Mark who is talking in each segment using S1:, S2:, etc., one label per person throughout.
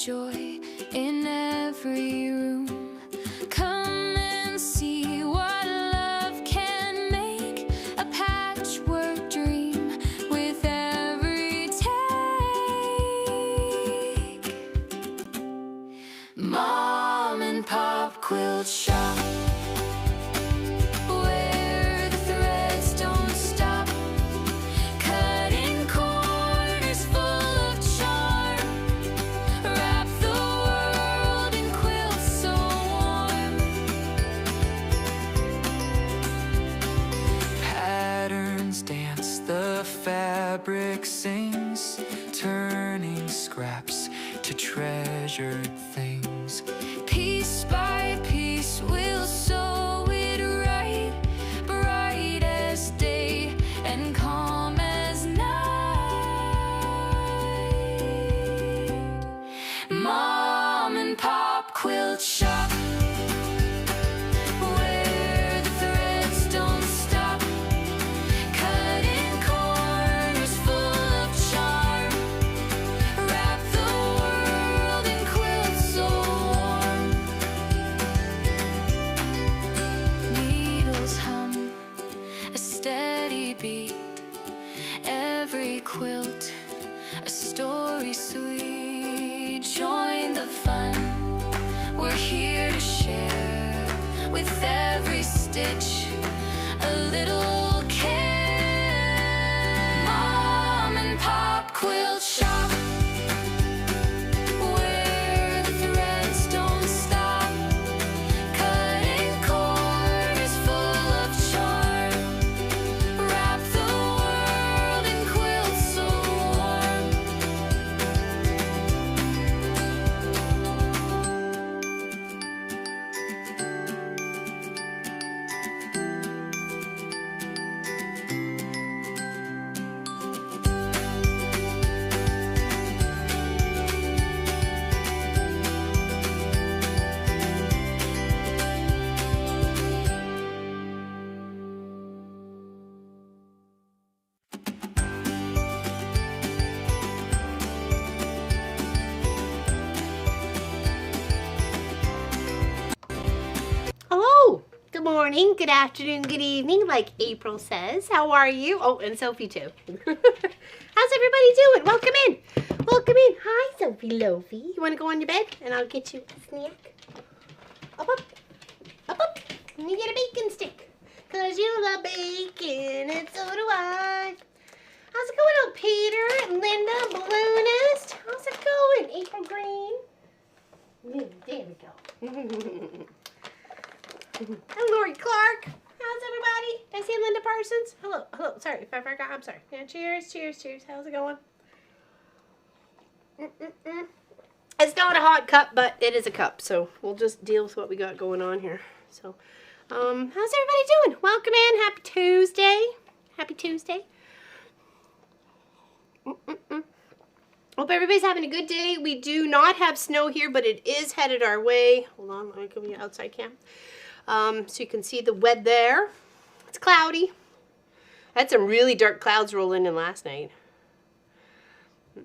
S1: joy in every room. Come and see what love can make, a patchwork dream with every take. Mom and Pop Quilt Shop, where the threads don't stop, cutting corners full of charm, wrap the world in quilts so warm. Patterns dance, the fabric sings, turning scraps to treasured things. Piece by piece we'll sew it right, bright as day and calm as night. Mom and Pop Quilt Shop, where the threads don't stop, cutting corners full of charm, wrap the world in quilts so warm. Needles hum a steady beat, every quilt a story sweet. Join the fun, we're here to share, with every stitch a little care. Mom and Pop Quilt Shop, where the threads don't stop, cutting corners full of charm, wrap the world in quilts so warm.
S2: Hello, good morning, good afternoon, good evening, like April says. How are you? Oh, and Sophie too. How's everybody doing? Welcome in. Welcome in. Hi, Sophie Loafy. You want to go on your bed and I'll get you a snack? Up, up, up, up. And you get a bacon stick. Cause you love bacon and so do I. How's it going, old Peter and Linda, Balloonist? How's it going, April Green? There we go. And Lori Clark. How's everybody? I see Linda Parsons. Hello, hello. Sorry if I forgot. I'm sorry. Yeah, cheers, cheers, cheers. How's it going? It's not a hot cup, but it is a cup. So we'll just deal with what we got going on here. So, how's everybody doing? Welcome in. Happy Tuesday. Happy Tuesday. Hope everybody's having a good day. We do not have snow here, but it is headed our way. Hold on, let me give you an outside cam. So you can see the wed there. It's cloudy. I had some really dark clouds rolling in last night. Oh,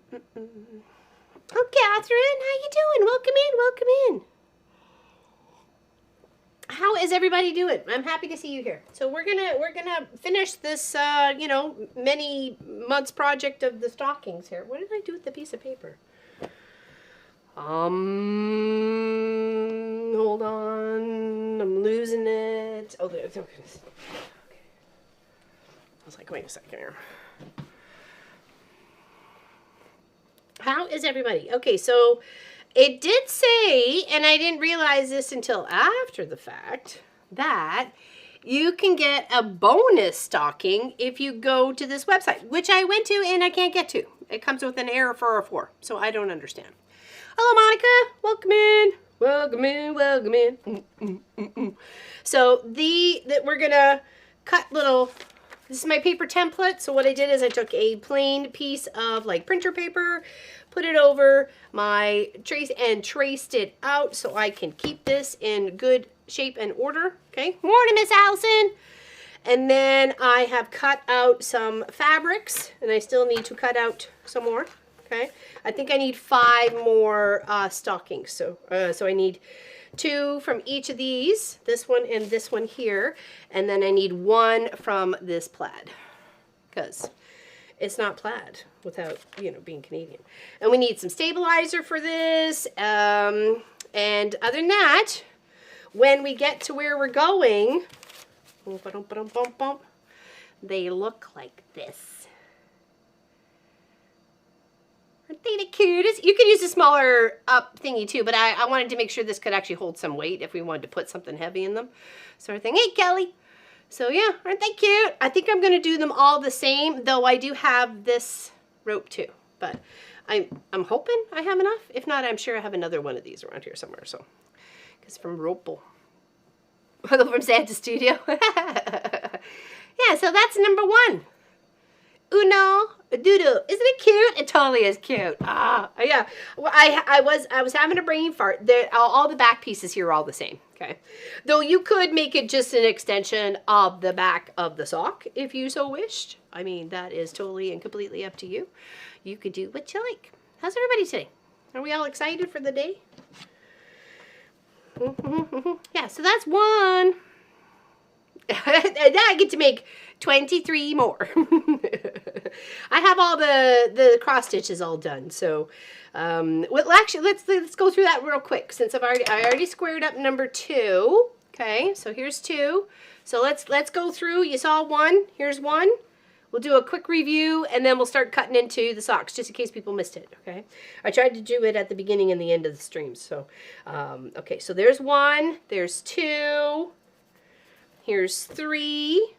S2: Catherine, how you doing? Welcome in, welcome in. How is everybody doing? I'm happy to see you here. So we're gonna finish this you know, many months project of the stockings here. What did I do with the piece of paper? Hold on. I'm losing it. Oh, there. Okay. I was like, wait a second here. How is everybody? Okay, so it did say, and I didn't realize this until after the fact, that you can get a bonus stocking if you go to this website, which I went to and I can't get to. It comes with an error for a 4, so I don't understand. Hello, Monica. Welcome in. Welcome in. Welcome in. So we're gonna cut little. This is my paper template. So what I did is I took a plain piece of like printer paper, put it over my trace and traced it out so I can keep this in good shape and order. Okay. Morning, Miss Allison. And then I have cut out some fabrics, and I still need to cut out some more. Okay, I think I need 5 more stockings. So I need 2 from each of these, this one and this one here, and then I need 1 from this plaid, because it's not plaid without, you know, being Canadian. And we need some stabilizer for this. And other than that, when we get to where we're going, they look like this. Aren't they the cutest? You could use a smaller up thingy too, but I wanted to make sure this could actually hold some weight if we wanted to put something heavy in them. Sort of thing. Hey, Kelly. So yeah, aren't they cute? I think I'm going to do them all the same, though I do have this rope too. But I'm hoping I have enough. If not, I'm sure I have another one of these around here somewhere. So, because from Ropel. Hello from Santa Studio. Yeah, so that's number 1. Uno, doodle. Isn't it cute? It totally is cute. Ah, yeah. Well, I was having a brain fart. All the back pieces here are all the same. Okay, though you could make it just an extension of the back of the sock if you so wished. I mean, that is totally and completely up to you. You could do what you like. How's everybody today? Are we all excited for the day? Yeah, so that's 1. And then I get to make 23 more. I have all the cross stitches all done. So, well, actually, let's go through that real quick since I already squared up number 2. Okay, so here's 2. So let's go through. You saw 1. Here's 1. We'll do a quick review and then we'll start cutting into the socks just in case people missed it. Okay, I tried to do it at the beginning and the end of the stream. So, okay, so there's 1. There's 2. Here's 3,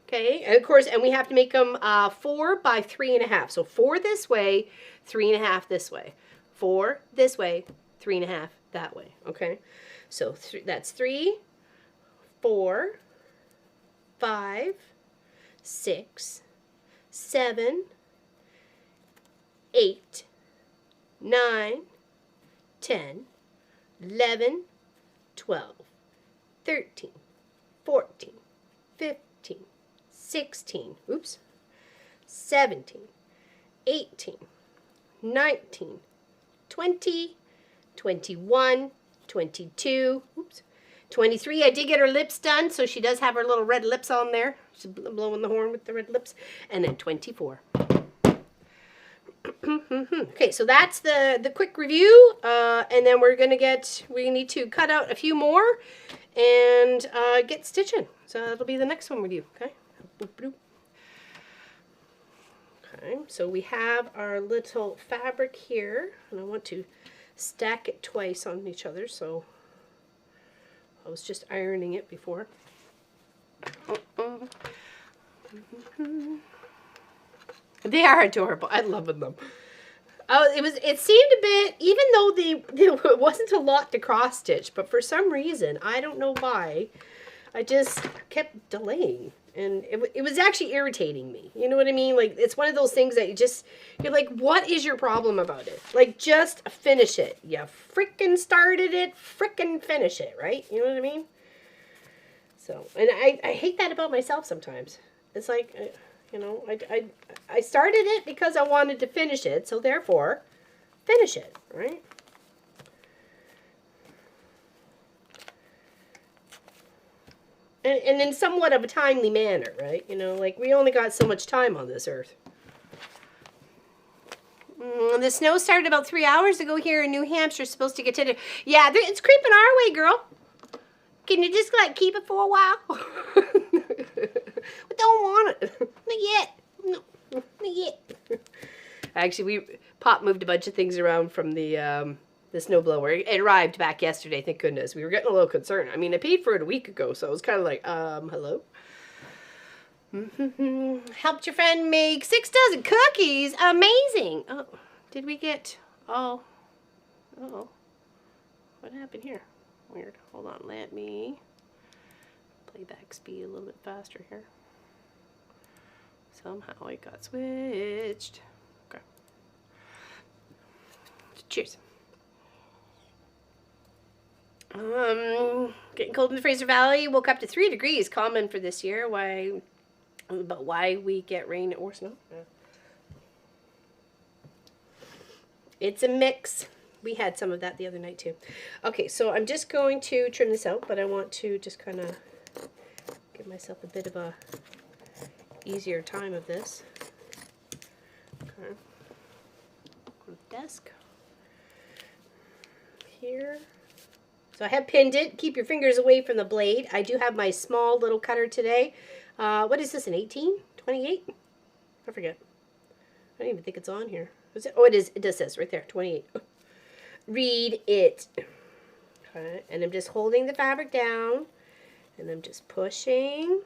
S2: okay, and of course, and we have to make them 4 by 3.5. So 4 this way, 3.5 this way, 4 this way, 3.5 that way. Okay, so that's 3, 4, 5, 6, 7, 8, 9, 10, 11, 12, 13. 14, 15, 16, oops, 17, 18, 19, 20, 21, 22, oops, 23. I did get her lips done, so she does have her little red lips on there. She's blowing the horn with the red lips. And then 24. Okay, so that's the quick review, and then we need to cut out a few more and get stitching. So that'll be the next one we do. Okay. Okay, so we have our little fabric here, and I want to stack it twice on each other. So I was just ironing it before. They are adorable. I love them. It seemed a bit, even though it wasn't a lot to cross stitch, but for some reason, I don't know why, I just kept delaying, and it was actually irritating me. You know what I mean? Like, it's one of those things that you're like, what is your problem about it? Like, just finish it. You frickin' started it, frickin' finish it, right? You know what I mean? So, and I hate that about myself sometimes. It's like, you know, I started it because I wanted to finish it, so therefore, finish it, right? And in somewhat of a timely manner, right? You know, like, we only got so much time on this earth. The snow started about 3 hours ago here in New Hampshire. Supposed to get to yeah, it's creeping our way, girl. Can you just, like, keep it for a while? We don't want it. Not yet. No, not yet. Actually, Pop moved a bunch of things around from the snowblower. It arrived back yesterday, thank goodness. We were getting a little concerned. I mean, I paid for it a week ago, so it was kind of like, hello? Helped your friend make 6 dozen cookies. Amazing. Oh, did we get, oh, uh-oh. What happened here? Weird. Hold on, let me playback speed a little bit faster here. Somehow it got switched. Okay. Cheers. Getting cold in the Fraser Valley. Woke up to 3 degrees. Common for this year. Why we get rain or snow? Yeah. It's a mix. We had some of that the other night too. Okay, so I'm just going to trim this out, but I want to just kind of give myself a bit of a easier time of this. Okay. On the desk. Here. So I have pinned it. Keep your fingers away from the blade. I do have my small little cutter today. What is this, an 18? 28? I forget. I don't even think it's on here. Is it? Oh, it is. It does says right there, 28. Read it. Okay. And I'm just holding the fabric down. And I'm just pushing.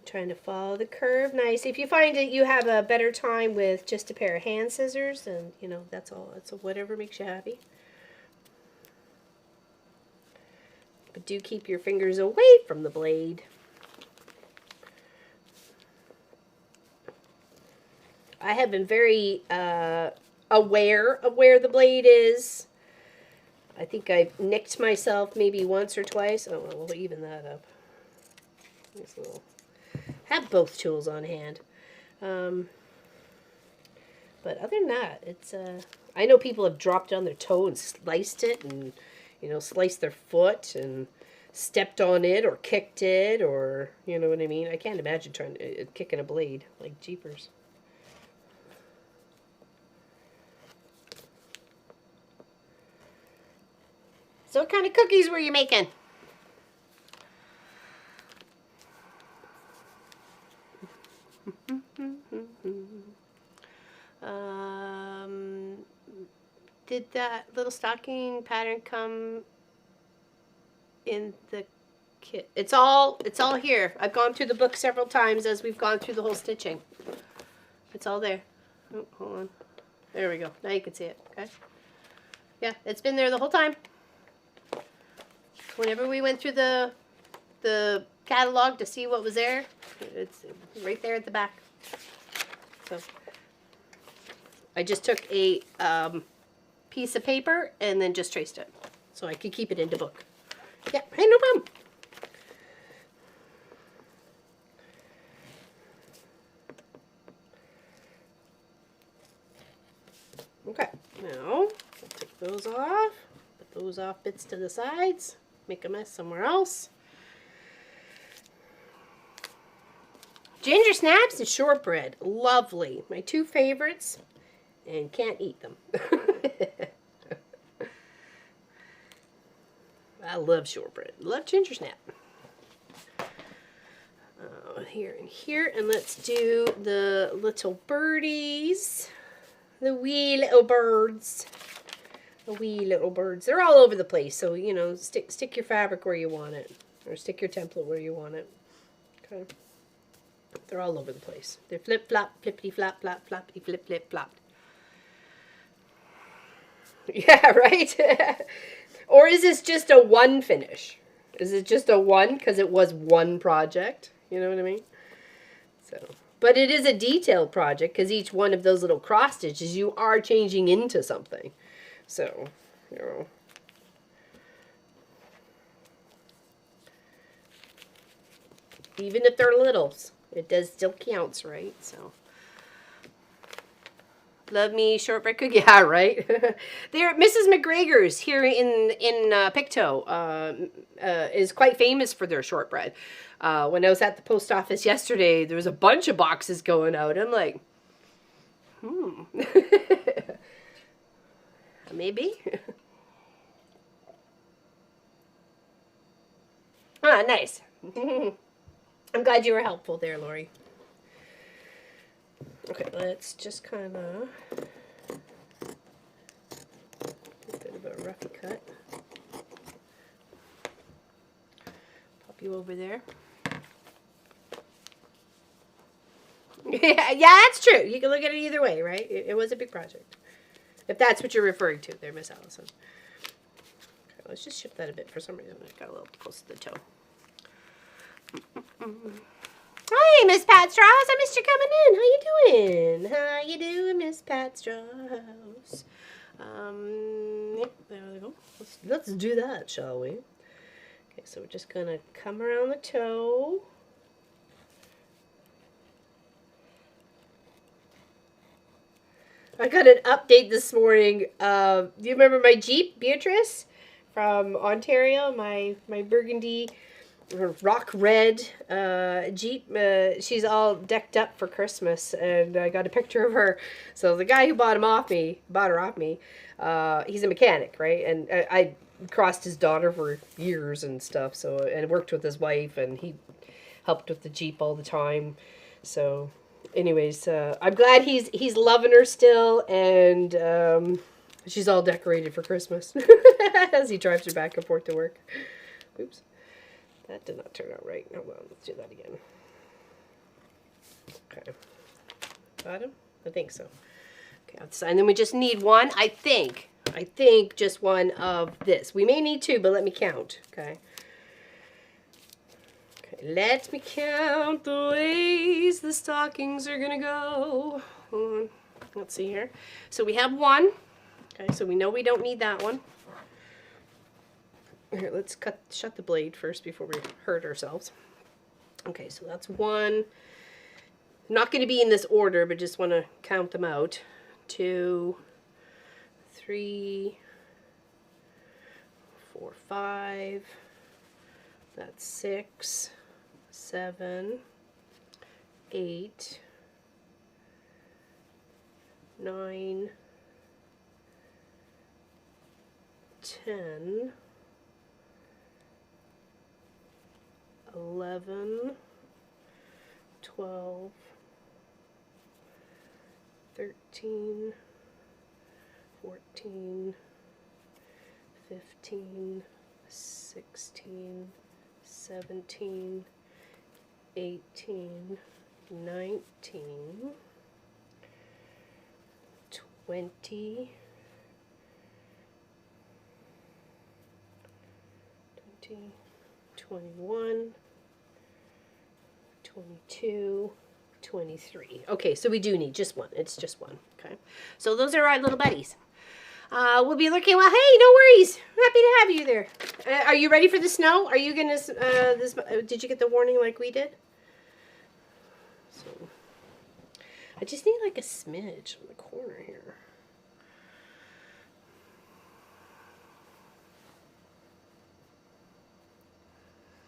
S2: Trying to follow the curve nice. If you find that you have a better time with just a pair of hand scissors, then, you know, that's all. That's whatever makes you happy. But do keep your fingers away from the blade. I have been very aware of where the blade is. I think I've nicked myself maybe once or twice. Oh, well, we'll even that up. Nice little. Have both tools on hand. But other than that, it's I know people have dropped on their toe and sliced it, and you know, sliced their foot and stepped on it or kicked it, or you know what I mean. I can't imagine trying to kicking a blade, like jeepers. So what kind of cookies were you making? Did that little stocking pattern come in the kit? It's all here. I've gone through the book several times as we've gone through the whole stitching. It's all there. Oh, hold on. There we go. Now you can see it. Okay. Yeah, it's been there the whole time. Whenever we went through the catalog to see what was there, it's right there at the back. So I just took a piece of paper and then just traced it so I could keep it in the book. Yeah, hey, no problem. Okay, now we'll take those off, put those off bits to the sides, make a mess somewhere else. Ginger snaps and shortbread, lovely. My two favorites, and can't eat them. I love shortbread, love ginger snap. Here and here, and let's do the little birdies. The wee little birds. The wee little birds. They're all over the place, so, you know, stick your fabric where you want it. Or stick your template where you want it. Okay. They're all over the place. They're flip-flop, flippity-flop, flop, floppity, flip-flip-flop. Yeah, right? Or is this just a one finish? Is it just a one because it was one project? You know what I mean? So, but it is a detailed project because each one of those little cross stitches you are changing into something. So, you know. Even if they're littles, it does still counts, right? So. Love me shortbread cookie. Yeah, right. There, Mrs. McGregor's here in Pictou is quite famous for their shortbread. When I was at the post office yesterday, there was a bunch of boxes going out. I'm like, maybe. Ah, nice. I'm glad you were helpful there, Lori. Okay, let's just kind of a bit of a roughy cut. Pop you over there. Yeah, that's true. You can look at it either way, right? It was a big project. If that's what you're referring to there, Miss Allison. Okay, let's just shift that a bit. For some reason, it got a little close to the toe. Hi, Miss Pat Strauss. I missed you coming in. How you doing? How you doing, Miss Pat Strauss? Yep, there we go. Let's do that, shall we? Okay, so we're just gonna come around the toe. I got an update this morning. Do you remember my Jeep, Beatrice, from Ontario? My burgundy, rock red Jeep. She's all decked up for Christmas, and I got a picture of her. So the guy who bought her off me. He's a mechanic, right? And I crossed his daughter for years and stuff. So and worked with his wife, and he helped with the Jeep all the time. So anyways, I'm glad he's loving her still, and she's all decorated for Christmas as he drives her back and forth to work. Oops, that did not turn out right. Hold on, let's do that again. Okay, got him? I think so. Okay, and then we just need one. I think just one of this. We may need two, but let me count. Okay. Let me count the ways the stockings are gonna go. Hold on. Let's see here. So we have one. Okay, so we know we don't need that one. Here, let's shut the blade first before we hurt ourselves. Okay, so that's one. Not going to be in this order, but just want to count them out. 2, 3, 4, 5. That's 6, 7, 8, 9, 10, 11, 12, 13, 14, 15, 16, 17, 18, 19, 20, 21, 22, 23. Okay, so we do need just one. It's just one. Okay, so those are our little buddies. We'll be looking. Well, hey, no worries. Happy to have you there. Are you ready for the snow? Are you gonna? Did you get the warning like we did? So, I just need like a smidge on the corner here.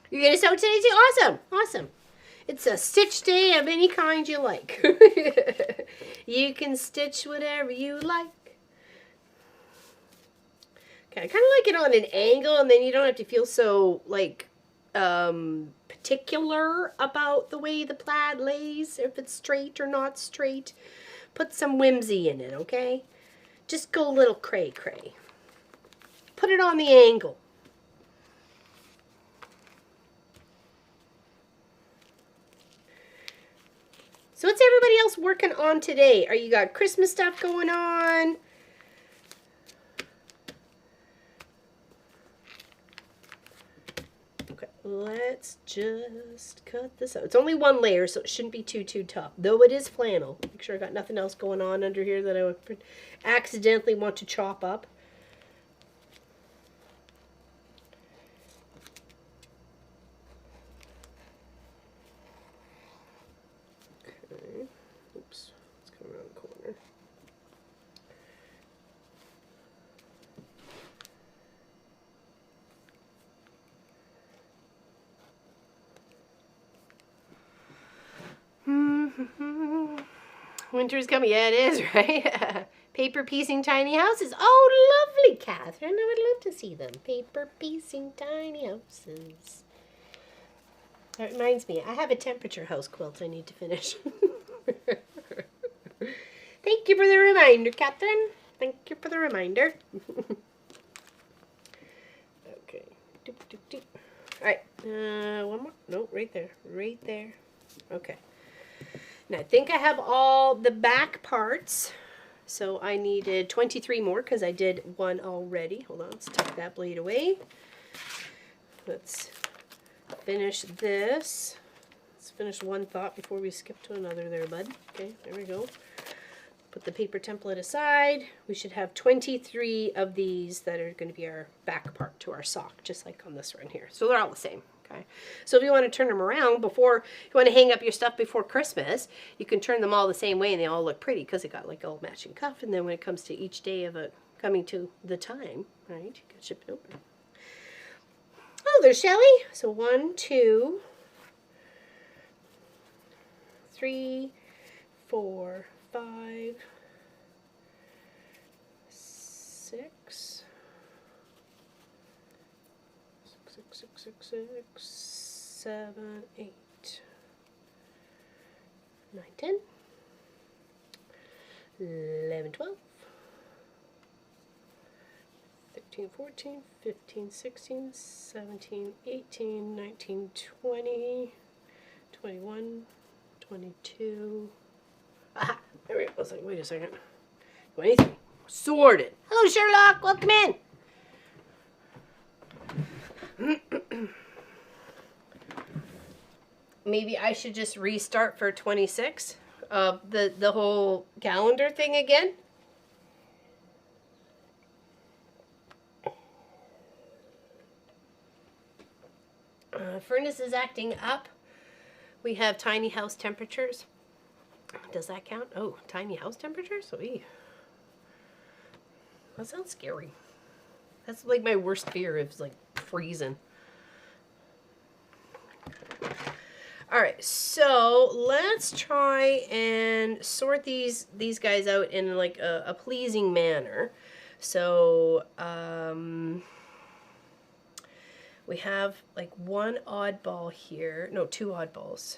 S2: You're gonna sew today too? Awesome, awesome. It's a stitch day of any kind you like. You can stitch whatever you like. Okay, I kind of like it on an angle, and then you don't have to feel so, like, particular about the way the plaid lays, if it's straight or not straight. Put some whimsy in it, okay? Just go a little cray-cray. Put it on the angle. So what's everybody else working on today? Are you got Christmas stuff going on? Okay, let's just cut this out. It's only one layer, so it shouldn't be too tough. Though it is flannel. Make sure I got nothing else going on under here that I would accidentally want to chop up. Oops, let's come around the corner. Winter's coming. Yeah, it is, right? Paper piecing tiny houses. Oh, lovely, Catherine. I would love to see them. Paper piecing tiny houses. That reminds me, I have a temperature house quilt I need to finish. Thank you for the reminder, Catherine. Thank you for the reminder. Okay. Doop, doop, doop. All right. One more. No, right there. Right there. Okay. Now, I think I have all the back parts. So I needed 23 more because I did one already. Hold on. Let's tuck that blade away. Let's finish this. Let's finish one thought before we skip to another there, bud. Okay, there we go. Put the paper template aside. We should have 23 of these that are going to be our back part to our sock, just like on this one here. So they're all the same. Okay, so if you want to turn them around before, you want to hang up your stuff before Christmas, you can turn them all the same way and they all look pretty because they got like a matching cuff. And then when it comes to each day of it coming to the time, right, you can ship it over. Oh, there's Shelly. So 1, 2, 3, 4, 5, 6, 7, 8, 9, 10, 11, 12, 13, 14, 15, 16, 17, 18, 19, 20, 21, 22. Aha! There we go. I was like, wait a second. 23. Sorted. Hello, Sherlock. Welcome in. Maybe I should just restart for 26 of the whole calendar thing again. Furnace is acting up. We have tiny house temperatures. Does that count? Oh, tiny house temperatures? Oy. That sounds scary. That's like my worst fear is like freezing. All right, so let's try and sort these guys out in like a pleasing manner. So we have like one oddball here. No, two oddballs.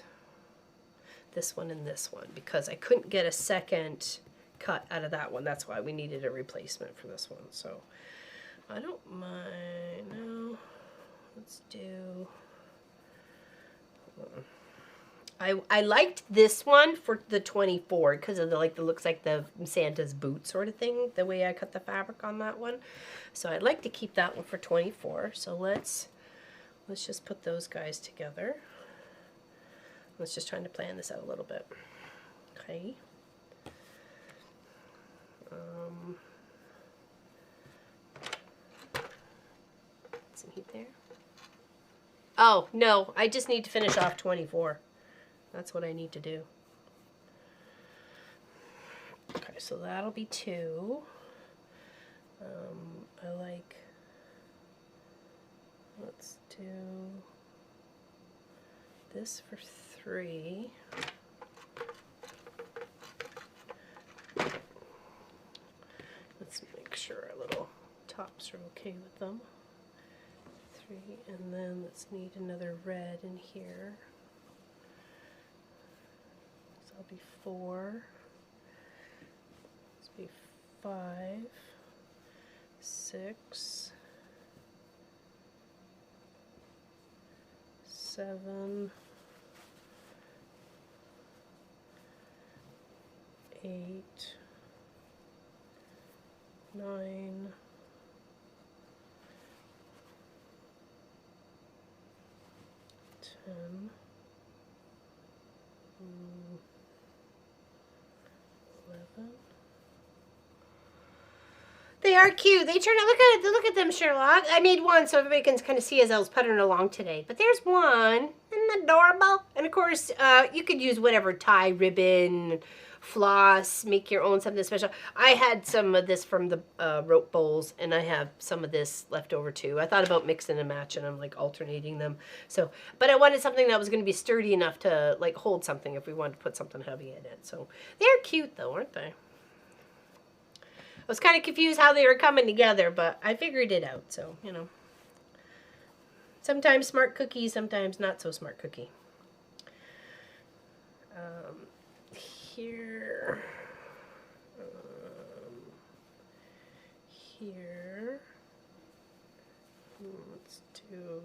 S2: This one and this one, because I couldn't get a second cut out of that one. That's why we needed a replacement for this one. So I don't mind. No, let's do. I liked this one for the 24 because of the like the looks like the Santa's boot sort of thing, the way I cut the fabric on that one. So I'd like to keep that one for 24. So let's just put those guys together. Let's just trying to plan this out a little bit. Okay. Some heat there. Oh, no, I just need to finish off 24. That's what I need to do. Okay, so that'll be 2. I like, let's do this for 3. Let's make sure our little tops are okay with them. 3, and then let's need another red in here. So that'll be 4. Let's be 5, 6, 7, 8, 9, 10, 11. They are cute. They turn out, look at them, Sherlock. I made one so everybody can kind of see as I was puttering along today. But there's one. Isn't adorable? And of course, you could use whatever tie, ribbon, floss, make your own something special. I had some of this from the rope bowls, and I have some of this left over too. I thought about mixing and matching them, like alternating them. So, but I wanted something that was going to be sturdy enough to like hold something if we wanted to put something heavy in it. So they're cute though, aren't they? I was kind of confused how they were coming together, but I figured it out. So, you know, sometimes smart cookie, sometimes not so smart cookie. Here, here, let's do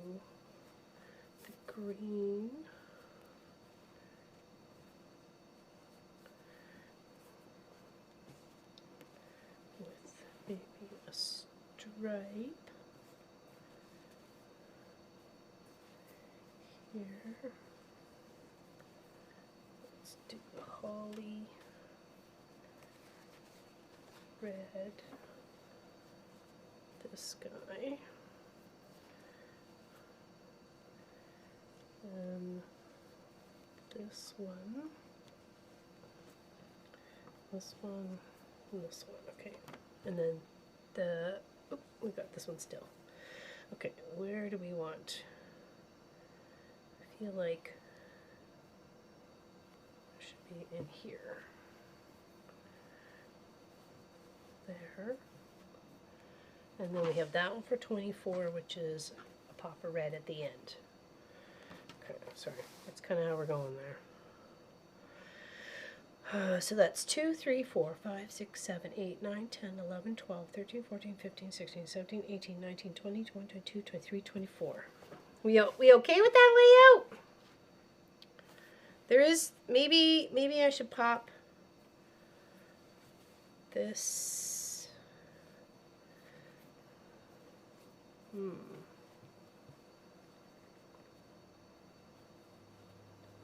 S2: the green. With maybe a stripe here. Let's do a holly red. This guy. this one, this one, and this one. Okay, and then we got this one still. Okay, where do we want? I feel like it should be in here. There. And then we have that one for 24, which is a pop of red at the end. Okay, sorry, that's kind of how we're going there. So that's 2, 3, 4, 5, 6, 7, 8, 9, 10, 11, 12, 13, 14, 15, 16, 17, 18, 19, 20, 21, 22, 23, 24. We okay with that layout? There is, maybe I should pop this.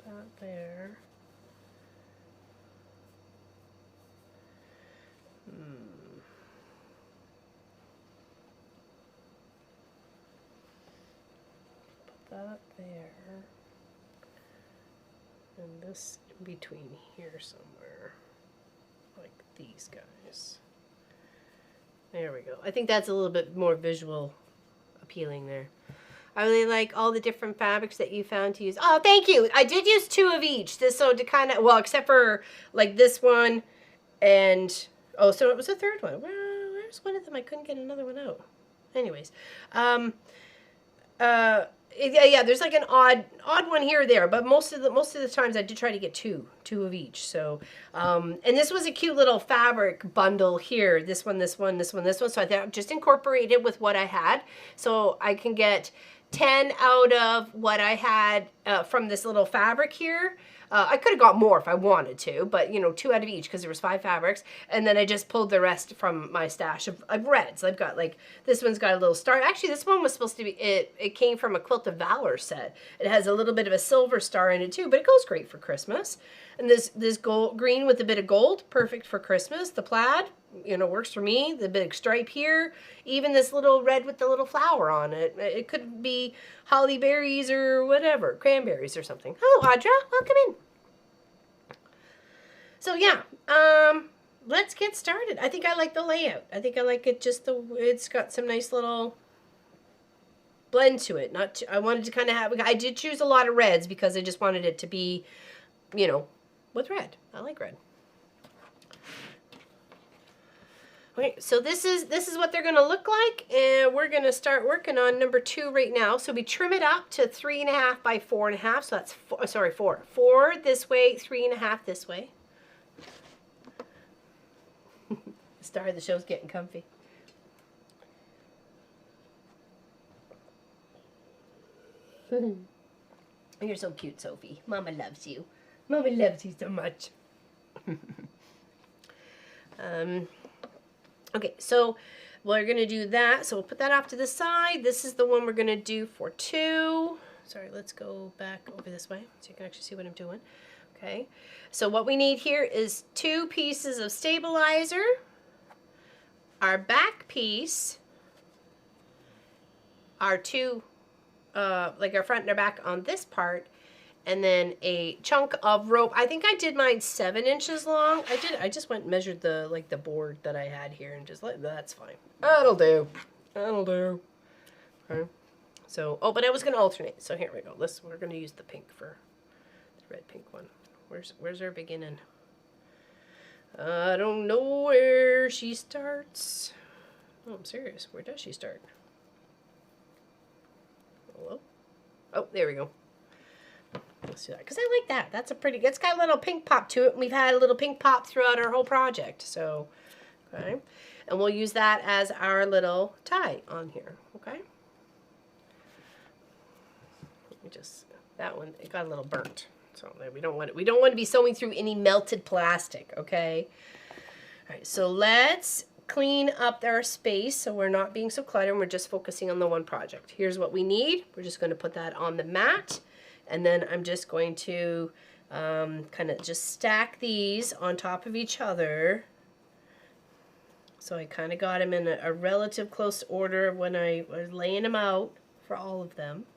S2: That there. Put that there. And this in between here somewhere. Like these guys. There we go. I think that's a little bit more visual appealing there. I really like all the different fabrics that you found to use. Oh, thank you. I did use 2 of each. This, so to kind of, well, except for like this one and, oh, so it was a third one. Well, where's one of them? I couldn't get another one out. Anyways, yeah, there's like an odd one here or there, but most of the times I did try to get two of each. So, and this was a cute little fabric bundle here. This one, this one, this one, this one. So I thought just incorporate it with what I had, so I can get 10 out of what I had from this little fabric here. I could have got more if I wanted to, but you know, 2 out of each because there was 5 fabrics, and then I just pulled the rest from my stash of reds. I've got like, this one's got a little star. Actually, this one was supposed to be, it came from a Quilt of Valor set. It has a little bit of a silver star in it too, but it goes great for Christmas. And this gold green with a bit of gold, perfect for Christmas. The plaid, you know, works for me. The big stripe here, even this little red with the little flower on it. It could be holly berries or whatever, cranberries or something. Oh, Audra, welcome in. So yeah, let's get started. I think I like the layout. I think I like it just it's got some nice little blend to it. I wanted to kind of have, I did choose a lot of reds because I just wanted it to be, you know, with red. I like red. Okay, so this is what they're gonna look like, and we're gonna start working on number 2 right now. So we trim it up to 3.5 by 4.5. So that's 4 this way, 3.5 this way. The star of the show's getting comfy. You're so cute, Sophie. Mama loves you. Mama loves you so much. Okay, so we're going to do that. So we'll put that off to the side. This is the one we're going to do for 2. Sorry, let's go back over this way so you can actually see what I'm doing. Okay, so what we need here is 2 pieces of stabilizer, our back piece, our 2, like our front and our back on this part, and then a chunk of rope. I think I did mine 7 inches long. I just went and measured the board that I had here and just that's fine. That'll do. That'll do. Okay. So, oh, but I was gonna alternate. So here we go. We're gonna use the pink for the red pink one. Where's our beginning? I don't know where she starts. Oh, I'm serious. Where does she start? Hello? Oh, there we go. Let's do that, because I like that. That's a pretty, it's got a little pink pop to it, and we've had a little pink pop throughout our whole project. So, okay. And we'll use that as our little tie on here, okay? Let me just, that one, it got a little burnt. So we don't want to be sewing through any melted plastic, okay? All right, so let's clean up our space so we're not being so cluttered and we're just focusing on the one project. Here's what we need. We're just going to put that on the mat. And then I'm just going to kind of just stack these on top of each other. So I kind of got them in a relative close order when I was laying them out for all of them.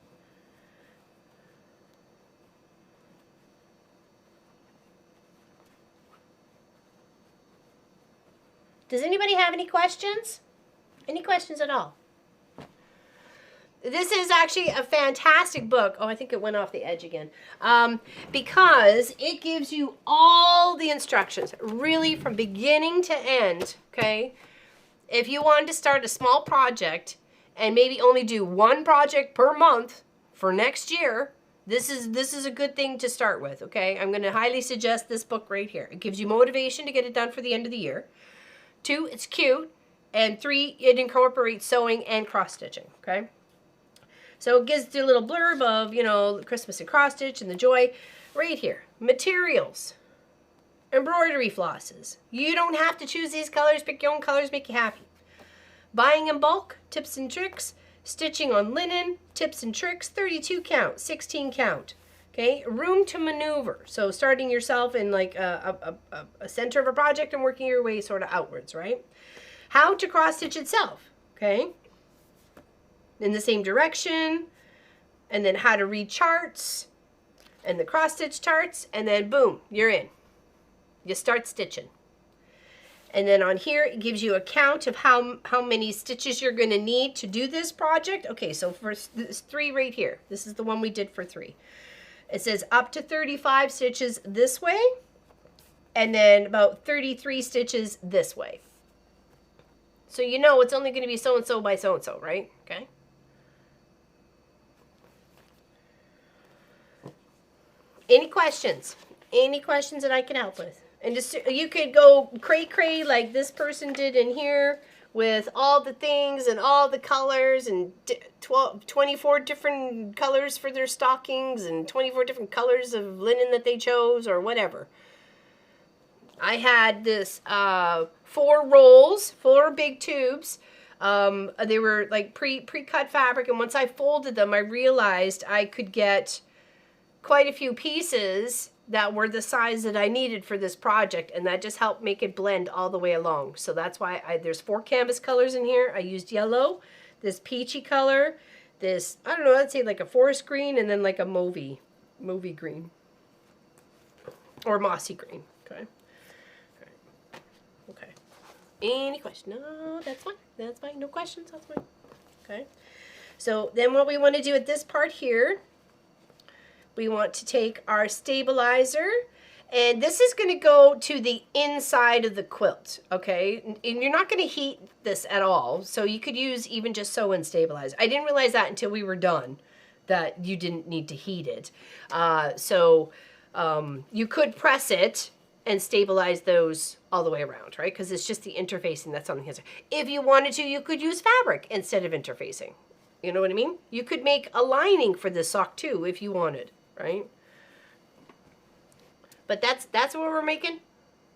S2: Does anybody have any questions? Any questions at all? This is actually a fantastic book. Oh, I think it went off the edge again. Because it gives you all the instructions, really from beginning to end, okay? If you wanted to start a small project and maybe only do one project per month for next year, this is a good thing to start with, okay? I'm going to highly suggest this book right here. It gives you motivation to get it done for the end of the year. 2, it's cute. And 3, it incorporates sewing and cross-stitching, okay? So it gives you a little blurb of, you know, Christmas and cross-stitch and the joy right here. Materials. Embroidery flosses. You don't have to choose these colors. Pick your own colors, make you happy. Buying in bulk, tips and tricks. Stitching on linen, tips and tricks, 32 count, 16 count. Okay, room to maneuver. So starting yourself in like a center of a project and working your way sort of outwards, right? How to cross stitch itself, okay? In the same direction, and then how to read charts, and the cross stitch charts, and then boom, you're in. You start stitching. And then on here, it gives you a count of how many stitches you're going to need to do this project. Okay, so for this 3 right here, this is the one we did for 3. It says up to 35 stitches this way, and then about 33 stitches this way. So you know it's only going to be so-and-so by so-and-so, right? Okay. Any questions? Any questions that I can help with? And just you could go cray-cray like this person did in here with all the things and all the colors and 24 different colors for their stockings and 24 different colors of linen that they chose or whatever. I had this 4 rolls, 4 big tubes. They were like pre-cut fabric, and once I folded them, I realized I could get quite a few pieces that were the size that I needed for this project, and that just helped make it blend all the way along. So that's why there's 4 canvas colors in here. I used yellow, this peachy color, this, I don't know, I'd say like a forest green, and then like a mauvey green. Or mossy green, okay? Okay. Any questions? No, that's fine. That's fine. No questions, that's fine. Okay. So then what we want to do at this part here, we want to take our stabilizer, and this is going to go to the inside of the quilt, okay? And you're not going to heat this at all, so you could use even just sew-in stabilizer. I didn't realize that until we were done, that you didn't need to heat it. You could press it and stabilize those all the way around, right? Because it's just the interfacing that's on the inside. If you wanted to, you could use fabric instead of interfacing. You know what I mean? You could make a lining for this sock too if you wanted. Right? But that's what we're making.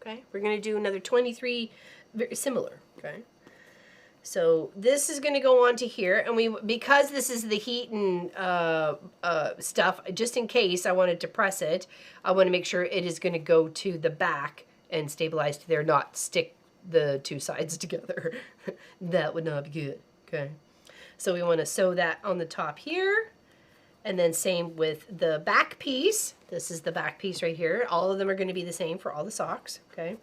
S2: Okay? We're going to do another 23 very similar, okay? So this is going to go on to here, and because this is the heat and stuff, just in case I wanted to press it, I want to make sure it is going to go to the back and stabilize to there, not stick the 2 sides together. That would not be good. Okay? So we want to sew that on the top here. And then same with the back piece. This is the back piece right here. All of them are going to be the same for all the socks, okay?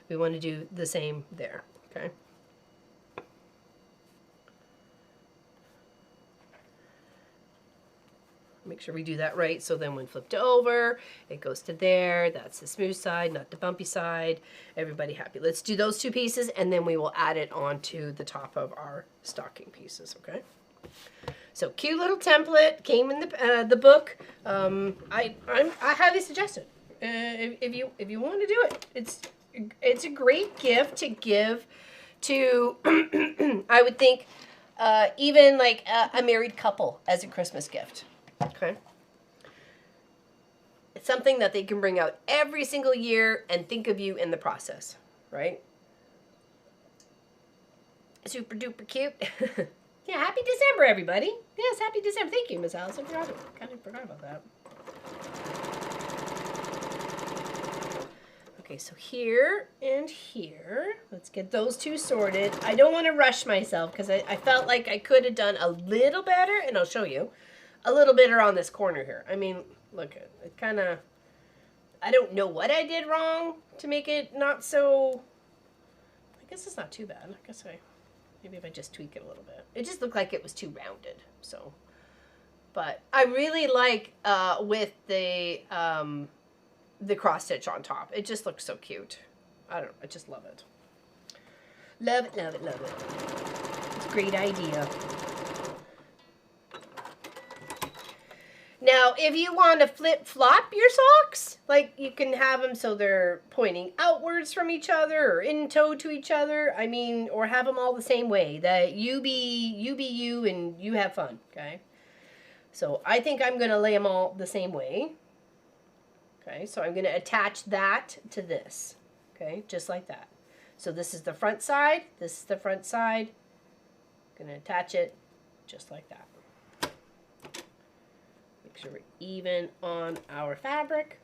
S2: We want to do the same there, okay? Make sure we do that right, so then when flipped over, it goes to there. That's the smooth side, not the bumpy side. Everybody happy. Let's do those 2 pieces, and then we will add it onto the top of our stocking pieces, okay? So cute little template came in the book. I highly suggest it if you want to do it. It's a great gift to give to I would think even like a married couple as a Christmas gift. Okay, it's something that they can bring out every single year and think of you in the process, right? Super duper cute. Yeah, happy December, everybody. Yes, happy December. Thank you, Miss Alice. I kind of forgot about that. Okay, so here and here. Let's get those 2 sorted. I don't want to rush myself because I felt like I could have done a little better, and I'll show you, a little better on this corner here. I mean, look, it kind of, I don't know what I did wrong to make it not so, guess it's not too bad. I guess maybe if I just tweak it a little bit. It just looked like it was too rounded, so. But I really like with the cross stitch on top. It just looks so cute. I just love it. Love it, love it, love it. It's a great idea. Now, if you want to flip-flop your socks, like you can have them so they're pointing outwards from each other or in toe to each other. I mean, or have them all the same way. That you be you and you have fun, okay? So I think I'm going to lay them all the same way. Okay, so I'm going to attach that to this. Okay, just like that. So this is the front side. This is the front side. I'm going to attach it just like that. Make sure we're even on our fabric.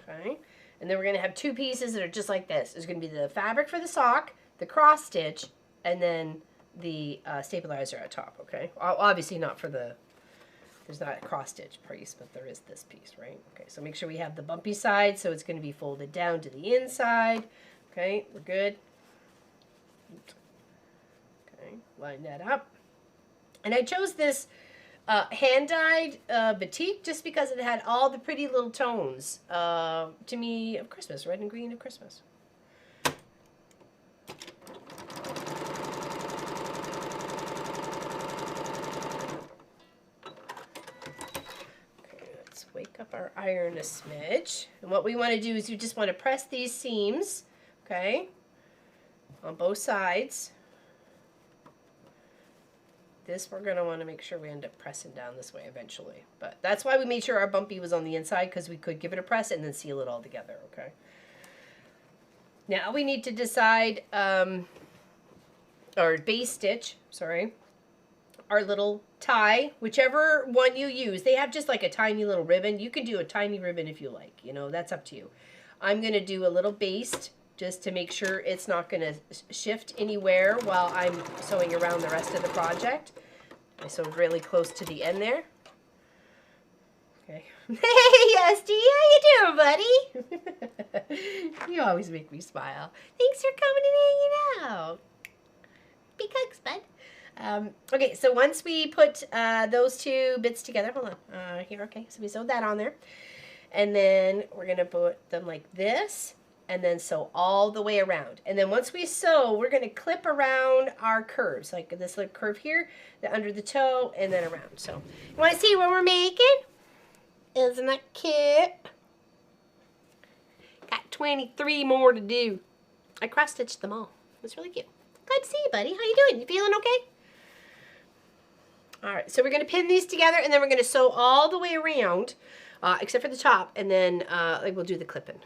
S2: Okay, and then we're going to have two pieces that are just like this. There's going to be the fabric for the sock, the cross stitch, and then the stabilizer at top, okay? Obviously not for the, there's not a cross stitch piece, but there is this piece, right? Okay, so make sure we have the bumpy side, so it's going to be folded down to the inside. Okay, we're good. Okay, line that up. And I chose this hand-dyed batik just because it had all the pretty little tones, to me, of Christmas, red and green of Christmas. Wake up our iron a smidge. And what we want to do is you just want to press these seams, okay, on both sides. This we're going to want to make sure we end up pressing down this way eventually. But that's why we made sure our bumpy was on the inside, because we could give it a press and then seal it all together, okay? Now we need to decide, or base stitch, sorry, our little tie, whichever one you use. They have just like a tiny little ribbon. You can do a tiny ribbon if you like, you know, that's up to you. I'm going to do a little baste just to make sure it's not going to shift anywhere while I'm sewing around the rest of the project. I sewed really close to the end there. Okay. Hey, Esty, how you doing, buddy? You always make me smile. Thanks for coming and hanging out. Big hugs, bud. Okay, so once we put those two bits together, hold on, here, okay, so we sewed that on there, and then we're going to put them like this, and then sew all the way around, and then once we sew, we're going to clip around our curves, like this little curve here, the under the toe, and then around. So, you want to see what we're making? Isn't that cute? Got 23 more to do. I cross-stitched them all. It's really cute. Glad to see you, buddy. How you doing? You feeling okay? All right, so we're going to pin these together, and then we're going to sew all the way around, except for the top, and then like we'll do the clipping.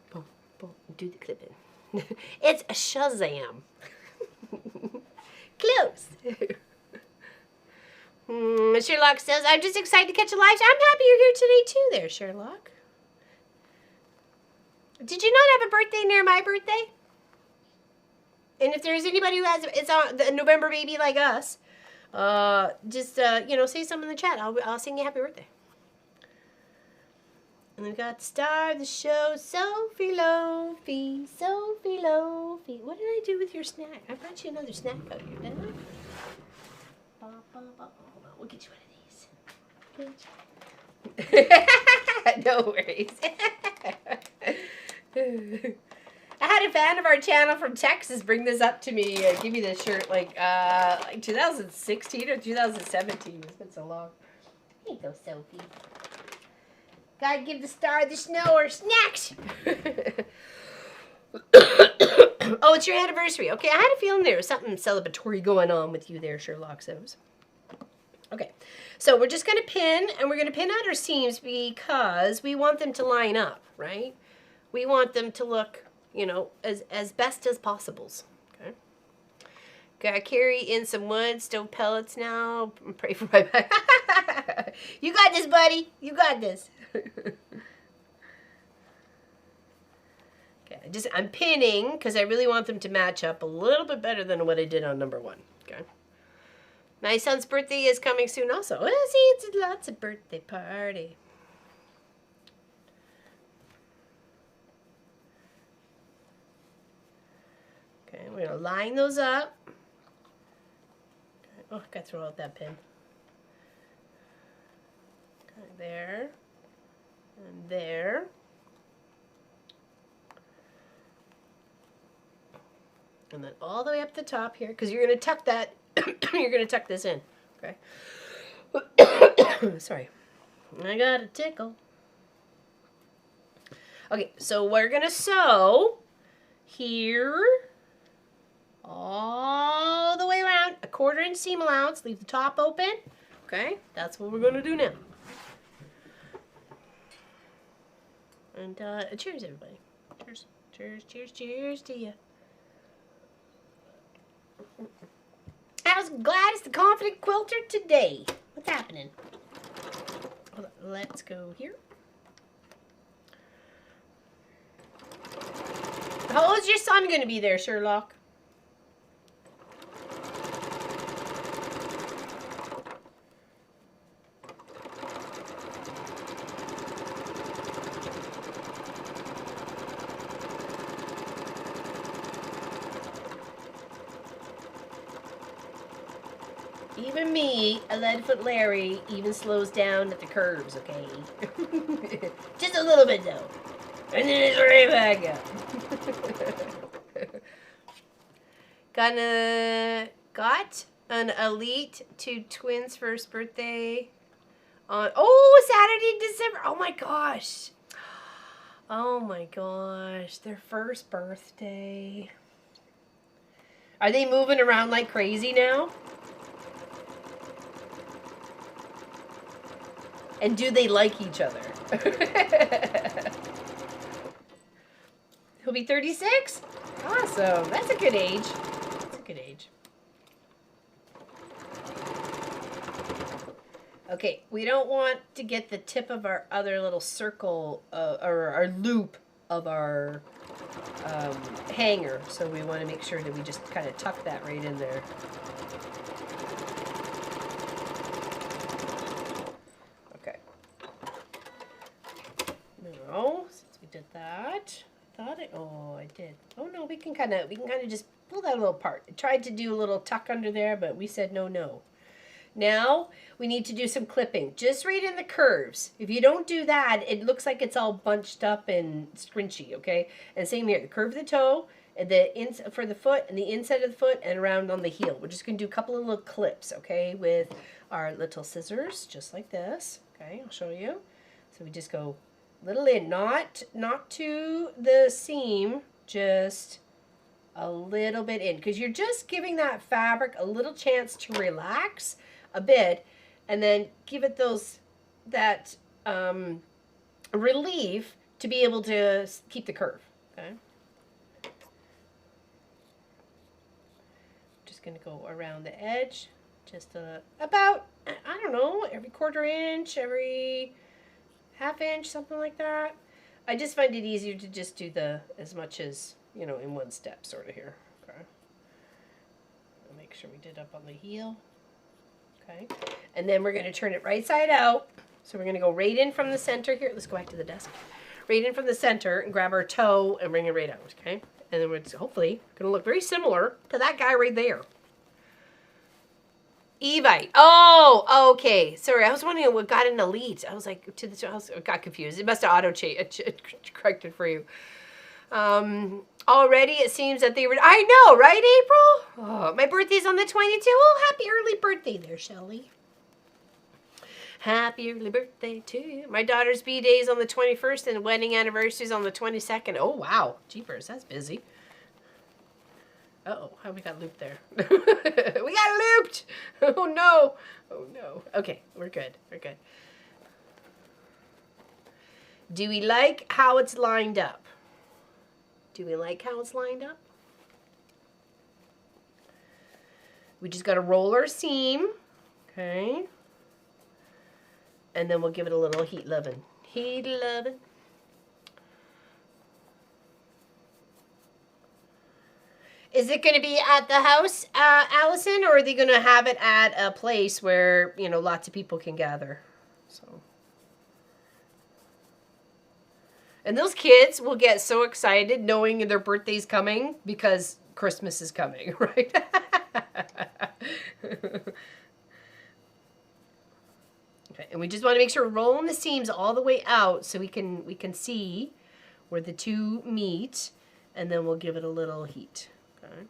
S2: Boom, boom, do the clipping. It's a Shazam. Close. Sherlock says, I'm just excited to catch a live. I'm happy you're here today, too, there, Sherlock. Did you not have a birthday near my birthday? And if there's anybody who has, it's on the November baby like us, just, you know, say something in the chat. I'll sing you happy birthday. And then we got the star of the show, Sophie Lofi, Sophie Lofi. What did I do with your snack? I brought you another snack out here, didn't I? Hold on, we'll get you one of these. No worries. I had a fan of our channel from Texas bring this up to me, give me this shirt like 2016 or 2017. It's been so long. Here you go, Sophie. Gotta give the star of the snow her snacks. Oh, it's your anniversary. Okay, I had a feeling there was something celebratory going on with you there, Sherlock says. Okay, so we're just going to pin, and we're going to pin out our seams because we want them to line up, right? We want them to look, you know, as best as possibles. Okay. Gotta carry in some wood, stove pellets now. Pray for my back. You got this, buddy. You got this. Okay, I'm pinning because I really want them to match up a little bit better than what I did on number one. Okay. My son's birthday is coming soon also. Oh, see, it's lots of birthday party. Okay, we're going to line those up. Okay. Oh, I got to throw out that pin. Okay, there. And there. And then all the way up the top here, because you're going to tuck that, you're going to tuck this in. Okay. Sorry. I got a tickle. Okay, so we're going to sew here all the way around, a 1/4 inch seam allowance, leave the top open. Okay, that's what we're going to do now. And cheers, everybody. Cheers, cheers, cheers, cheers to you. How's Gladys the Confident Quilter today? What's happening? Hold on, let's go here. How old is your son going to be there, Sherlock? Even me, a lead-foot Larry, even slows down at the curves, okay? Just a little bit, though. And then it's right back up. Got an elite to twins' first birthday on, Saturday, December. Oh, my gosh. Oh, my gosh. Their first birthday. Are they moving around like crazy now? And do they like each other? He'll be 36? Awesome. That's a good age. That's a good age. Okay, we don't want to get the tip of our other little circle, or our loop of our hanger. So we want to make sure that we just kind of tuck that right in there. Since we did that, I did. Oh no, we can kind of just pull that little part. I tried to do a little tuck under there, but we said no. Now we need to do some clipping, just right in the curves. If you don't do that, it looks like it's all bunched up and scrunchy. Okay, and same here, the curve of the toe, and for the foot, and the inside of the foot, and around on the heel. We're just gonna do a couple of little clips, okay, with our little scissors, just like this. Okay, I'll show you. So we just go little in, not to the seam, just a little bit in, because you're just giving that fabric a little chance to relax a bit, and then give it that relief to be able to keep the curve. Okay, just gonna go around the edge, just about, I don't know, every 1/4 inch, every 1/2 inch, something like that. I just find it easier to just do as much as, in one step sort of here. Okay. I'll make sure we did up on the heel. Okay. And then we're going to turn it right side out. So we're going to go right in from the center here. Let's go back to the desk. Right in from the center and grab our toe and bring it right out. Okay. And then we're hopefully going to look very similar to that guy right there. Evite. Oh, okay. Sorry, I was wondering what got an elite. I was like, I got confused. It must have corrected for you. Already it seems that they were, I know, right, April? Oh, my birthday's on the 22nd. Oh, happy early birthday there, Shelley. Happy early birthday to you. My daughter's B-day's on the 21st and wedding anniversary's on the 22nd. Oh, wow. Jeepers, that's busy. Uh-oh, how we got looped there? We got looped! Oh no! Oh no. Okay, we're good. We're good. Do we like how it's lined up? Do we like how it's lined up? We just got to roll our seam. Okay. And then we'll give it a little heat loving. Heat loving. Is it going to be at the house, Allison, or are they going to have it at a place where, you know, lots of people can gather? So, and those kids will get so excited knowing their birthday's coming because Christmas is coming, right? Okay, and we just want to make sure we're rolling the seams all the way out so we can see where the two meet, and then we'll give it a little heat. Okay.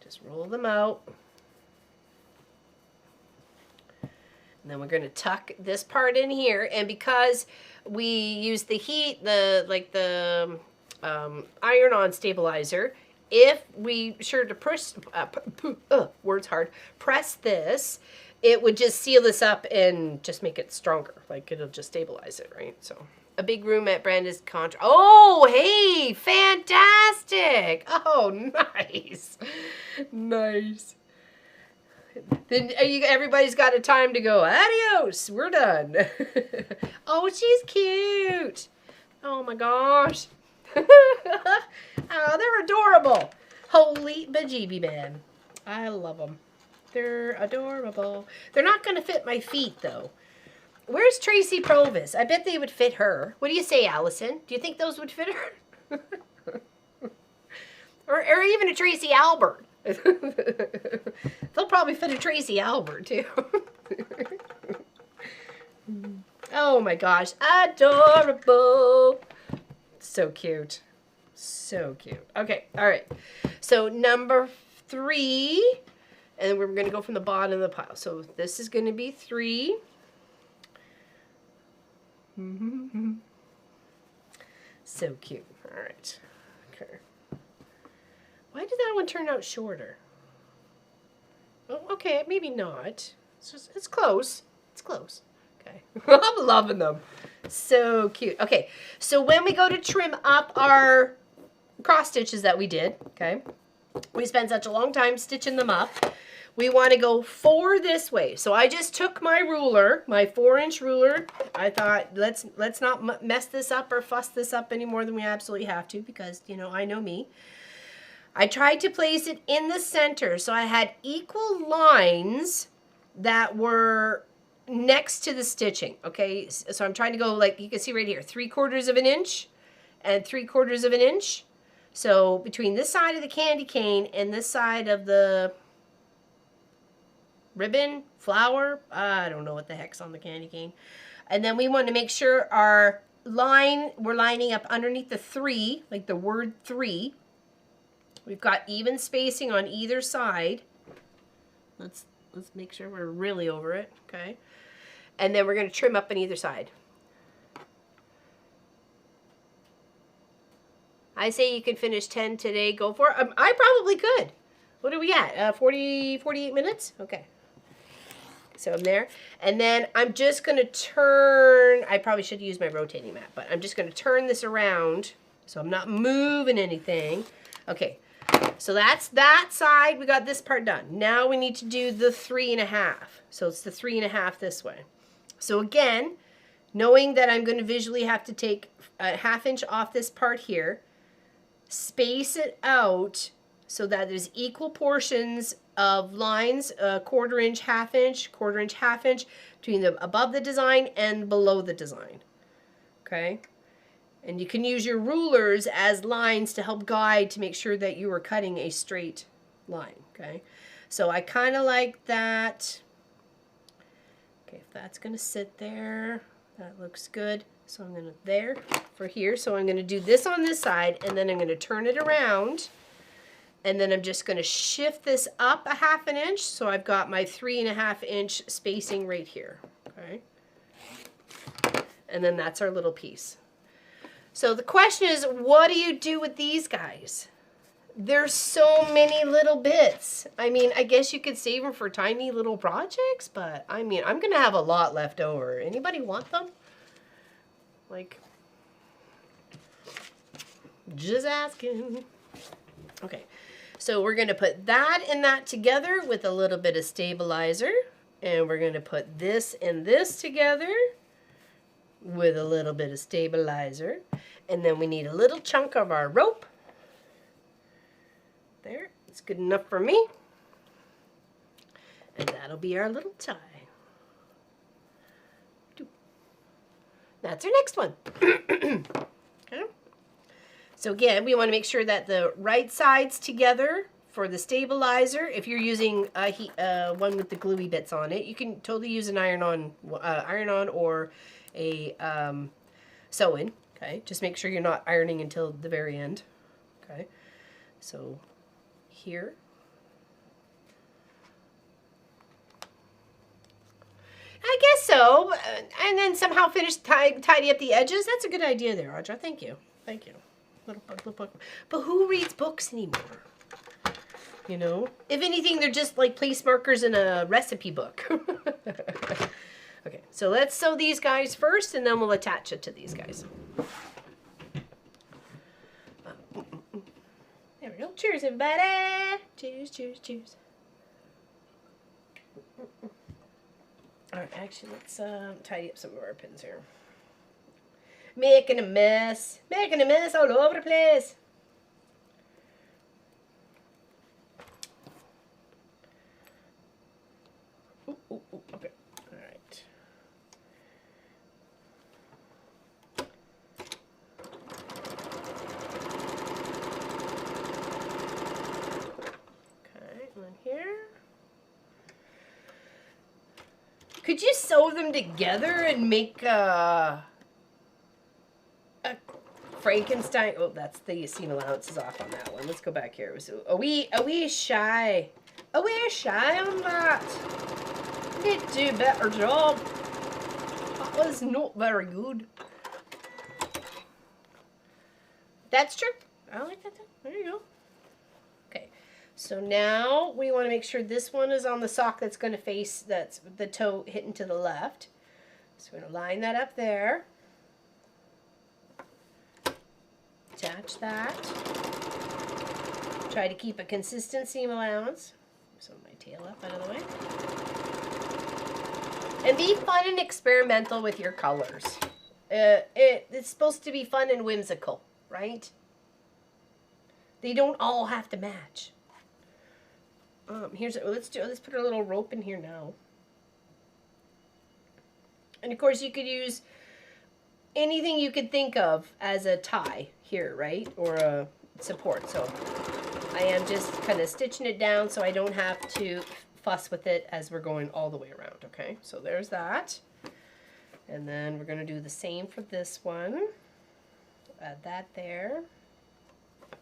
S2: Just roll them out. And then we're going to tuck this part in here, and because we use the heat, the iron-on stabilizer, if we sure to press, press this, it would just seal this up and just make it stronger. Like, it'll just stabilize it, right? So, a big room at Branda's contra. Oh, hey, fantastic. Oh, nice. Nice. Then everybody's got a time to go, adios, we're done. Oh, she's cute. Oh, my gosh. Oh, they're adorable. Holy bejeebie man. I love them. They're adorable. They're not going to fit my feet, though. Where's Tracy Provis? I bet they would fit her. What do you say, Allison? Do you think those would fit her? or even a Tracy Albert. They'll probably fit a Tracy Albert, too. Oh, my gosh. Adorable. So cute. So cute. Okay, all right. So number 3... and we're going to go from the bottom of the pile. So this is going to be 3. So cute. All right. Okay. Why did that one turn out shorter? Oh, okay, maybe not. It's close. It's close. Okay. I'm loving them. So cute. Okay, so when we go to trim up our cross stitches that we did, okay, we spent such a long time stitching them up. We want to go 4 this way. So I just took my ruler, my 4-inch ruler. I thought, let's not mess this up or fuss this up any more than we absolutely have to, because, you know, I know me. I tried to place it in the center, so I had equal lines that were next to the stitching, okay? So I'm trying to go, like, you can see right here, 3/4 of an inch and 3/4 of an inch. So between this side of the candy cane and this side of the ribbon, flower, I don't know what the heck's on the candy cane. And then we want to make sure our line, we're lining up underneath the 3, like the word 3. We've got even spacing on either side. Let's make sure we're really over it, okay? And then we're going to trim up on either side. I say you can finish 10 today. Go for it. I probably could. What are we at? 48 minutes? Okay. So I'm there. And then I'm just going to turn. I probably should use my rotating mat, but I'm just going to turn this around so I'm not moving anything. Okay. So that's that side. We got this part done. Now we need to do the 3.5. So it's the 3.5 this way. So again, knowing that I'm going to visually have to take a 1/2 inch off this part here, space it out so that there's equal portions of lines, 1/4 inch, 1/2 inch, 1/4 inch, 1/2 inch, between the above the design and below the design. Okay? And you can use your rulers as lines to help guide to make sure that you are cutting a straight line. Okay? So I kind of like that. Okay, if that's going to sit there, that looks good. So I'm going to, there, for here. So I'm going to do this on this side, and then I'm going to turn it around. And then I'm just going to shift this up a 1/2 inch. So I've got my 3.5 inch spacing right here. Okay. And then that's our little piece. So the question is, what do you do with these guys? There's so many little bits. I mean, I guess you could save them for tiny little projects, but I mean, I'm going to have a lot left over. Anybody want them? Like, just asking. Okay, so we're going to put that and that together with a little bit of stabilizer. And we're going to put this and this together with a little bit of stabilizer. And then we need a little chunk of our rope. That's good enough for me. And that'll be our little tie. That's our next one. Okay. So again, we want to make sure that the right side's together for the stabilizer. If you're using one with the gluey bits on it, you can totally use an iron-on or a sew-in. Okay, just make sure you're not ironing until the very end. Okay, so here. I guess so, and then somehow tidy up the edges. That's a good idea there, Audra. Thank you. Thank you. Little book. But who reads books anymore? You know? If anything, they're just like place markers in a recipe book. Okay, so let's sew these guys first, and then we'll attach it to these guys. There we go. Cheers, everybody. Cheers, cheers, cheers. All right, actually, let's tidy up some of our pins here. Making a mess all over the place. Ooh, okay, all right. Okay, one here. Could you sew them together and make a Frankenstein? Oh, that's the seam allowance is off on that one. Let's go back here. It was a wee shy on that. Need to do a better job. That was not very good. That's true. I like that. There you go. Okay. So now we want to make sure this one is on the sock that's going to face, that's the toe hitting to the left. So we're going to line that up there. Attach that. Try to keep a consistent seam allowance. So my tail up out of the way. And be fun and experimental with your colors. It's supposed to be fun and whimsical, right? They don't all have to match. Let's put a little rope in here now. And of course you could use anything you could think of as a tie here, right? Or a support. So I am just kind of stitching it down so I don't have to fuss with it as we're going all the way around, okay? So there's that. And then we're going to do the same for this one. Add that there.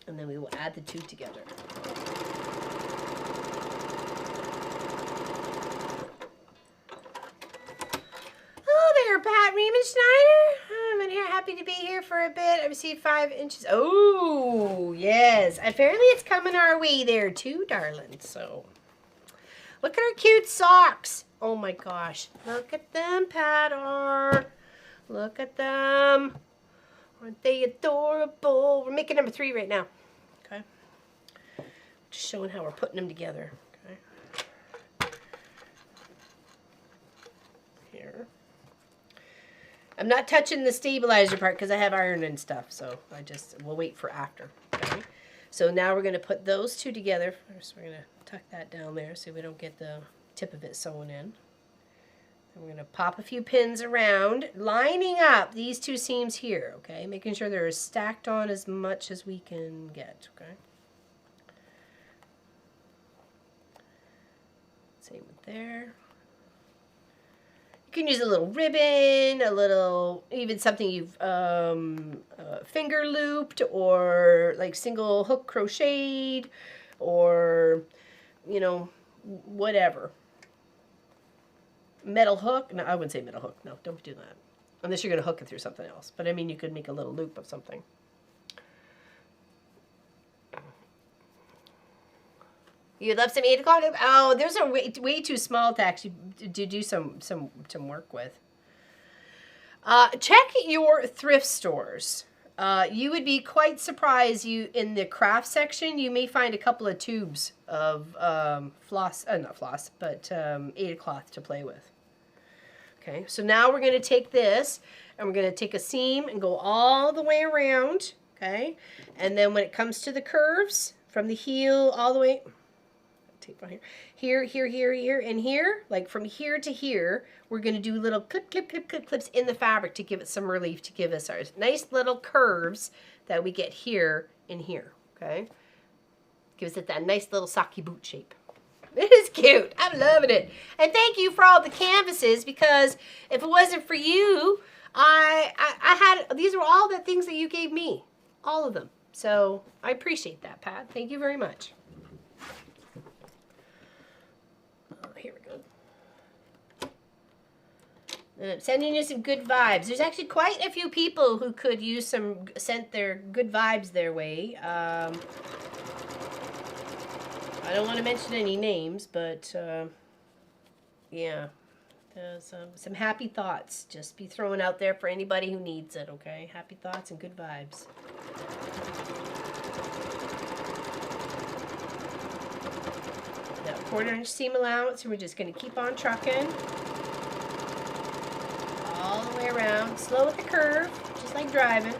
S2: And then we will add the two together. Pat Riemenschneider. I'm in here, happy to be here for a bit. I received 5 inches. Oh, yes. Apparently it's coming our way there too, darling. So, look at our cute socks. Oh my gosh. Look at them, Pat. Look at them. Aren't they adorable? We're making number 3 right now. Okay. Just showing how we're putting them together. Okay. Here. I'm not touching the stabilizer part because I have iron and stuff, so we'll wait for after. Okay? So now we're going to put those two together. First, we're going to tuck that down there so we don't get the tip of it sewn in. And we're going to pop a few pins around, lining up these two seams here, okay? Making sure they're stacked on as much as we can get, okay? Same with there. You can use a little ribbon, even something you've finger looped or like single hook crocheted or, you know, whatever. Metal hook. No, I wouldn't say metal hook. No, don't do that. Unless you're going to hook it through something else. But I mean, you could make a little loop of something. You love some 8 o'clock? Oh, those are way too small to actually do some work with. Check your thrift stores. You would be quite surprised. In the craft section, you may find a couple of tubes of not floss, but 8 cloth to play with. Okay, so now we're going to take this and we're going to take a seam and go all the way around. Okay, and then when it comes to the curves, from the heel all the way. Tape on here, and here. Like from here to here, we're going to do little clips in the fabric to give it some relief, to give us our nice little curves that we get here and here. Okay, gives it that nice little socky boot shape. It is cute. I'm loving it. And thank you for all the canvases, because if it wasn't for you, I had, these were all the things that you gave me. All of them. So I appreciate that, Pat. Thank you very much. Here we go. And I'm sending you some good vibes. There's actually quite a few people who could use sent their good vibes their way. I don't want to mention any names, but yeah, some happy thoughts. Just be thrown out there for anybody who needs it, okay? Happy thoughts and good vibes. Now, 1/4" seam allowance, and we're just going to keep on trucking. All the way around. Slow with the curve, just like driving.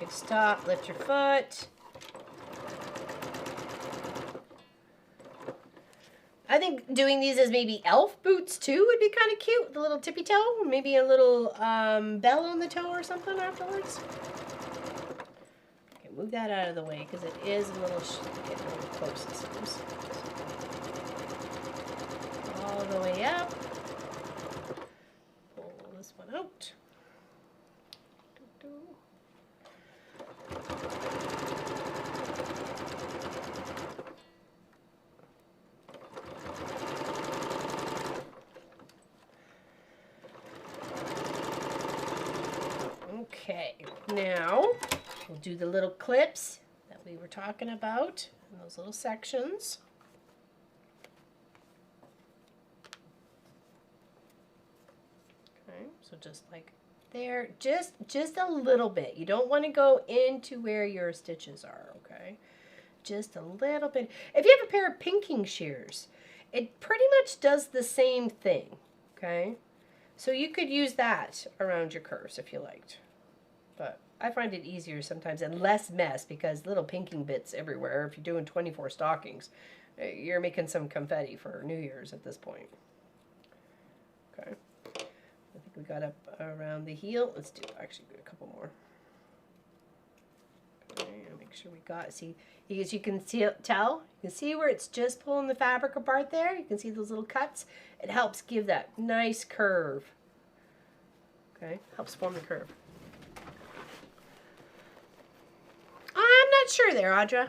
S2: Good stop, lift your foot. I think doing these as maybe elf boots too would be kind of cute, with a little tippy toe, maybe a little bell on the toe or something afterwards. Okay, move that out of the way because it is a little getting a little close, it seems. All the way up. Pull this one out. Okay, now we'll do the little clips that we were talking about in those little sections. Okay, so just like there, just a little bit. You don't want to go into where your stitches are, okay? Just a little bit. If you have a pair of pinking shears, it pretty much does the same thing, okay? So you could use that around your curves if you liked. But I find it easier sometimes and less mess, because little pinking bits everywhere. If you're doing 24 stockings, you're making some confetti for New Year's at this point. Okay. I think we got up around the heel. Let's do actually a couple more. Okay, and make sure we got, see, as you can see, tell, you can see where it's just pulling the fabric apart there. You can see those little cuts. It helps give that nice curve. Okay, helps form the curve. I'm not sure there, Audra.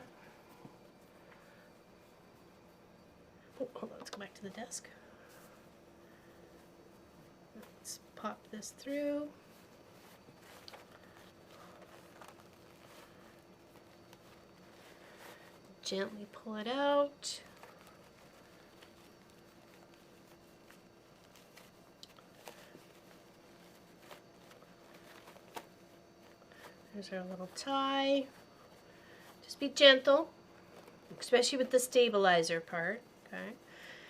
S2: Oh, hold on, let's go back to the desk. Let's pop this through. Gently pull it out. There's our little tie. Just be gentle, especially with the stabilizer part, okay?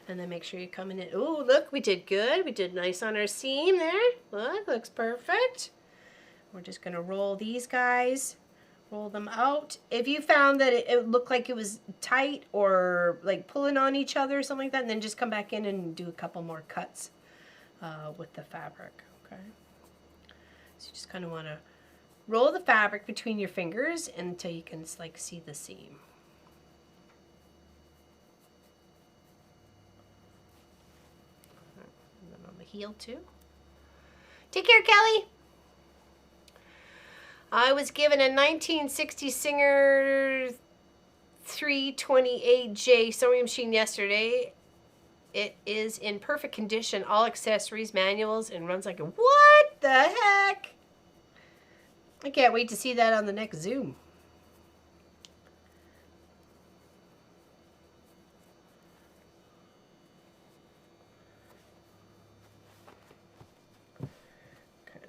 S2: And then make sure you come in. Oh, look, we did good. We did nice on our seam there. Look, looks perfect. We're just gonna roll these guys, roll them out. If you found that it looked like it was tight or like pulling on each other or something like that, then just come back in and do a couple more cuts with the fabric, okay? So you just kind of wanna roll the fabric between your fingers until you can like see the seam. And then on the heel too. Take care, Kelly. I was given a 1960 Singer 328J sewing machine yesterday. It is in perfect condition, all accessories, manuals, and runs like a, what the heck? I can't wait to see that on the next Zoom. Okay.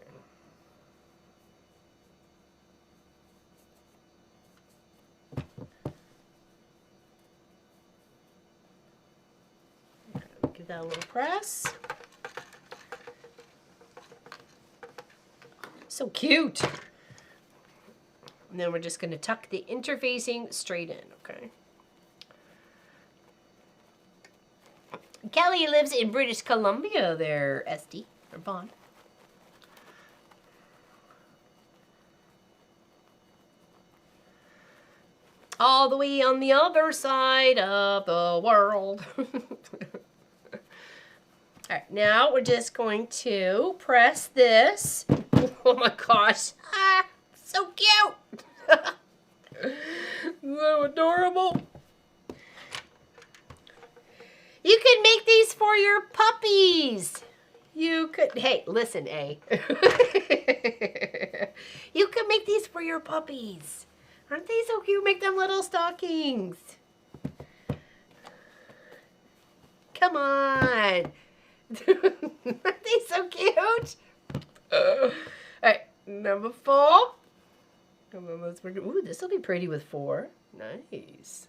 S2: Give that a little press. So cute. And then we're just going to tuck the interfacing straight in, okay? Kelly lives in British Columbia there, Esty, or Vaughn. All the way on the other side of the world. All right, now we're just going to press this. Oh my gosh. Ah, so cute. So adorable. You can make these for your puppies. You could, hey, listen, A. You can make these for your puppies. Aren't they so cute? Make them little stockings. Come on. Aren't they so cute? All right, number 4. Come on, let's work. Ooh, this will be pretty with 4. Nice.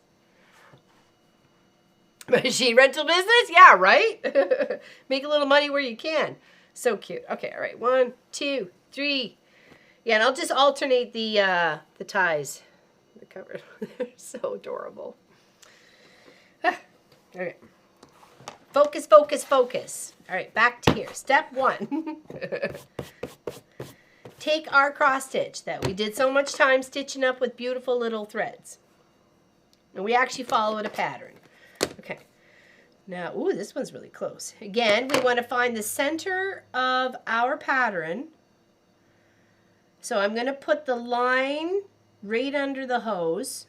S2: Machine rental business? Yeah, right? Make a little money where you can. So cute. Okay, all right. 1, 2, 3. Yeah, and I'll just alternate the ties. The cover. They're so adorable. Ah, all right. Focus, focus, focus. All right, back to here. Step 1. Take our cross stitch that we did so much time stitching up with beautiful little threads. And we actually followed a pattern. Okay. Now, ooh, this one's really close. Again, we want to find the center of our pattern. So I'm going to put the line right under the hose.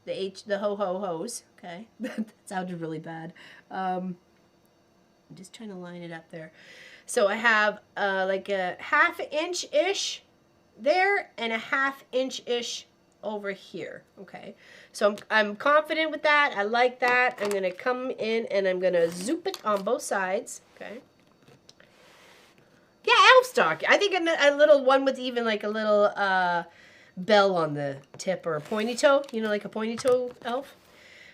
S2: The ho-ho hose. Okay. That sounded really bad. I'm just trying to line it up there. So I have like a 1/2 inch-ish there and a 1/2 inch-ish over here. Okay. So I'm confident with that. I like that. I'm going to come in and I'm going to zoop it on both sides. Okay. Yeah, elf stock. I think a little one with even like a little bell on the tip or a pointy toe. You know, like a pointy toe elf.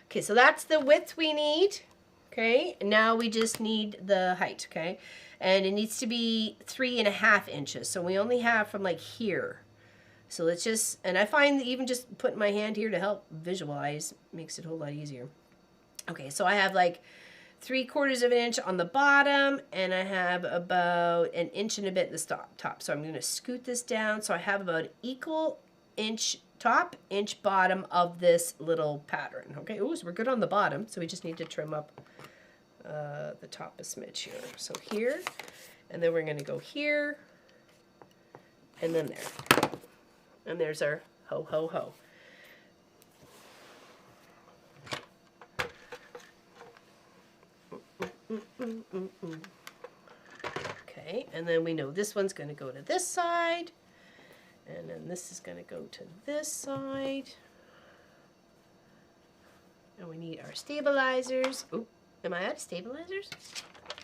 S2: Okay, so that's the width we need. Okay, and now we just need the height. Okay, and it needs to be 3.5 inches. So we only have from like here. So let's just, and I find that even just putting my hand here to help visualize makes it a whole lot easier. Okay, so I have like 3/4 of an inch on the bottom, and I have about 1 inch and a bit in the top. So I'm going to scoot this down so I have about an equal inch top, inch bottom of this little pattern. Okay, ooh, so we're good on the bottom, so we just need to trim up the top a smidge here. So here, and then we're going to go here, and then there. And there's our ho, ho, ho. Okay, and then we know this one's going to go to this side. And then this is going to go to this side. And we need our stabilizers. Oh, am I out of stabilizers?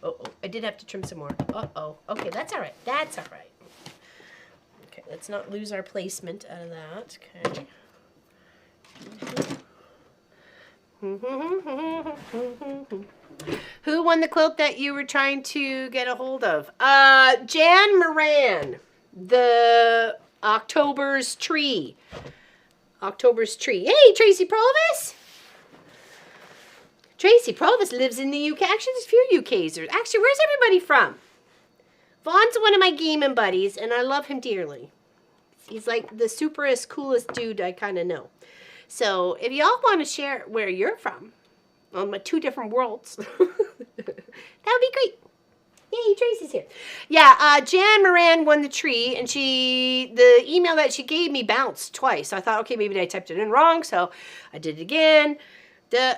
S2: Oh, I did have to trim some more. Uh-oh. Okay, that's all right. That's all right. Okay, let's not lose our placement out of that. Okay. Who won the quilt that you were trying to get a hold of? Jan Moran. The October's Tree. October's Tree. Hey, Tracy Provis. Tracy Provis lives in the UK. Actually, there's a few UKers. Actually, where's everybody from? Vaughn's one of my gaming buddies, and I love him dearly. He's like the superest, coolest dude I kind of know. So if y'all want to share where you're from, on my 2 different worlds, that would be great. Yay, Tracy's here. Yeah, Jan Moran won the tree, and the email that she gave me bounced twice. So I thought, okay, maybe I typed it in wrong, so I did it again.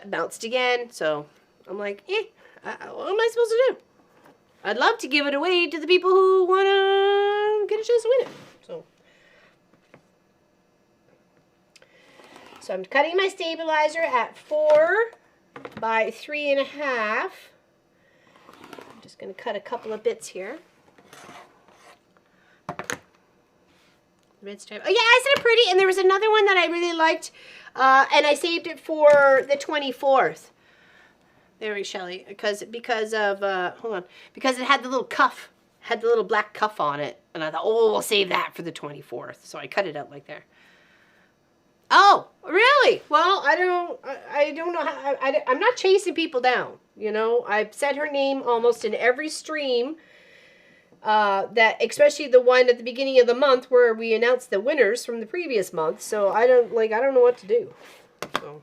S2: Bounced again. So I'm like, what am I supposed to do? I'd love to give it away to the people who want to get a chance to win it. So I'm cutting my stabilizer at 4 by 3.5. I'm just going to cut a couple of bits here. Red stripe. Oh yeah, isn't it pretty? And there was another one that I really liked, and I saved it for the 24th. There we go, Shelly, because of hold on, because it had the little cuff, had the little black cuff on it. And I thought, oh, we'll save that for the 24th. So I cut it out like there. Oh, really? Well, I don't know how, I'm not chasing people down. You know, I've said her name almost in every stream. That, especially the one at the beginning of the month where we announced the winners from the previous month. So I don't know what to do. So.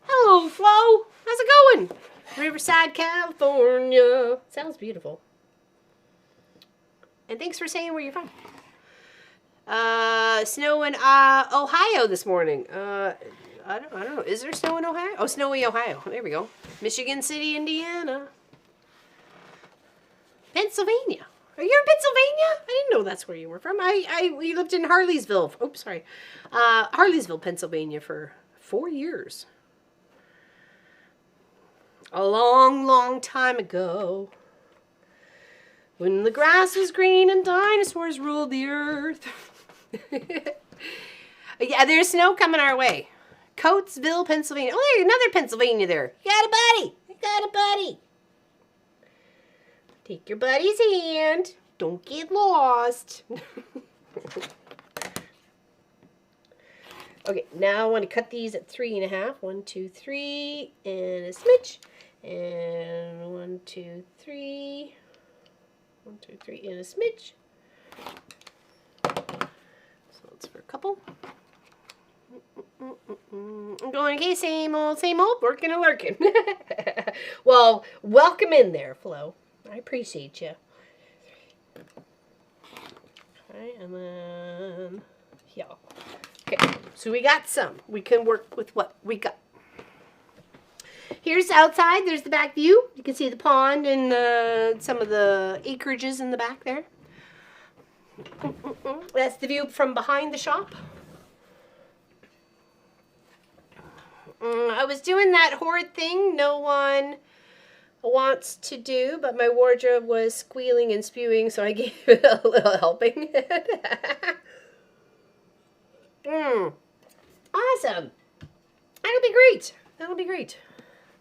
S2: Hello, Flo. How's it going? Riverside, California. Sounds beautiful. And thanks for saying where you're from. Snow in Ohio this morning. I don't know. Is there snow in Ohio? Oh, snowy Ohio. There we go. Michigan City, Indiana. Pennsylvania. Are you in Pennsylvania? I didn't know that's where you were from. We lived in Harleysville. Oops, sorry. Harleysville, Pennsylvania for 4 years. A long, long time ago. When the grass was green and dinosaurs ruled the earth. Yeah, there's snow coming our way. Coatesville, Pennsylvania. Oh, there's another Pennsylvania there. You got a buddy. You got a buddy. Take your buddy's hand. Don't get lost. Okay, now I want to cut these at 3.5. 1, 2, 3, and a smidge. And 1, 2, 3. 1, 2, 3, and a smidge. So it's for a couple. I'm going, okay, same old, working and lurking. Well, welcome in there, Flo. I appreciate you. Okay, and then, yeah. Okay, so we got some. We can work with what we got. Here's outside. There's the back view. You can see the pond and some of the acreages in the back there. That's the view from behind the shop. I was doing that horrid thing no one wants to do, but my wardrobe was squealing and spewing, so I gave it a little helping. Awesome. That'll be great. That'll be great.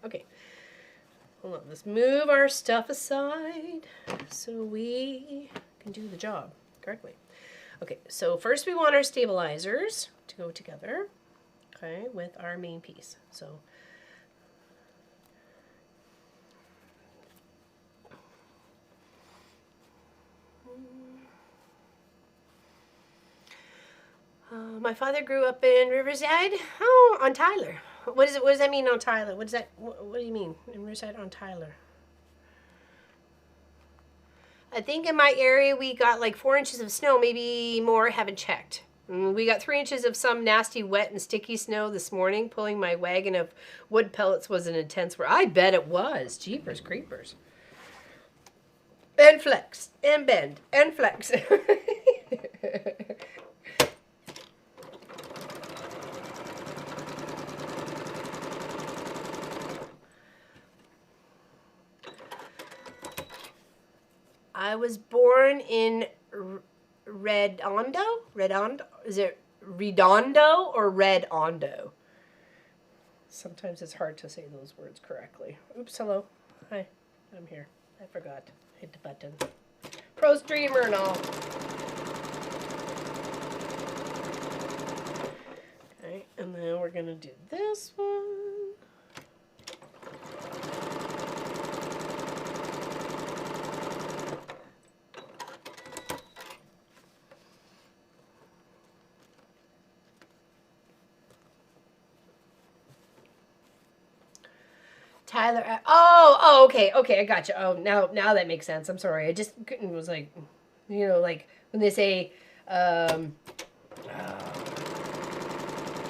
S2: Okay. Hold on. Let's move our stuff aside so we can do the job correctly. Okay, so first we want our stabilizers to go together, okay, with our main piece. So my father grew up in Riverside. Oh, on Tyler. What does that mean on Tyler? What do you mean in Riverside on Tyler? I think in my area we got like 4 inches of snow, maybe more. Haven't checked. We got 3 inches of some nasty wet and sticky snow this morning. Pulling my wagon of wood pellets was an intense work. I bet it was. Jeepers creepers. And flex and bend and flex. I was born in Redondo? Is it Redondo or Redondo? Sometimes it's hard to say those words correctly. Oops, hello. Hi, I'm here. I forgot. Hit the button. Pro streamer and all. Okay, and then we're gonna do this one. Tyler, okay, I gotcha. Oh, now that makes sense. I'm sorry. I just couldn't, was like, you know, like when they say,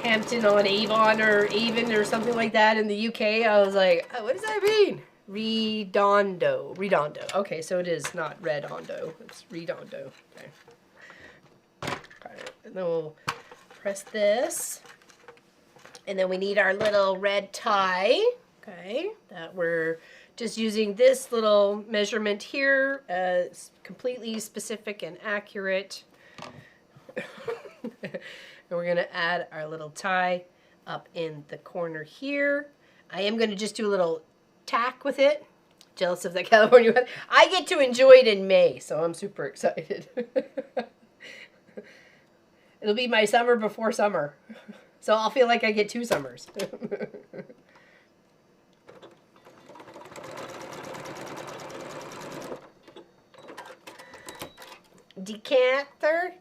S2: Hampton on Avon or Avon or something like that in the UK. I was like, what does that mean? Redondo. Okay, so it is not Redondo. It's Redondo. Okay. Alright, and then we'll press this. And then we need our little red tie. Okay, that we're just using this little measurement here. It's completely specific and accurate. And we're going to add our little tie up in the corner here. I am going to just do a little tack with it Jealous of that California weather. I get to enjoy it in May, so I'm super excited. It'll be my summer before summer. So I'll feel like I get 2 summers. Decatur,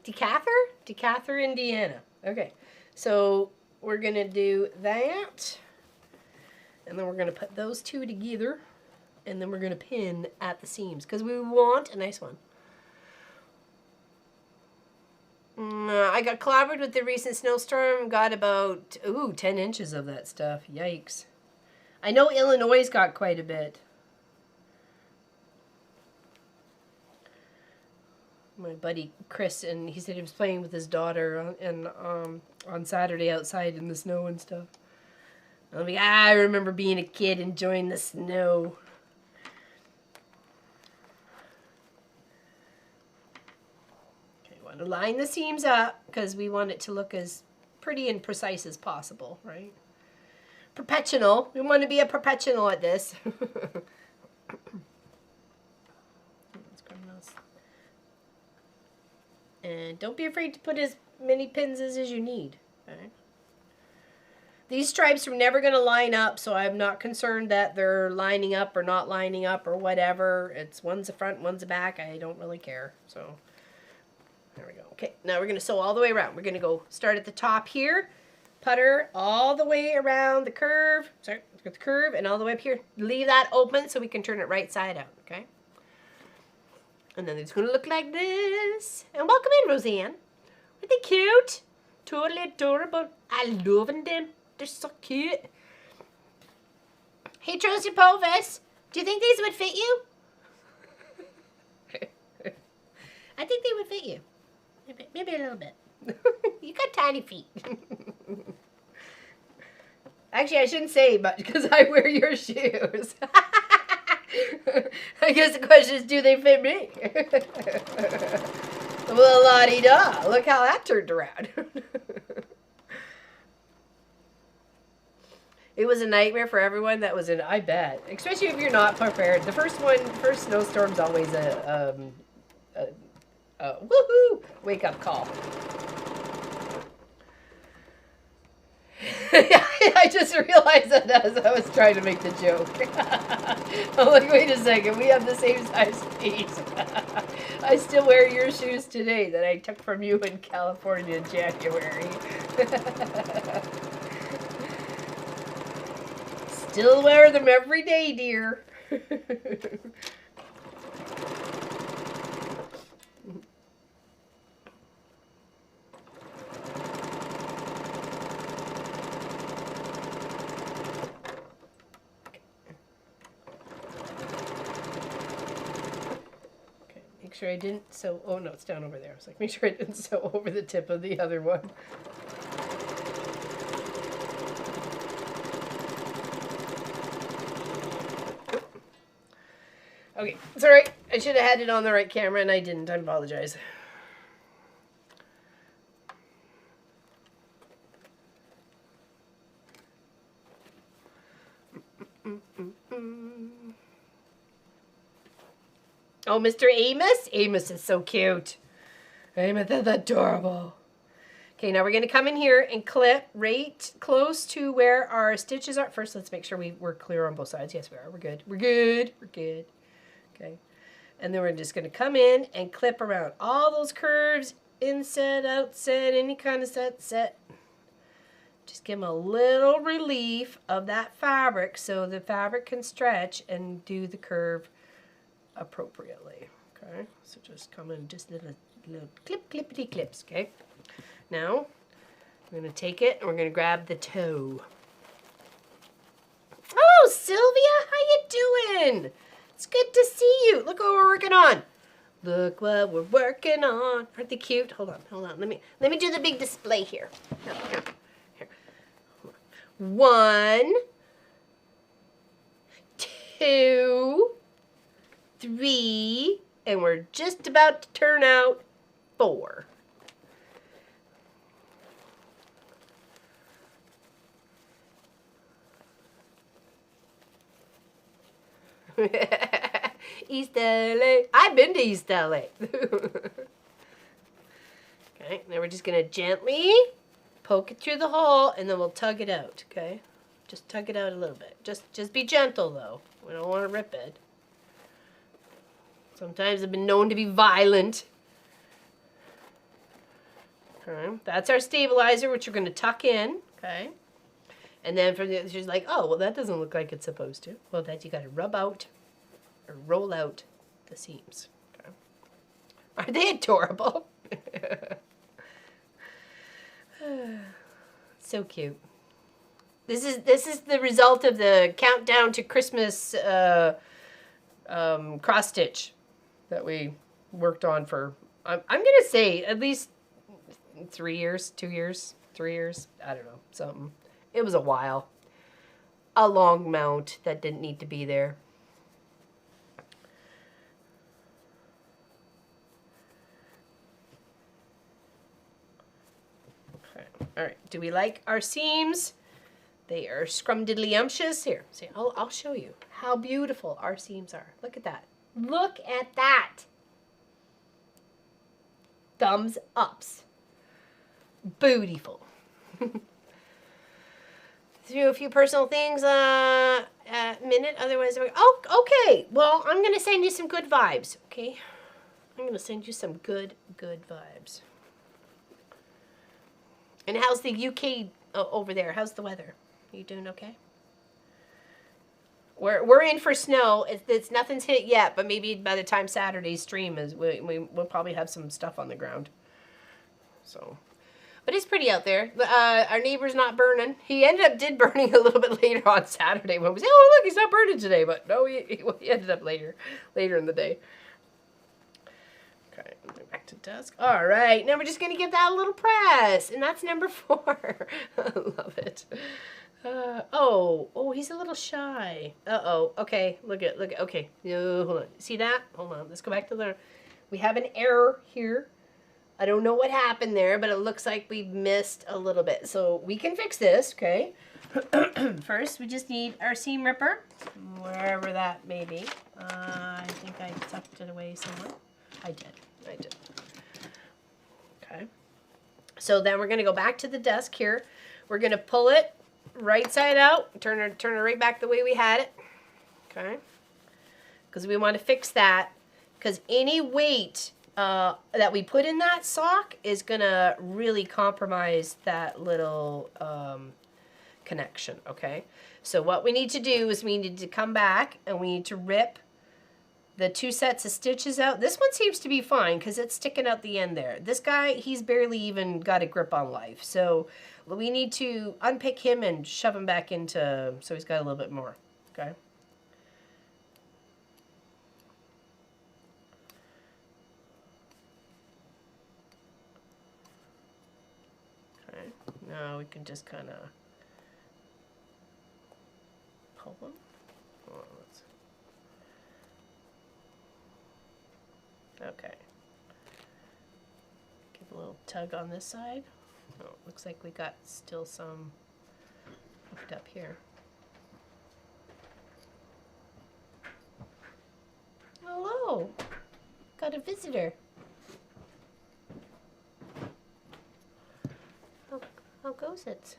S2: Indiana. Okay, so we're gonna do that, and then we're gonna put those 2 together, and then we're gonna pin at the seams because we want a nice one. I got clobbered with the recent snowstorm. Got about 10 inches of that stuff. Yikes! I know Illinois got quite a bit. My buddy Chris, and he said he was playing with his daughter on Saturday outside in the snow and stuff. I'm like, I remember being a kid enjoying the snow. Okay, we want to line the seams up because we want it to look as pretty and precise as possible, right? Professional. We want to be a professional at this. And don't be afraid to put as many pins as you need. Okay? These stripes are never going to line up, so I'm not concerned that they're lining up or not lining up or whatever. It's one's the front, one's the back. I don't really care. So there we go. Okay, now we're going to sew all the way around. We're going to go start at the top here, putter all the way around the curve. Sorry, the curve and all the way up here. Leave that open so we can turn it right side out. Okay. And then it's going to look like this. And welcome in, Roseanne. Aren't they cute? Totally adorable. I love them. They're so cute. Hey, Trosy Povis, do you think these would fit you? I think they would fit you. Maybe a little bit. You got tiny feet. Actually, I shouldn't say much because I wear your shoes. I guess the question is, do they fit me? Well, la-di-da. Look how that turned around. It was a nightmare for everyone that was in, I bet. Especially if you're not prepared. The first snowstorm's always a woohoo wake-up call. I just realized that as I was trying to make the joke. I'm like, wait a second, we have the same size feet. I still wear your shoes today that I took from you in California in January. Still wear them every day, dear. Make sure I didn't sew, oh no, it's down over there. I was like, make sure I didn't sew over the tip of the other one. Okay, it's alright. I should have had it on the right camera and I didn't. I apologize. Oh, Mr. Amos? Amos is so cute. Amos is adorable. Okay, now we're going to come in here and clip right close to where our stitches are. First, let's make sure we're clear on both sides. Yes, we are. We're good. We're good. We're good. Okay. And then we're just going to come in and clip around all those curves, inset, outset, any kind of set. Just give them a little relief of that fabric so the fabric can stretch and do the curve appropriately. Okay, so just come in just little clippity clips. Okay, now we're going to take it and we're going to grab the toe. Oh, Sylvia, how you doing? It's good to see you. Look what we're working on. Look what we're working on. Aren't they cute? Hold on. Let me do the big display here. Here. 1, 2, 3, and we're just about to turn out 4. East LA. I've been to East LA. Okay, now we're just gonna gently poke it through the hole, and then we'll tug it out. Okay, just tug it out a little bit. Just be gentle though. We don't want to rip it. Sometimes I've been known to be violent. Okay, that's our stabilizer, which we're gonna tuck in. Okay, and then from the she's like, oh well, that doesn't look like it's supposed to. Well, that you got to rub out or roll out the seams. Okay. Are they adorable? So cute. This is the result of the countdown to Christmas cross stitch that we worked on for I'm gonna say at least 3 years, 2 years, 3 years. I don't know, something. It was a while. A long mount that didn't need to be there. All right, do we like our seams? They are scrumdiddlyumptious. Here, see, I'll show you how beautiful our seams are. Look at that. Look at that. Thumbs ups. Beautiful. Through a few personal things a minute, otherwise, oh, okay. Well, I'm going to send you some good vibes, okay? I'm going to send you some good vibes. And how's the UK over there? How's the weather? Are you doing okay? We're in for snow. It's nothing's hit yet, but maybe by the time Saturday's stream is, we'll probably have some stuff on the ground. So, but it's pretty out there. Our neighbor's not burning. He did burning a little bit later on Saturday when we said, oh look, he's not burning today. But no, he ended up later in the day. Okay, back to dusk. All right, now we're just gonna give that a little press, and that's number 4. I love it. Oh, he's a little shy. Okay, look at, okay. No, hold on. See that? Hold on. Let's go back to the. We have an error here. I don't know what happened there, but it looks like we missed a little bit. So we can fix this. Okay. First, we just need our seam ripper, wherever that may be. I think I tucked it away somewhere. I did. Okay. So then we're going to go back to the desk here. We're going to pull it right side out, turn it right back the way we had it. Okay. Because we want to fix that. Because any weight that we put in that sock is going to really compromise that little connection. Okay. So what we need to do is we need to come back and we need to rip the 2 sets of stitches out. This one seems to be fine because it's sticking out the end there. This guy, he's barely even got a grip on life. So we need to unpick him and shove him back into, so he's got a little bit more, okay? Okay, now we can just kind of pull him. Okay. Give a little tug on this side. Oh, looks like we got still some hooked up here. Hello. Got a visitor. How goes it?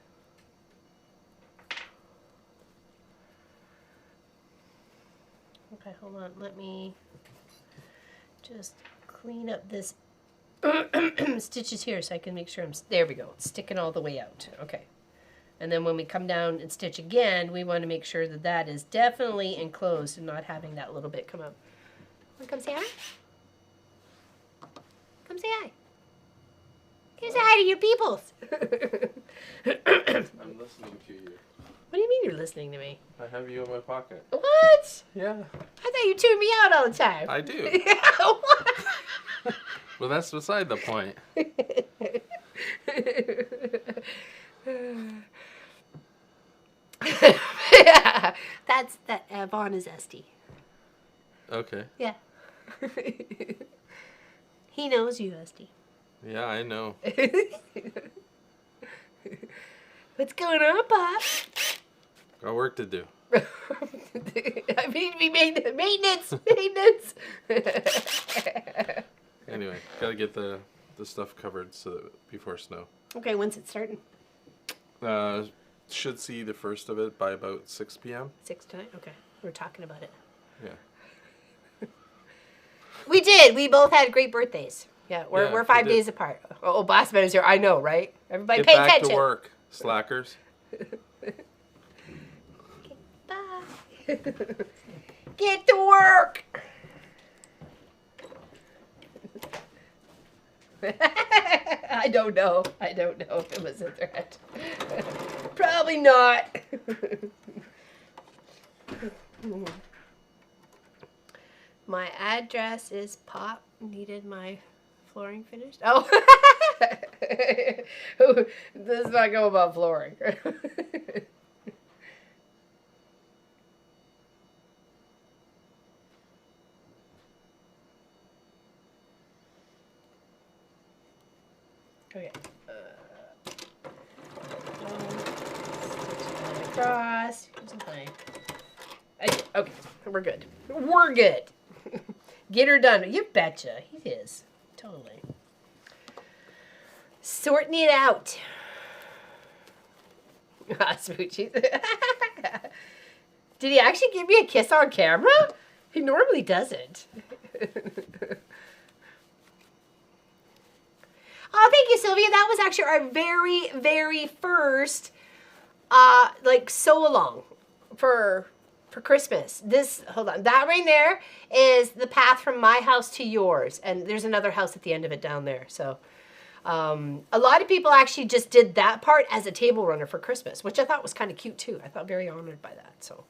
S2: Okay, hold on. Let me just clean up this stitches here so I can make sure there we go. It's sticking all the way out. Okay. And then when we come down and stitch again, we want to make sure that that is definitely enclosed and not having that little bit come up. Come say hi. Come say hi. Come say hi to your peoples.
S3: I'm listening to you.
S2: What do you mean you're listening to me?
S3: I have you in my pocket.
S2: What?
S3: Yeah.
S2: I thought you tuned me out all the time.
S3: I do.
S2: What?
S3: Well, that's beside the point.
S2: Yeah, that's that. Vaughn is Esty.
S3: Okay.
S2: Yeah. He knows you, Esty.
S3: Yeah, I know.
S2: What's going on, Pop?
S3: Got work to do.
S2: I mean, we made maintenance.
S3: Anyway, gotta get the stuff covered so that before snow.
S2: Okay, when's it starting?
S3: Should see the first of it by about 6 p.m.
S2: 6 tonight? Okay, we're talking about it.
S3: Yeah.
S2: We did. We both had great birthdays. Yeah, we're
S3: Yeah,
S2: 5
S3: we did.
S2: days apart. Oh, Boss Man is here. I know, right? Everybody
S3: Get
S2: pay
S3: back
S2: attention.
S3: to work, slackers.
S2: Bye. Get to work. I don't know. I don't know if it was a threat. Probably not. My address is Pop. Needed my flooring finished. Oh. This is not go about flooring. Okay. Across. Here's my. Okay, we're good. We're good. Get her done. You betcha. He is. Totally. Sorting it out. Smoochie. Did he actually give me a kiss on camera? He normally doesn't. Oh, thank you, Sylvia. That was actually our very, very first, like, sew-along for Christmas. This, hold on. That right there is the path from my house to yours. And there's another house at the end of it down there. So, a lot of people actually just did that part as a table runner for Christmas, which I thought was kind of cute, too. I felt very honored by that, so.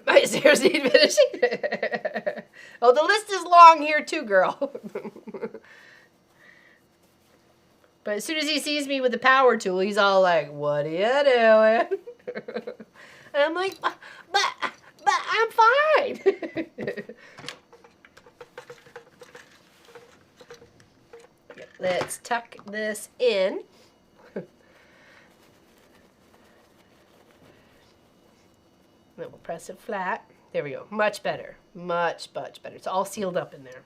S2: My stairs need finishing. Oh, the list is long here, too, girl. But as soon as he sees me with the power tool, he's all like, "What are you doing?" And I'm like, but I'm fine. Let's tuck this in. Then we'll press it flat. There we go. Much better. Much, much better. It's all sealed up in there.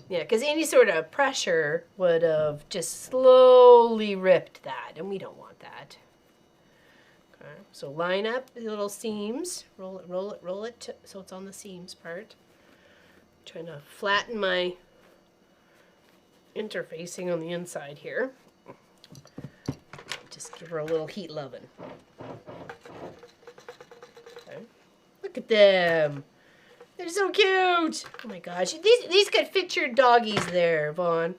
S2: Yeah, because any sort of pressure would have just slowly ripped that, and we don't want that. Okay, so line up the little seams. Roll it so it's on the seams part. Trying to flatten my interfacing on the inside here. Just give her a little heat loving. Okay. Look at them. They're so cute. Oh my gosh. These could fit your doggies there, Vaughn.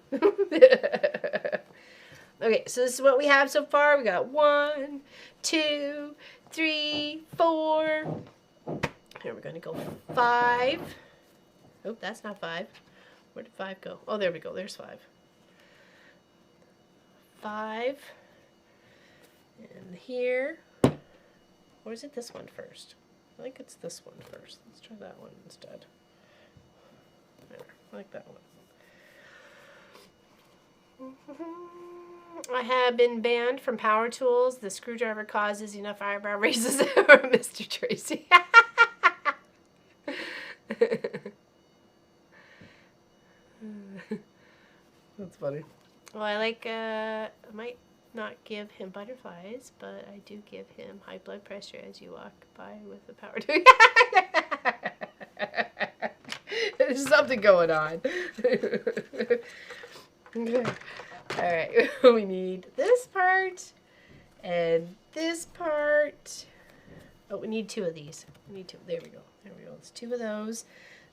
S2: Okay, so this is what we have so far. We got 1, 2, 3, 4. Here we're going to go 5. Oh, that's not 5. Where did 5 go? Oh, there we go. There's 5. 5. And here. Or is it this one first? I think it's this one first. Let's try that one instead. There, I like that one. I have been banned from power tools. The screwdriver causes enough eyebrow raises for Mr. Tracy. That's funny. Well, I like, I might not give him butterflies, but I do give him high blood pressure as you walk by with the power tool. There's something going on. Okay. All right, we need this part and this part. Oh, we need 2 of these. We need 2. There we go. There we go. It's 2 of those.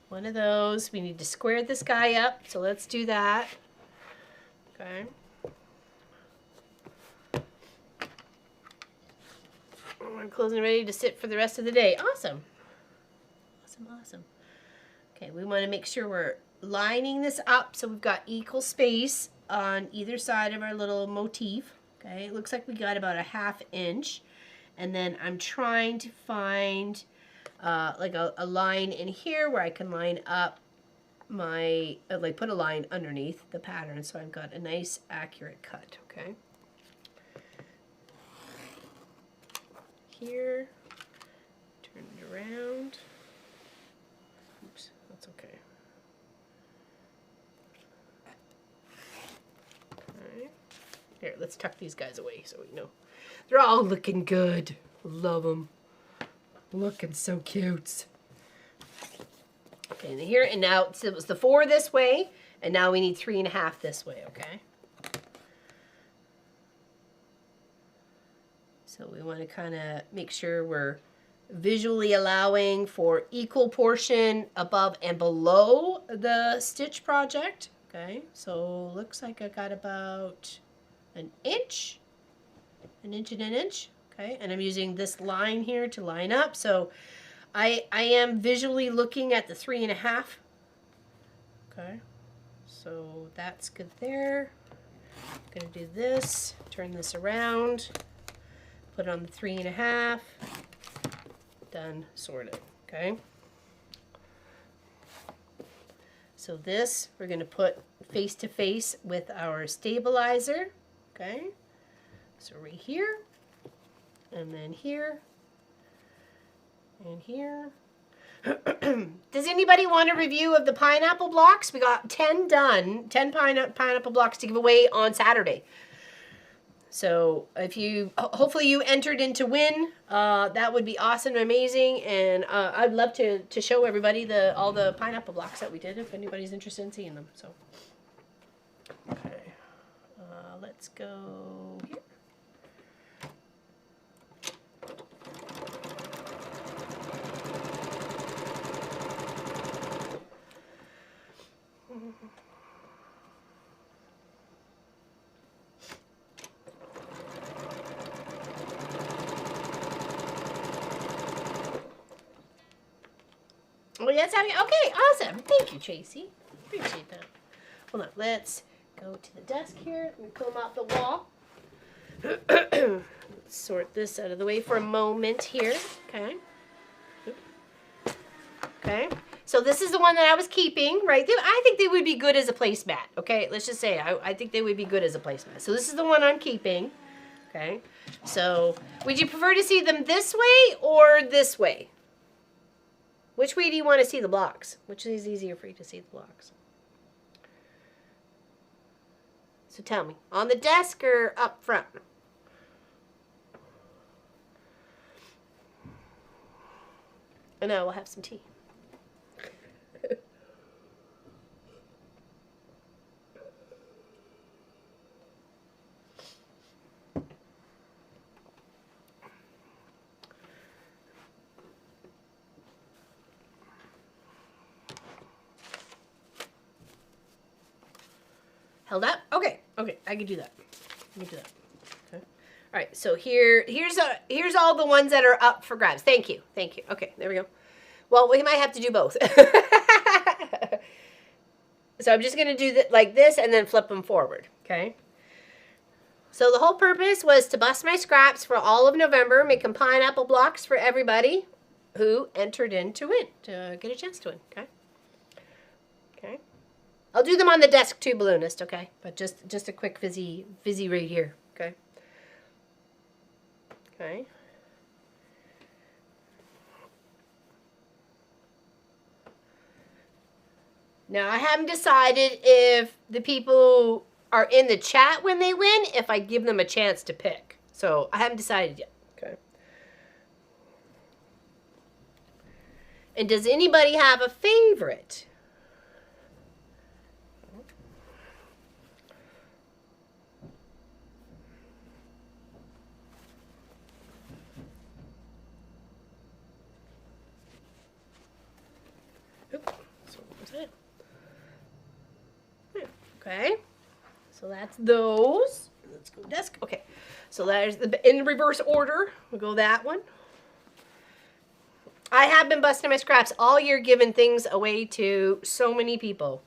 S2: 1 of those. We need to square this guy up, so let's do that. Okay. I'm closing ready to sit for the rest of the day. Awesome. Awesome, awesome. Okay, we want to make sure we're lining this up so we've got equal space on either side of our little motif. Okay, it looks like we got about a 1/2 inch. And then I'm trying to find like a line in here where I can line up my, like put a line underneath the pattern so I've got a nice accurate cut, okay? here. Turn it around. Oops, that's okay. Okay. Here, let's tuck these guys away so we know. They're all looking good. Love them. Looking so cute. Okay, and here, and now so it was the 4 this way, and now we need 3.5 this way, okay? So we want to kind of make sure we're visually allowing for equal portion above and below the stitch project. Okay, so looks like I got about an inch and an inch. Okay, and I'm using this line here to line up. So I am visually looking at the 3.5. Okay, so that's good there. I'm gonna do this, turn this around. Put it on the 3.5. Done, sorted. Okay. So this we're going to put face to face with our stabilizer. Okay. So right here, and then here, and here. Does anybody want a review of the pineapple blocks? We got 10 done. 10 pineapple blocks to give away on Saturday. So if you, hopefully you entered in to win, that would be awesome, amazing, and I'd love to show everybody all the pineapple blocks that we did if anybody's interested in seeing them. So, okay, let's go here. Oh, yes, okay, awesome. Thank you, Tracy. Appreciate that. Hold on, let's go to the desk here and comb out the wall. Let's sort this out of the way for a moment here. Okay. Okay. So this is the one that I was keeping, right? I think they would be good as a placemat. Okay, let's just say I think they would be good as a placemat. So this is the one I'm keeping. Okay. So would you prefer to see them this way or this way? Which way do you want to see the blocks? Which is easier for you to see the blocks? So tell me, on the desk or up front? And now we'll have some tea. Held up? Okay, I can do that. Okay. All right, so here's all the ones that are up for grabs. Thank you. Okay, there we go. Well, we might have to do both. So I'm just gonna do like this and then flip them forward. Okay. So the whole purpose was to bust my scraps for all of November, making pineapple blocks for everybody who entered in to win, to get a chance to win. Okay. Okay. I'll do them on the desk too, balloonist, okay? But just a quick fizzy right here, okay? Okay. Now, I haven't decided if the people are in the chat when they win, if I give them a chance to pick. So, I haven't decided yet, okay? And does anybody have a favorite? Okay, so that's those. Let's go desk. Okay, so there's in reverse order. We'll go that one. I have been busting my scraps all year, giving things away to so many people.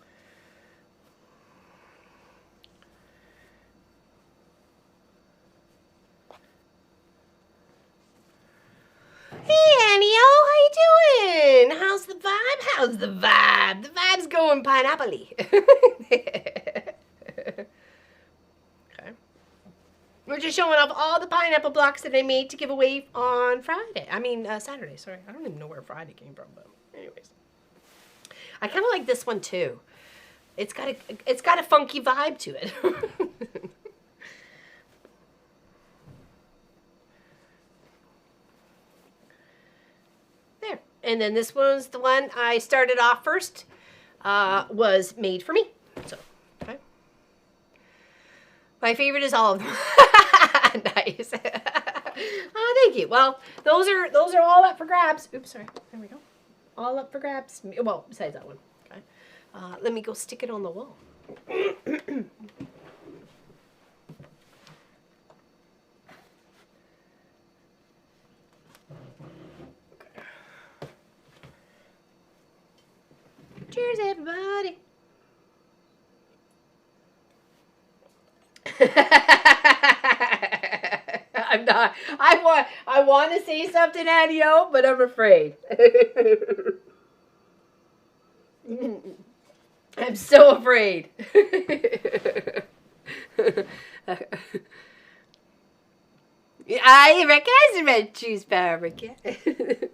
S2: Hey, Annie, how you doing? How's the vibe? How's the vibe? The vibe's going pineapple-y. Okay. We're just showing off all the pineapple blocks that I made to give away on Saturday. Sorry, I don't even know where Friday came from, but anyways. I kind of like this one too. It's got a funky vibe to it. There. And then this was the one I started off first. Was made for me. So, okay. My favorite is all of them. Nice. Oh, thank you. Well, those are all up for grabs. Oops, sorry. There we go. All up for grabs. Well, besides that one. Okay. Let me go stick it on the wall. Cheers, everybody. I'm not. I want to say something, Adio, but I'm afraid. I'm so afraid. I recognize the red shoes fabric. It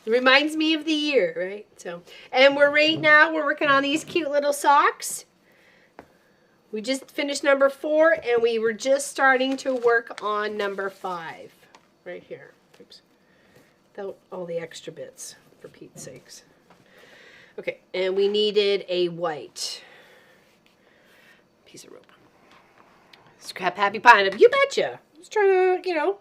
S2: reminds me of the year, right? So, and we're working on these cute little socks. We just finished number 4, and we were just starting to work on number 5, right here. Oops, without all the extra bits, for Pete's sakes. Okay, and we needed a white piece of rope. Scrap Happy Pineapple, you betcha. I was trying to,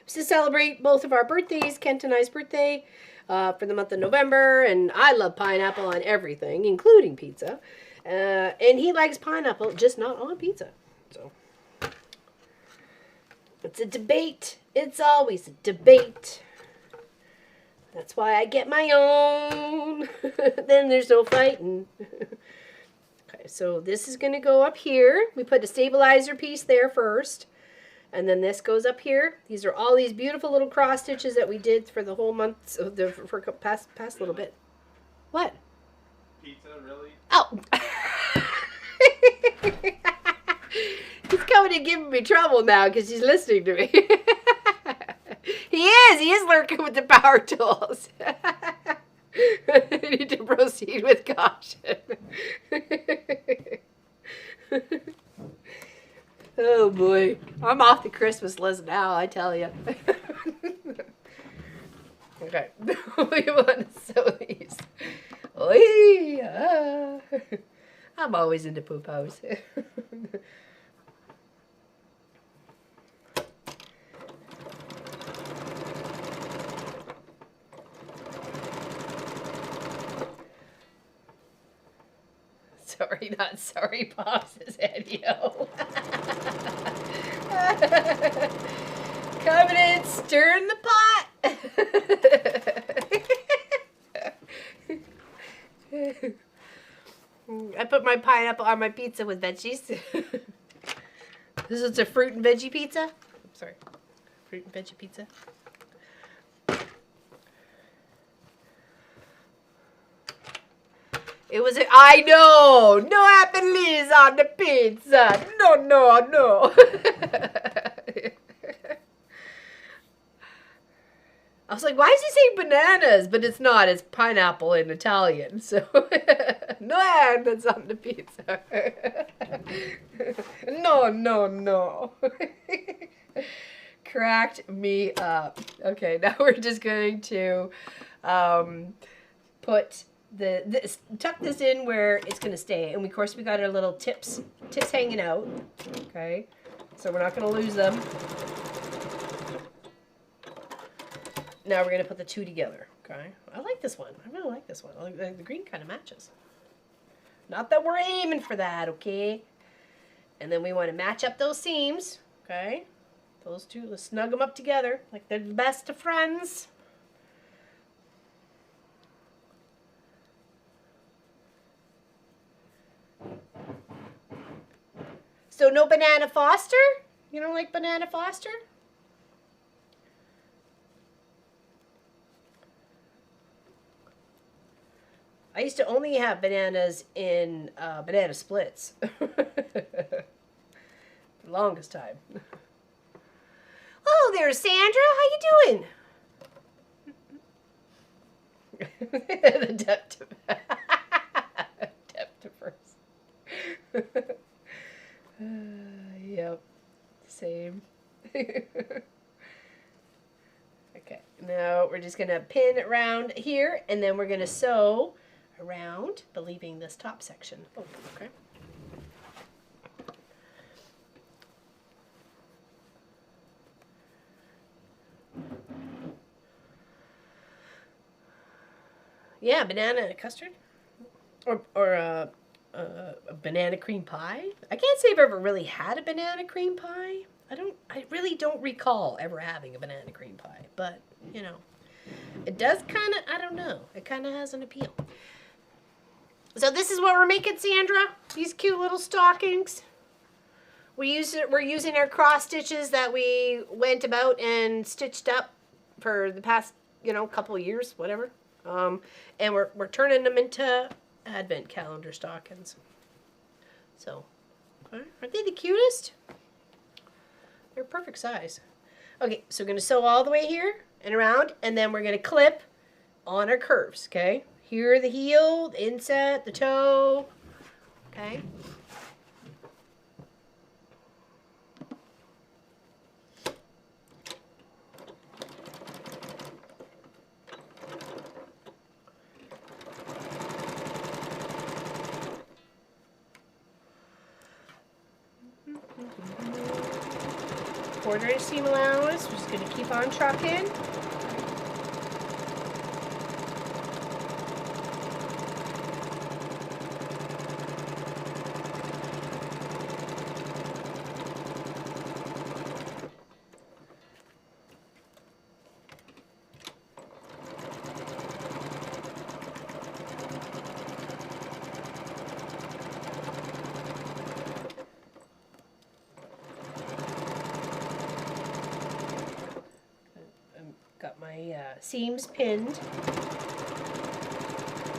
S2: to celebrate both of our birthdays, Kent and I's birthday, for the month of November, and I love pineapple on everything, including pizza. And he likes pineapple, just not on pizza. So it's a debate. It's always a debate. That's why I get my own. Then there's no fighting. Okay, so this is going to go up here. We put a stabilizer piece there first. And then this goes up here. These are all these beautiful little cross stitches that we did for the whole month, so for past little bit. What?
S3: Pizza, really?
S2: Oh. He's coming and giving me trouble now because he's listening to me. He is lurking with the power tools. I need to proceed with caution. Oh boy, I'm off the Christmas list now, I tell you. Okay, we want to sew these. I'm always into poop house. Sorry, not sorry, Pops, says Eddie-O. Coming in, stirring the pot. I put my pineapple on my pizza with veggies. This is a fruit and veggie pizza. Sorry, fruit and veggie pizza. It was I know, no apple leaves on the pizza. No. I was like, why is he saying bananas? But it's not. It's pineapple in Italian. So, no bananas on the pizza. No. Cracked me up. Okay, now we're just going to put tuck this in where it's going to stay. And of course, we got our little tips hanging out. Okay, so we're not going to lose them. Now we're going to put the two together, okay? I like this one. I really like this one. The green kind of matches. Not that we're aiming for that, okay? And then we want to match up those seams, okay? Those two, let's snug them up together like they're the best of friends. So no Banana Foster? You don't like Banana Foster? I used to only have bananas in banana splits. The longest time. Hello there, Sandra. How you doing? The depth of depth of first. Yep. Same. Okay. Now we're just gonna pin it around here, and then we're gonna sew around, but leaving this top section open. Okay. Yeah, banana custard, or a banana cream pie. I can't say I've ever really had a banana cream pie. I really don't recall ever having a banana cream pie, but you know, it does kind of. I don't know. It kind of has an appeal. So this is what we're making, Sandra. These cute little stockings. We're using our cross stitches that we went about and stitched up for the past, couple of years, whatever. And we're turning them into advent calendar stockings. So, aren't they the cutest? They're perfect size. Okay, so we're going to sew all the way here and around, and then we're going to clip on our curves, okay? Here the heel, the inset, the toe, okay? Quarter-inch seam allowance. We're just going to keep on trucking. Got my seams pinned.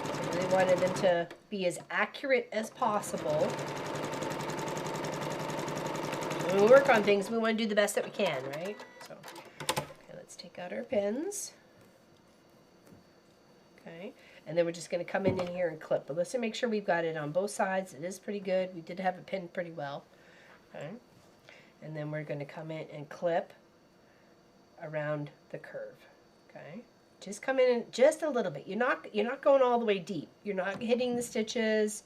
S2: I really wanted them to be as accurate as possible. When we work on things, we want to do the best that we can, right? So, okay, let's take out our pins. Okay, and then we're just going to come in here and clip. But let's make sure we've got it on both sides. It is pretty good. We did have it pinned pretty well. Okay, and then we're going to come in and clip around the curve. Okay, just come in just a little bit. You're not going all the way deep. You're not hitting the stitches.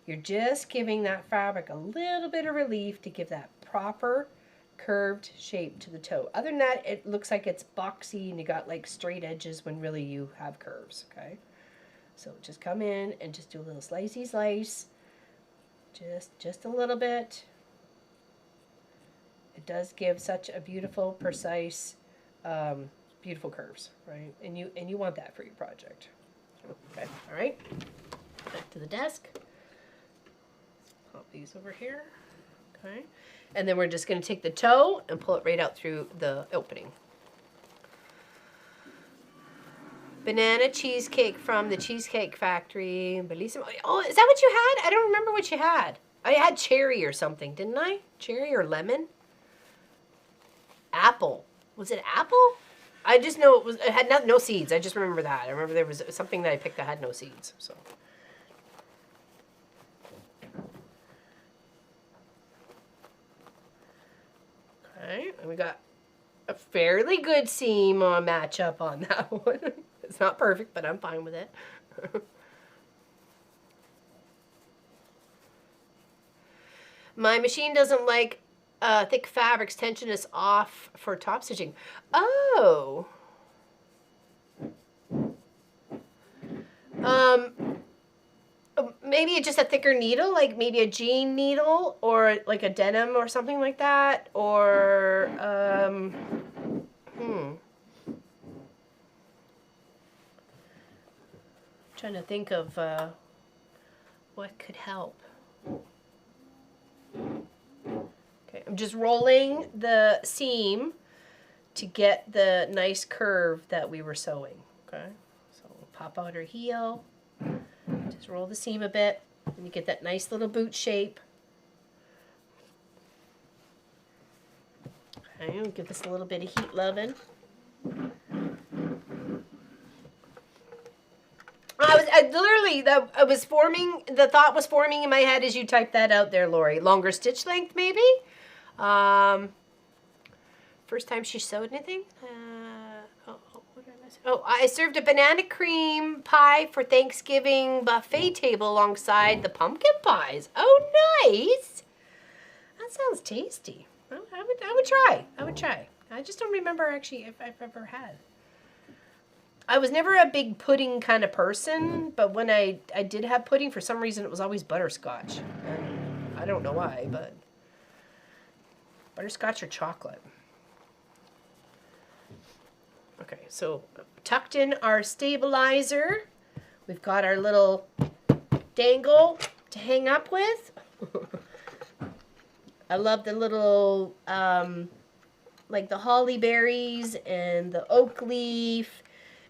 S2: You're just giving that fabric a little bit of relief to give that proper curved shape to the toe. Other than that, it looks like it's boxy and you got like straight edges when really you have curves. Okay, so just come in and just do a little slicey slice, just a little bit. It does give such a beautiful, precise, beautiful curves, right? And you want that for your project. Okay, all right. Back to the desk. Pop these over here. Okay, and then we're just going to take the toe and pull it right out through the opening. Banana cheesecake from the Cheesecake Factory. Bellissimo. Oh, is that what you had? I don't remember what you had. I had cherry or something, didn't I? Cherry or lemon? Apple. Was it apple? I just know it had no seeds. I just remember that. I remember there was something that I picked that had no seeds. So. Okay, and we got a fairly good seam match up on that one. It's not perfect, but I'm fine with it. My machine doesn't like thick fabrics. Tension is off for top stitching. Oh. Maybe it's just a thicker needle, like maybe a jean needle or like a denim or something like that, or trying to think of what could help. Okay, I'm just rolling the seam to get the nice curve that we were sewing. Okay, so we'll pop out our heel. Just roll the seam a bit, and you get that nice little boot shape. Okay, I'll give this a little bit of heat loving. The thought was forming in my head as you typed that out there, Lori. Longer stitch length, maybe? First time she sewed anything? What did I miss? Oh, I served a banana cream pie for Thanksgiving buffet table alongside the pumpkin pies. Oh, nice. That sounds tasty. I would try. I would try. I just don't remember actually if I've ever had. I was never a big pudding kind of person, but when I did have pudding, for some reason it was always butterscotch. And I don't know why, but butterscotch or chocolate. Okay, so tucked in our stabilizer. We've got our little dangle to hang up with. I love the little, like the holly berries and the oak leaf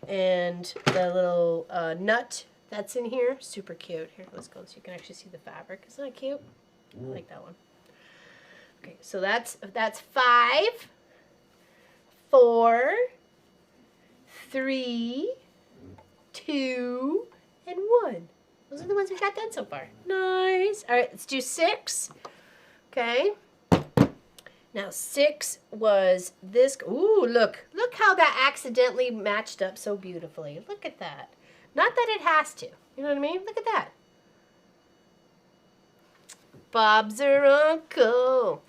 S2: and the little nut that's in here. Super cute. Here, let's go so you can actually see the fabric. Isn't that cute? I like that one. Okay, so that's 5, 4, 3, 2, and 1. Those are the ones we got done so far. Nice. All right, let's do 6. Okay. Now 6 was this. Ooh, look how that accidentally matched up so beautifully. Look at that. Not that it has to. You know what I mean? Look at that. Bob's her uncle.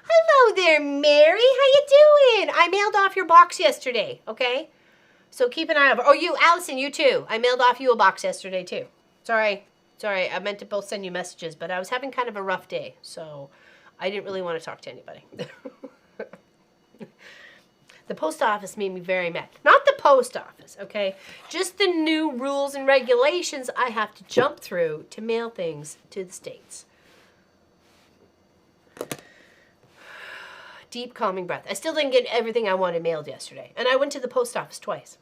S2: Hello there, Mary. How you doing? I mailed off your box yesterday. Okay. So keep an eye out. Oh, you, Allison, you too. I mailed off you a box yesterday too. Sorry. I meant to both send you messages, but I was having kind of a rough day, so I didn't really want to talk to anybody. The post office made me very mad. Not the post office, okay? Just the new rules and regulations I have to jump through to mail things to the States. Deep calming breath. I still didn't get everything I wanted mailed yesterday. And I went to the post office twice.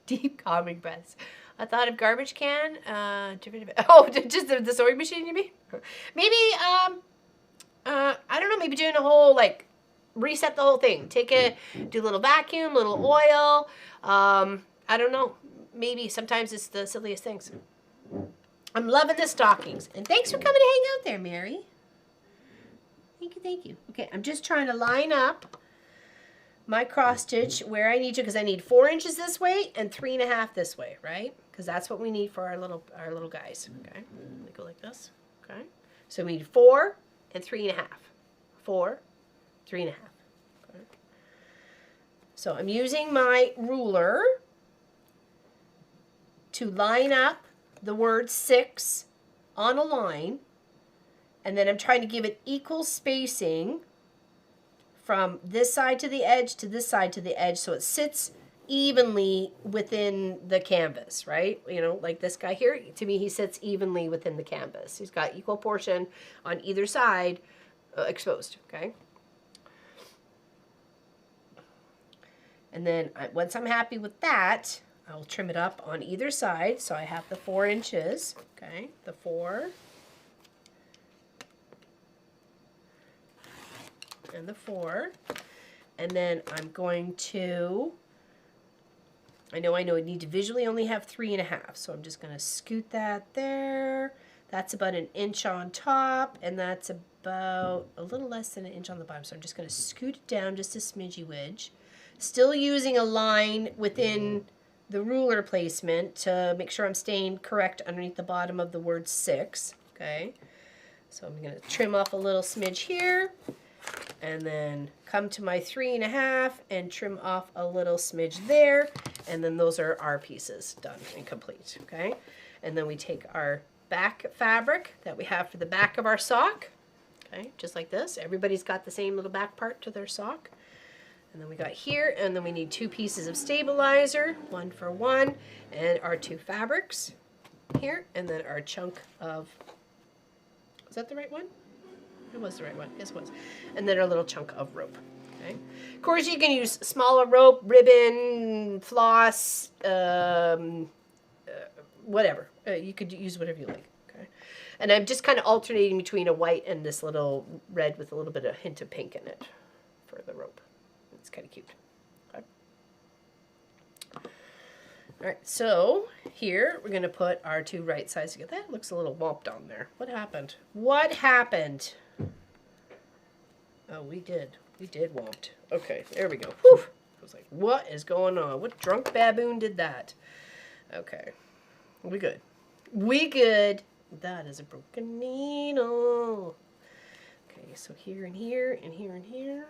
S2: Deep calming breaths. I thought of garbage can. Just the sewing machine, you mean? Maybe, I don't know, maybe doing a whole, like, reset the whole thing. Do a little vacuum, little oil. I don't know. Maybe sometimes it's the silliest things. I'm loving the stockings. And thanks for coming to hang out there, Mary. Thank you. Okay, I'm just trying to line up my cross stitch where I need to, because I need 4 inches this way and 3.5 this way, right? Because that's what we need for our little guys. Okay, let me go like this. Okay, so we need 4 and 3.5. 4, 3.5. Okay. So I'm using my ruler to line up the word 6 on a line, and then I'm trying to give it equal spacing from this side to the edge to this side to the edge, so it sits evenly within the canvas, right? You know, like this guy here, to me, he sits evenly within the canvas. He's got equal portion on either side exposed, okay? And then once I'm happy with that, I'll trim it up on either side. So I have the 4 inches, okay? The 4 and the 4. And then I'm going to, I know I need to visually only have 3.5. So I'm just going to scoot that there. That's about 1 inch on top, and that's about a little less than 1 inch on the bottom. So I'm just going to scoot it down just a smidgy wedge. Still using a line within the ruler placement to make sure I'm staying correct underneath the bottom of the word 6. Okay, so I'm going to trim off a little smidge here, and then come to my 3.5 and trim off a little smidge there, and then those are our pieces done and complete. Okay, and then we take our back fabric that we have for the back of our sock. Okay, just like this. Everybody's got the same little back part to their sock. And then we got here, and then we need 2 pieces of stabilizer, 1 for 1, and our 2 fabrics here, and then our chunk of, is that the right one? It was the right one, yes it was. And then our little chunk of rope. Okay. Of course, you can use smaller rope, ribbon, floss, whatever. You could use whatever you like. Okay. And I'm just kind of alternating between a white and this little red with a little bit of hint of pink in it for the rope. It's kind of cute. Okay. All right, so here we're going to put our two right sides together. That looks a little whomped on there. What happened? What happened? Oh, we did whomped. Okay, there we go. Whew. I was like, what is going on? What drunk baboon did that? Okay, we good. We good. That is a broken needle. Okay, so here and here and here and here.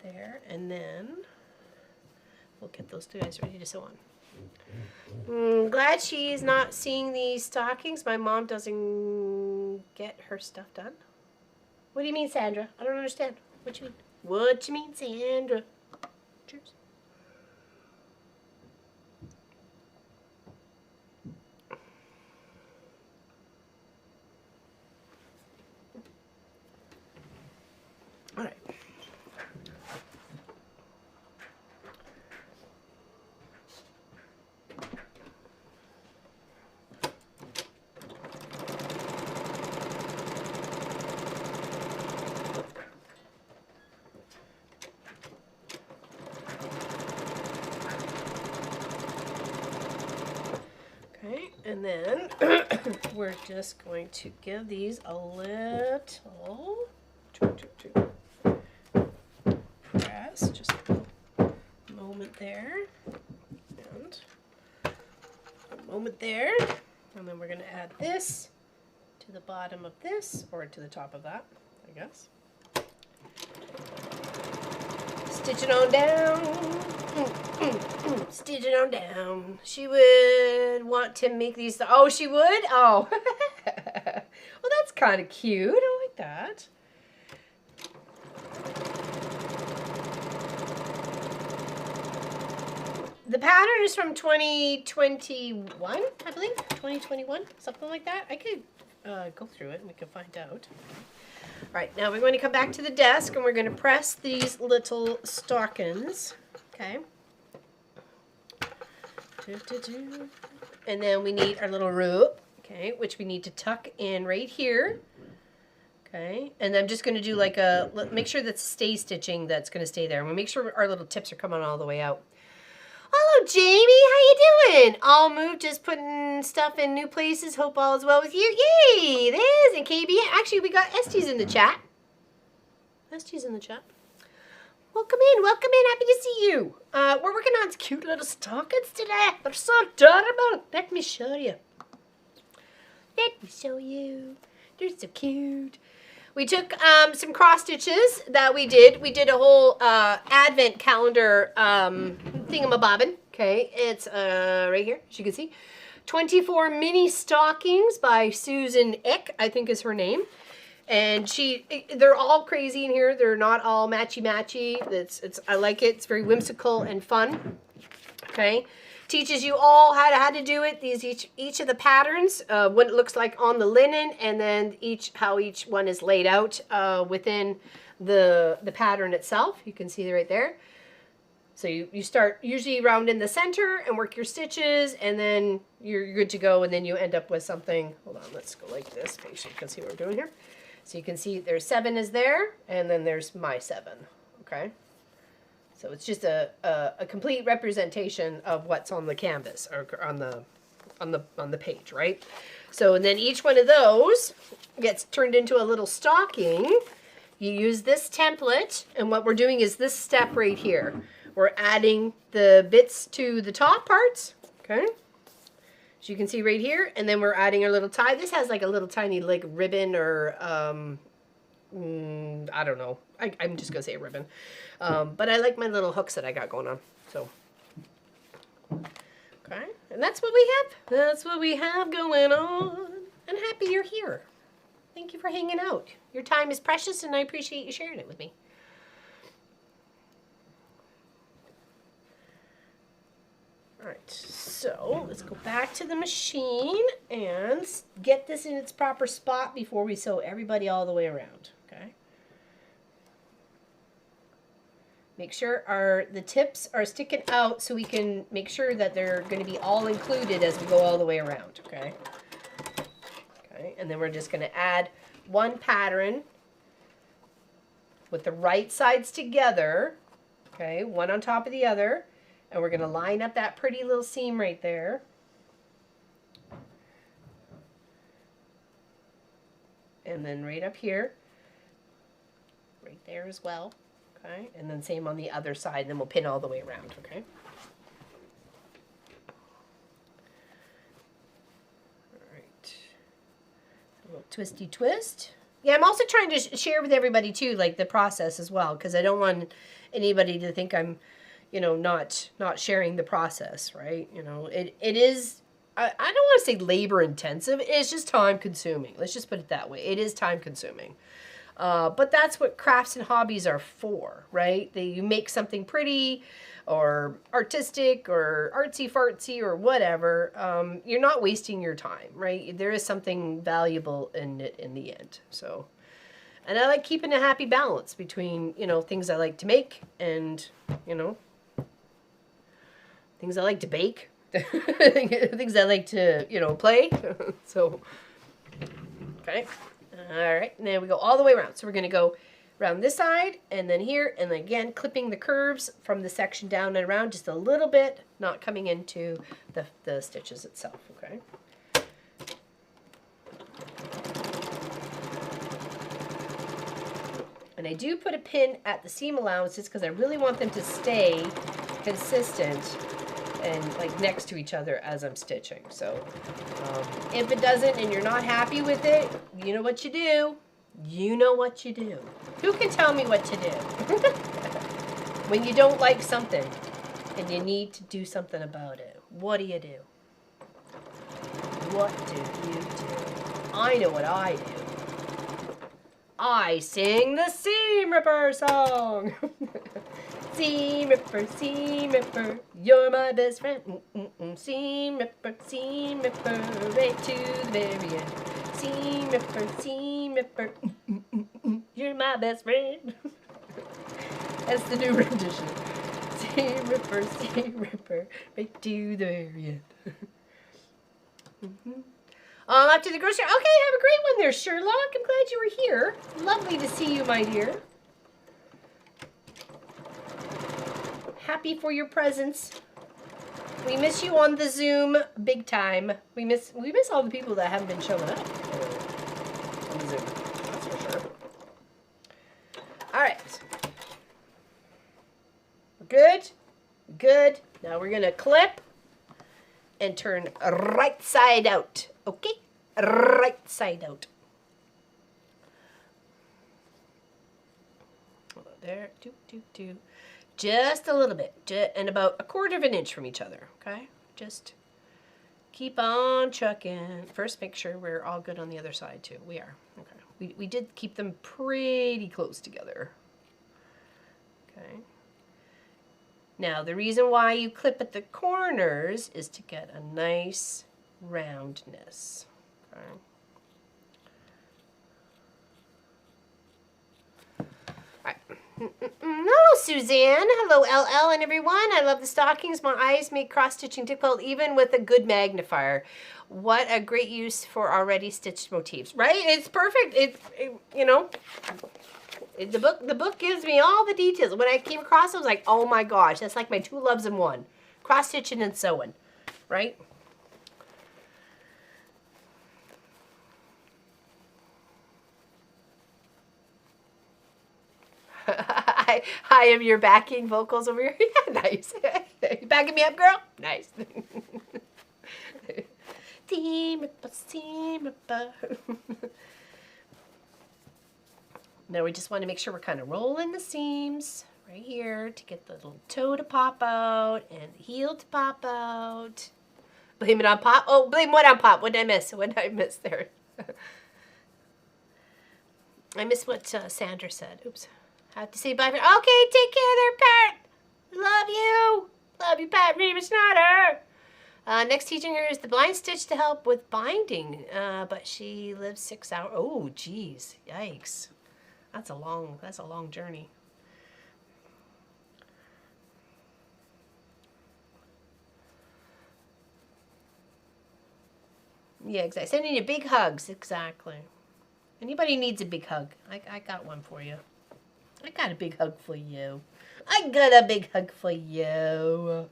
S2: There, and then we'll get those two guys ready to sew on. Glad she's not seeing these stockings. My mom doesn't get her stuff done. What do you mean, Sandra? I don't understand. What you mean? What you mean, Sandra? Cheers. All right. And then we're just going to give these a little press, just a moment there, and a moment there, and then we're going to add this to the bottom of this, or to the top of that, I guess. Stitch it on down. Stitch it on down. She would want to make these. Oh, she would? Oh. Well, that's kind of cute. I like that. The pattern is from 2021, I believe. 2021, something like that. I could go through it and we can find out. All right, now we're going to come back to the desk and we're going to press these little stockings. Okay. And then we need our little rope, okay, which we need to tuck in right here. Okay, and I'm just going to do like make sure that's stay stitching that's going to stay there. And we'll make sure our little tips are coming all the way out. Hello, Jamie. How you doing? All moved, just putting stuff in new places. Hope all is well with you. Yay, Liz and KB. Actually, we got Estes in the chat. Estes in the chat. Welcome in. Happy to see you. We're working on cute little stockings today. They're so adorable. Let me show you. Let me show you. They're so cute. We took some cross stitches that we did. We did a whole advent calendar thingamabobbin. Okay, it's right here, as you can see. 24 mini stockings by Susan Eck, I think is her name. And they're all crazy in here. They're not all matchy-matchy. I like it. It's very whimsical and fun. Okay. Teaches you all how to do it. Each of the patterns, what it looks like on the linen, and then how each one is laid out within the pattern itself. You can see right there. So you start usually around in the center and work your stitches, and then you're good to go, and then you end up with something. Hold on, let's go like this so you can see what we're doing here. So you can see there's 7 is there, and then there's my 7. Okay. So it's just a complete representation of what's on the canvas or on the page, right? So and then each one of those gets turned into a little stocking. You use this template, and what we're doing is this step right here. We're adding the bits to the top parts, okay? As you can see right here, and then we're adding our little tie. This has like a little tiny like ribbon or I don't know. I'm just gonna say a ribbon, but I like my little hooks that I got going on. So, okay, and that's what we have. That's what we have going on. I'm happy you're here. Thank you for hanging out. Your time is precious, and I appreciate you sharing it with me. All right, so let's go back to the machine and get this in its proper spot before we sew everybody all the way around, okay? Make sure the tips are sticking out so we can make sure that they're going to be all included as we go all the way around, okay? Okay, and then we're just going to add one pattern with the right sides together, okay, one on top of the other, and we're going to line up that pretty little seam right there. And then right up here, right there as well. Okay, and then same on the other side, and then we'll pin all the way around, okay? All right. A little twisty twist. Yeah, I'm also trying to share with everybody, too, like, the process as well, because I don't want anybody to think I'm, you know, not sharing the process, right? You know, it is, I don't want to say labor intensive, it's just time consuming. Let's just put it that way. It is time consuming. But that's what crafts and hobbies are for, right? You make something pretty or artistic or artsy-fartsy or whatever. You're not wasting your time, right? There is something valuable in it in the end. So, and I like keeping a happy balance between, you know, things I like to make and, you know, things I like to bake, things I like to, you know, play. So, okay. All right, and then we go all the way around. So we're going to go around this side and then here, and then again clipping the curves from the section down and around just a little bit, not coming into the stitches itself, okay? And I do put a pin at the seam allowances because I really want them to stay consistent and like next to each other as I'm stitching. So if it doesn't and you're not happy with it, you know what you do. You know what you do. Who can tell me what to do? When you don't like something and you need to do something about it, what do you do? What do you do? I know what I do. I sing the Seam Ripper song. Seam Ripper, you're my best friend. Seam Ripper, right to the very end. Seam Ripper, you're my best friend. That's the new rendition. Seam Ripper, right to the very end. Up to the grocery. Okay, have a great one there, Sherlock. I'm glad you were here. Lovely to see you, my dear. Happy for your presence. We miss you on the Zoom big time. We miss all the people that haven't been showing up on the Zoom. That's for sure. All right. Good. Good. Now we're gonna clip and turn right side out. Okay? Right side out. Hold on there. Do. Just a little bit, and about 1/4 of an inch from each other, okay? Just keep on chucking. First, make sure we're all good on the other side, too. We are, okay. We did keep them pretty close together, okay? Now, the reason why you clip at the corners is to get a nice roundness, okay? Hello, Suzanne. Hello, LL and everyone. I love the stockings. My eyes make cross-stitching difficult even with a good magnifier. What a great use for already stitched motifs, right? It's perfect. You know, the book gives me all the details. When I came across it, I was like, oh my gosh, that's like my two loves in one. Cross-stitching and sewing, right? I am your backing vocals over here. Yeah, nice. You backing me up, girl? Nice. Seam Ripper. Now we just want to make sure we're kind of rolling the seams right here to get the little toe to pop out and the heel to pop out. Blame it on Pop. Oh, blame what on Pop? What did I miss? What did I miss there? I missed what Sandra said. Oops. I have to say bye. Okay, take care there, Pat. Love you. Love you, Pat Reber-Snyder. Next teaching her is the blind stitch to help with binding, but she lives 6 hours. Oh, geez, yikes. That's a long journey. Yeah, exactly. Sending you big hugs. Exactly. Anybody needs a big hug, I got one for you. I got a big hug for you. I got a big hug for you.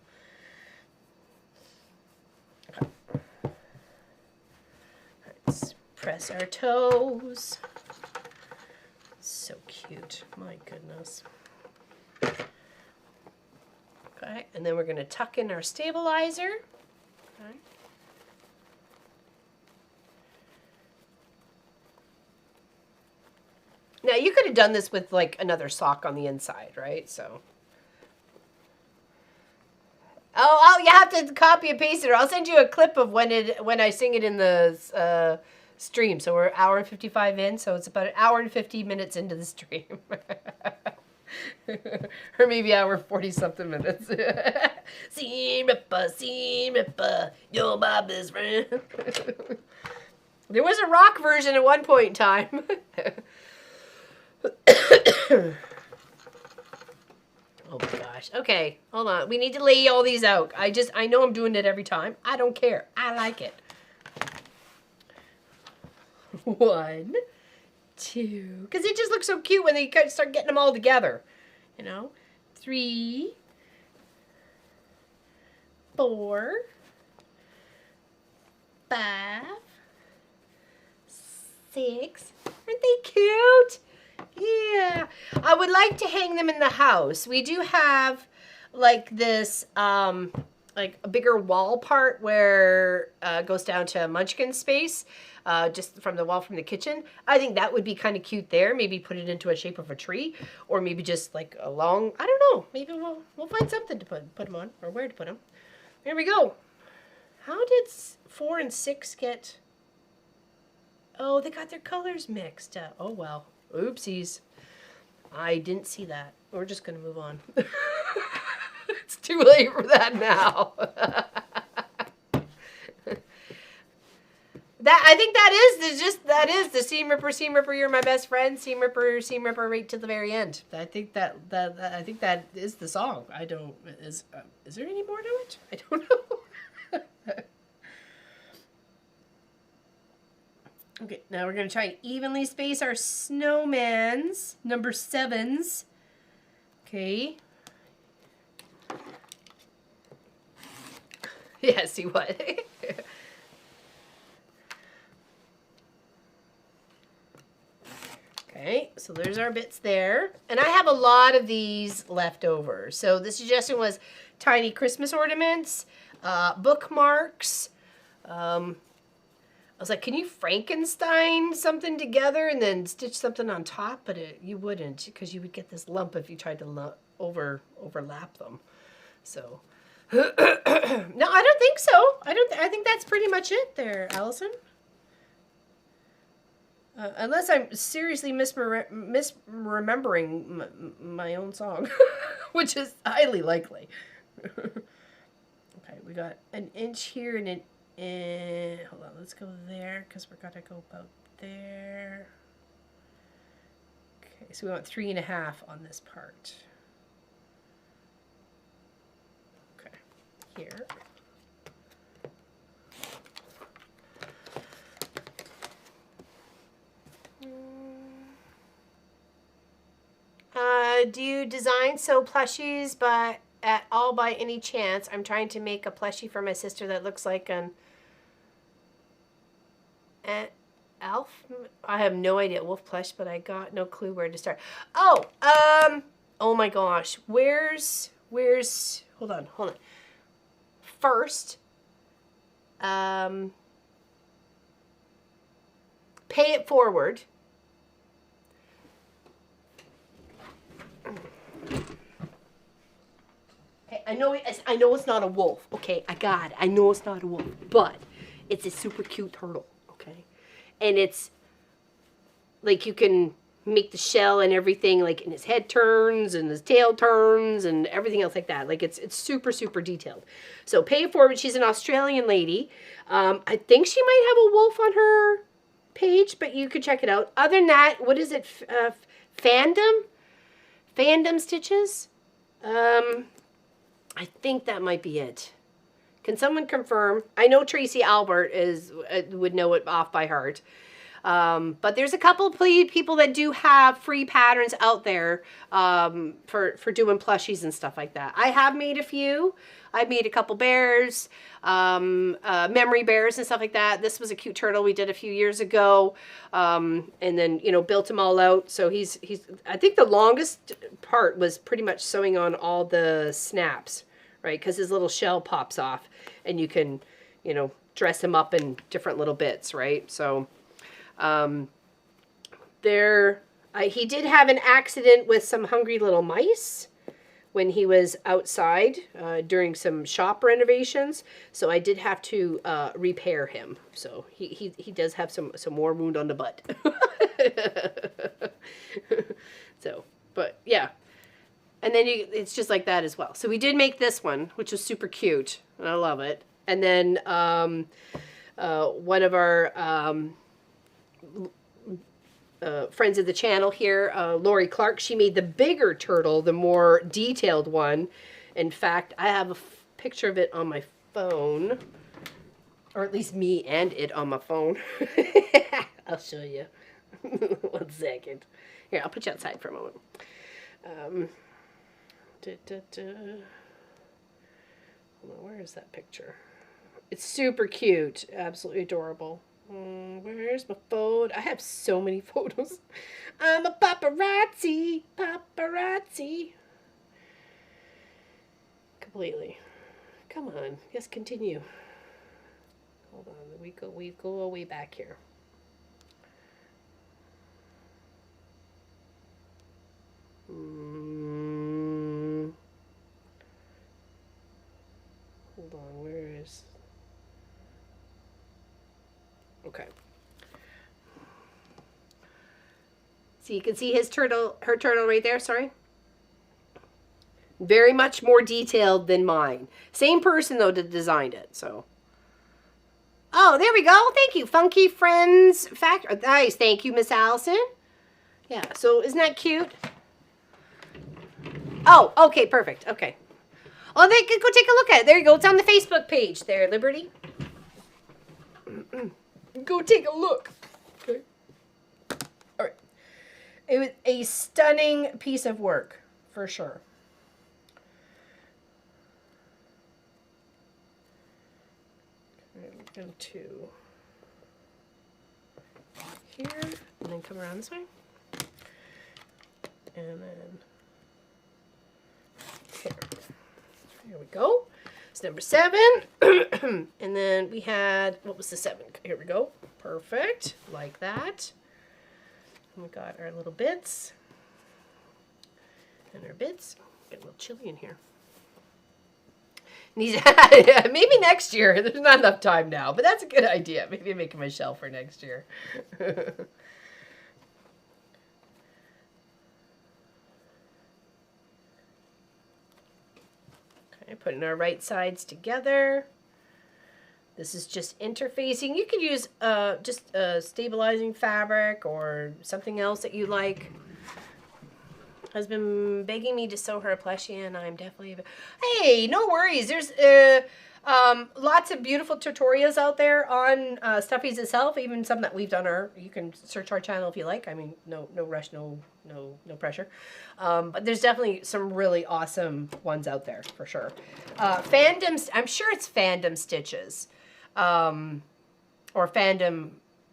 S2: Let's press our toes. So cute. My goodness. Okay, and then we're going to tuck in our stabilizer. Okay. Now, you could have done this with like another sock on the inside, right? So. Oh, you have to copy and paste it, or I'll send you a clip of when I sing it in the stream. So we're an hour and 55 in, so it's about an hour and 50 minutes into the stream. Or maybe hour 40 something minutes. Seam ripper, you're my best friend. There was a rock version at one point in time. Oh my gosh. Okay, hold on. We need to lay all these out. I know I'm doing it every time. I don't care. I like it. 1, 2. Because it just looks so cute when they start getting them all together. You know? 3, 4, 5, 6. Aren't they cute? Yeah. I would like to hang them in the house. We do have like this like a bigger wall part where it goes down to Munchkin space, just from the wall from the kitchen. I think that would be kind of cute there. Maybe put it into a shape of a tree, or maybe just like a long, I don't know. Maybe we'll find something to put them on, or where to put them. There we go. How did 4 and 6 get? Oh, they got their colors mixed up. Oh well. Oopsies. I didn't see that. We're just going to move on. It's too late for that now. I think that is the Seam Ripper, you're my best friend. Seam Ripper, right to the very end. I think that is the song. Is there any more to it? I don't know. Okay, now we're going to try and evenly space our snowmans, number 7s. Okay. Yeah, see what? Okay, so there's our bits there. And I have a lot of these left over. So the suggestion was tiny Christmas ornaments, bookmarks, I was like, can you Frankenstein something together and then stitch something on top? But you wouldn't, because you would get this lump if you tried to overlap them. So, no, I don't think so. I think that's pretty much it there, Allison. Unless I'm seriously misremembering my own song, which is highly likely. Okay, we got an inch here and an hold on, let's go there because we're gonna go about there. Okay, so we want 3.5 on this part. Okay, here. Do you design sew plushies at all by any chance? I'm trying to make a plushie for my sister that looks like an elf. I have no idea, wolf plush, but I got no clue where to start. Oh my gosh, where's hold on. First, pay it forward. Okay, I know it's not a wolf. Okay, I know it's not a wolf, but it's a super cute turtle. Okay, and it's like you can make the shell and everything, like, and his head turns and his tail turns and everything else like that. Like it's super detailed. So pay it forward. She's an Australian lady. I think she might have a wolf on her page, but you could check it out. Other than that, what is it? Fandom stitches. I think that might be it. Can someone confirm? I know Tracy Albert would know it off by heart. But there's a couple of people that do have free patterns out there for doing plushies and stuff like that. I have made a few. I've made a couple bears, memory bears and stuff like that. This was a cute turtle we did a few years ago, and then built him all out. So he's I think the longest part was pretty much sewing on all the snaps, right? Because his little shell pops off, and you can dress him up in different little bits, right? So. He did have an accident with some hungry little mice when he was outside during some shop renovations. So I did have to repair him. So he does have some more wound on the butt. So, but yeah. And then it's just like that as well. So we did make this one, which was super cute, and I love it. And then one of our friends of the channel here, Lori Clark, she made the bigger turtle, the more detailed one. In fact, I have a picture of it on my phone, or at least me and it on my phone. I'll show you. 1 second. Here, I'll put you outside for a moment. Hold on, where is that picture? It's super cute, absolutely adorable. Where's my phone? I have so many photos. I'm a paparazzi. Completely. Come on. Yes, continue. Hold on. We go way back here. Hold on. Where is... Okay. So you can see her turtle right there, sorry. Very much more detailed than mine. Same person though that designed it, so. Oh, there we go. Thank you. Funky Friends Factory. Nice. Thank you, Miss Allison. Yeah, so isn't that cute? Oh, okay, perfect. Okay. Oh, they could go take a look at it. There you go. It's on the Facebook page there, Liberty. Go take a look. Okay. All right. It was a stunning piece of work, for sure. Okay, we're going to here, and then come around this way. And then here. Here we go. It's number 7. And then we had, what was the 7? Here we go. Perfect. Like that. And we got our little bits. And our bits. Get a little chilly in here. Maybe next year. There's not enough time now, but that's a good idea. Maybe making my shelf for next year. Putting our right sides together. This is just interfacing. You could use just stabilizing fabric or something else that you like. Has been begging me to sew her a plushie, and I'm definitely... Hey, no worries. There's lots of beautiful tutorials out there on Stuffies itself, even some that we've done. You can search our channel if you like. I mean, no rush, no pressure. But there's definitely some really awesome ones out there for sure. Fandoms, I'm sure it's Fandom Stitches, or Fandom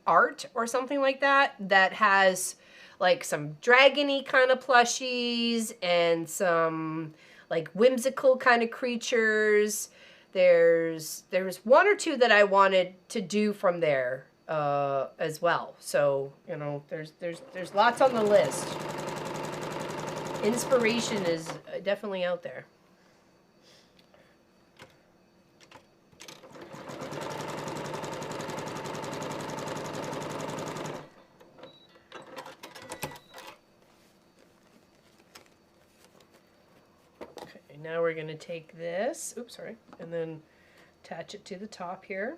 S2: Art or something like that, that has like some dragony kind of plushies and some like whimsical kind of creatures. There's 1 or 2 that I wanted to do from there as well. So, there's lots on the list. Inspiration is definitely out there. Okay, now we're going to take this, and then attach it to the top here.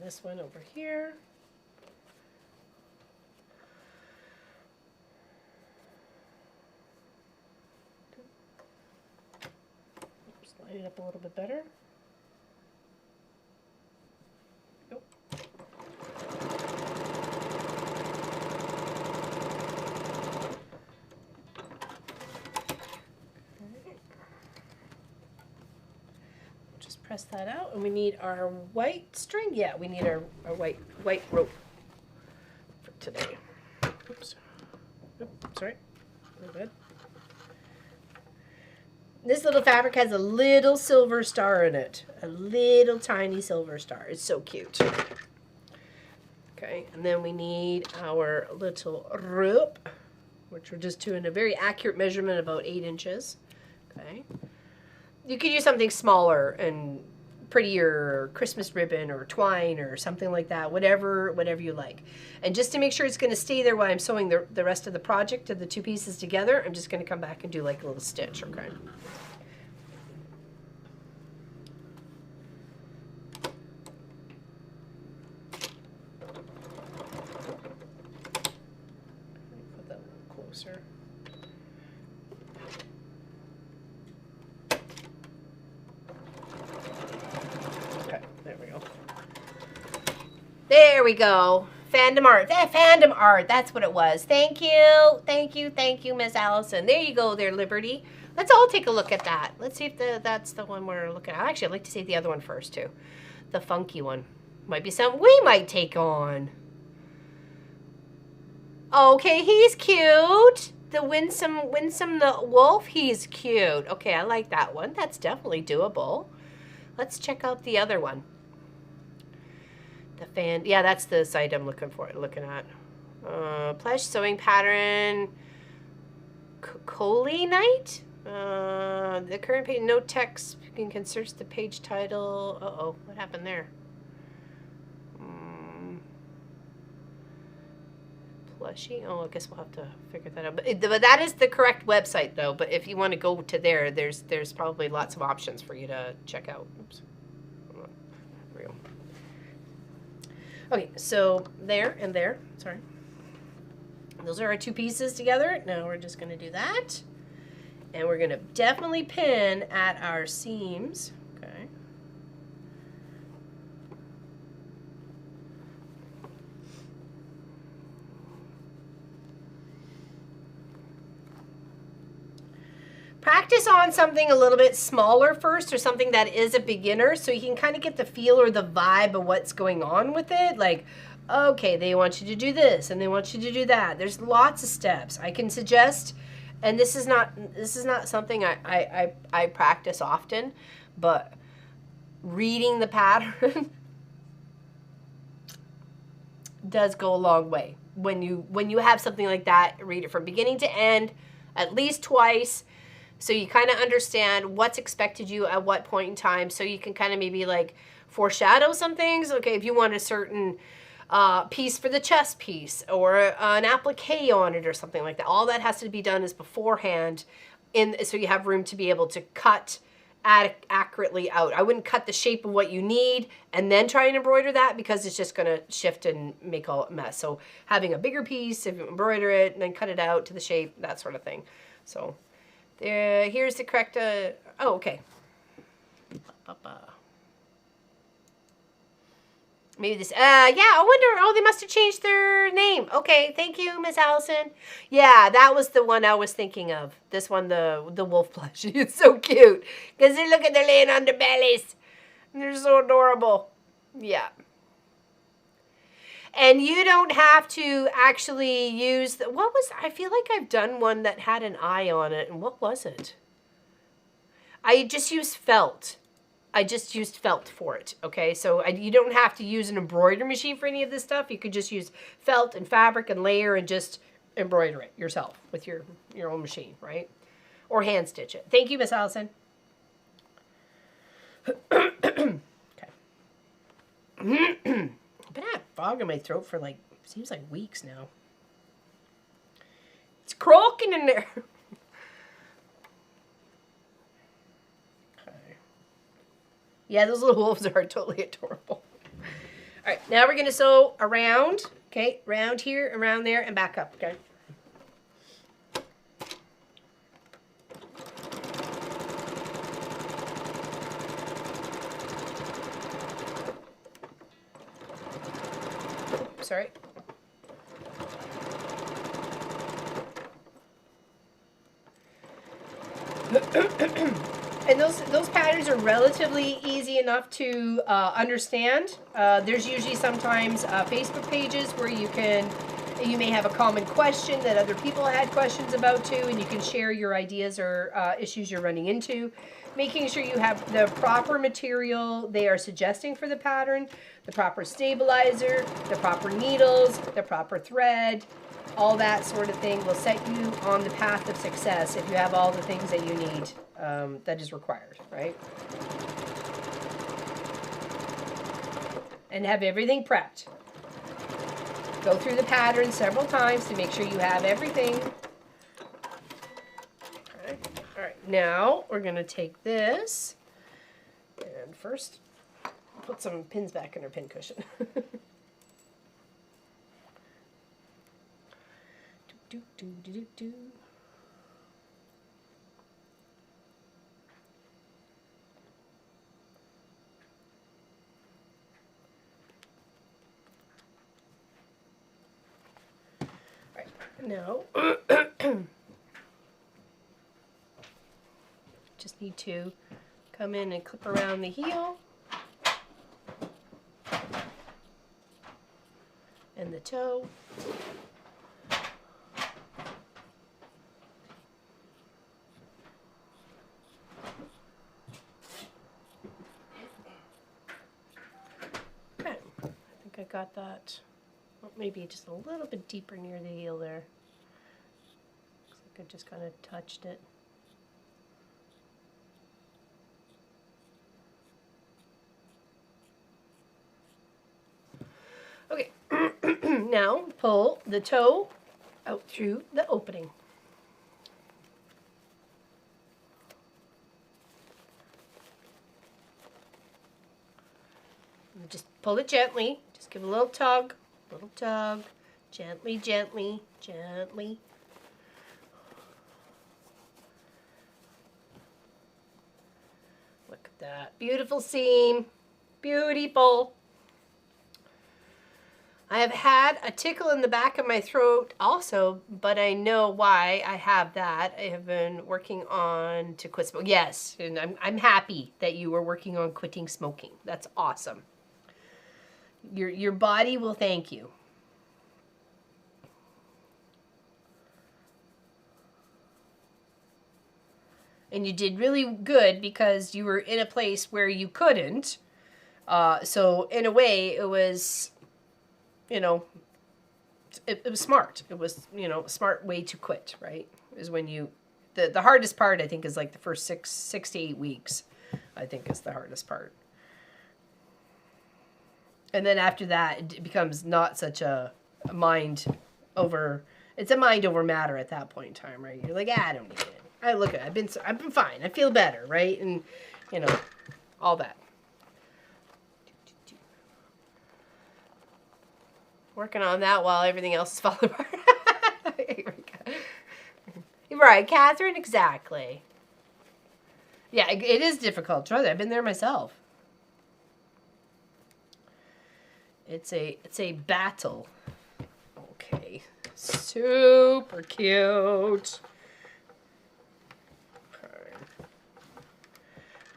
S2: This one over here. it up a little bit better. Nope. Just press that out, and we need our white string. Yeah, we need our white rope for today. Oops. Oops, sorry. We're good. This little fabric has a little silver star in it. A little tiny silver star. It's so cute. Okay, and then we need our little rope, which we're just doing a very accurate measurement, about 8 inches. Okay. You could use something smaller and prettier, Christmas ribbon or twine or something like that, whatever you like. And just to make sure it's going to stay there while I'm sewing the rest of the project of the two pieces together, I'm just going to come back and do like a little stitch, okay? Put that a little closer. There we go. There we go. Fandom art. Fandom art. That's what it was. Thank you. Thank you. Thank you, Miss Allison. There you go there, Liberty. Let's all take a look at that. Let's see if that's the one we're looking at. Actually, I'd like to see the other one first, too. The funky one. Might be something we might take on. Okay, he's cute. The Winsome the wolf, he's cute. Okay, I like that one. That's definitely doable. Let's check out the other one. The fan, yeah, that's the site I'm looking at. Plush sewing pattern, Coley Night. The current page, no text. You can search the page title. Uh-oh, what happened there? Plushy. Oh, I guess we'll have to figure that out. But that is the correct website, though. But if you want to go to there, there's probably lots of options for you to check out. Oops. There we go. Okay, so there and there. Sorry. Those are our two pieces together. Now we're just going to do that. And we're going to definitely pin at our seams. Okay. Practice on something a little bit smaller first, or something that is a beginner, so you can kind of get the feel or the vibe of what's going on with it. Like, okay, they want you to do this and they want you to do that. There's lots of steps. I can suggest, and this is not something I practice often, but reading the pattern does go a long way. When you have something like that, read it from beginning to end at least twice, so you kind of understand what's expected you at what point in time, so you can kind of maybe like foreshadow some things. Okay, if you want a certain piece for the chest piece, or an applique on it or something like that, all that has to be done is beforehand, so you have room to be able to cut accurately out. I wouldn't cut the shape of what you need and then try and embroider that, because it's just going to shift and make a mess. So having a bigger piece, if you embroider it and then cut it out to the shape, that sort of thing. So here's the correct, oh, okay. Maybe this, yeah, I wonder, oh, they must have changed their name. Okay, thank you, Miss Allison. Yeah, that was the one I was thinking of. This one, the wolf plushie. It's so cute. Because they look at, they're laying on their bellies. And they're so adorable. Yeah. And you don't have to actually use, I feel like I've done one that had an eye on it. And what was it? I just used felt. I just used felt for it, okay? So you don't have to use an embroidery machine for any of this stuff. You could just use felt and fabric and layer and just embroider it yourself with your own machine, right? Or hand stitch it. Thank you, Miss Allison. Okay. I've been having fog in my throat for seems like weeks now. It's croaking in there. Yeah, those little wolves are totally adorable. All right, now we're going to sew around, okay, around here, around there, and back up, okay? Oops, sorry. And those patterns are relatively easy enough to understand. There's usually sometimes Facebook pages where you may have a common question that other people had questions about too, and you can share your ideas or issues you're running into. Making sure you have the proper material they are suggesting for the pattern, the proper stabilizer, the proper needles, the proper thread, all that sort of thing will set you on the path of success if you have all the things that you need that is required, right? And have everything prepped. Go through the pattern several times to make sure you have everything. Okay. All right, now we're going to take this and first put some pins back in our pin cushion. do, do, do, do, do. Now, just need to come in and clip around the heel and the toe. Okay, I think I got that. Well, maybe just a little bit deeper near the heel there. Looks like I just kind of touched it. Okay, now pull the toe out through the opening. And just pull it gently. Just give it a little tug, gently, gently, gently. Look at that. Beautiful seam. Beautiful. I have had a tickle in the back of my throat also, but I know why I have that. I have been working on to quit smoking. Yes, and I'm happy that you were working on quitting smoking. That's awesome. Your body will thank you. And you did really good because you were in a place where you couldn't. So in a way, it was, you know, it was smart. It was, you know, a smart way to quit, right? Is when you, the hardest part, I think, is like the first six to 8 weeks, I think is the hardest part. And then after that, it becomes not such a mind over, it's a mind over matter at that point in time, right? You're like, I don't need it. I look at it. I've been fine. I feel better, right? And, you know, all that. Working on that while everything else is falling apart. Right, Catherine, exactly. Yeah, it is difficult. Trust me, I've been there myself. It's a battle. Okay. Super cute.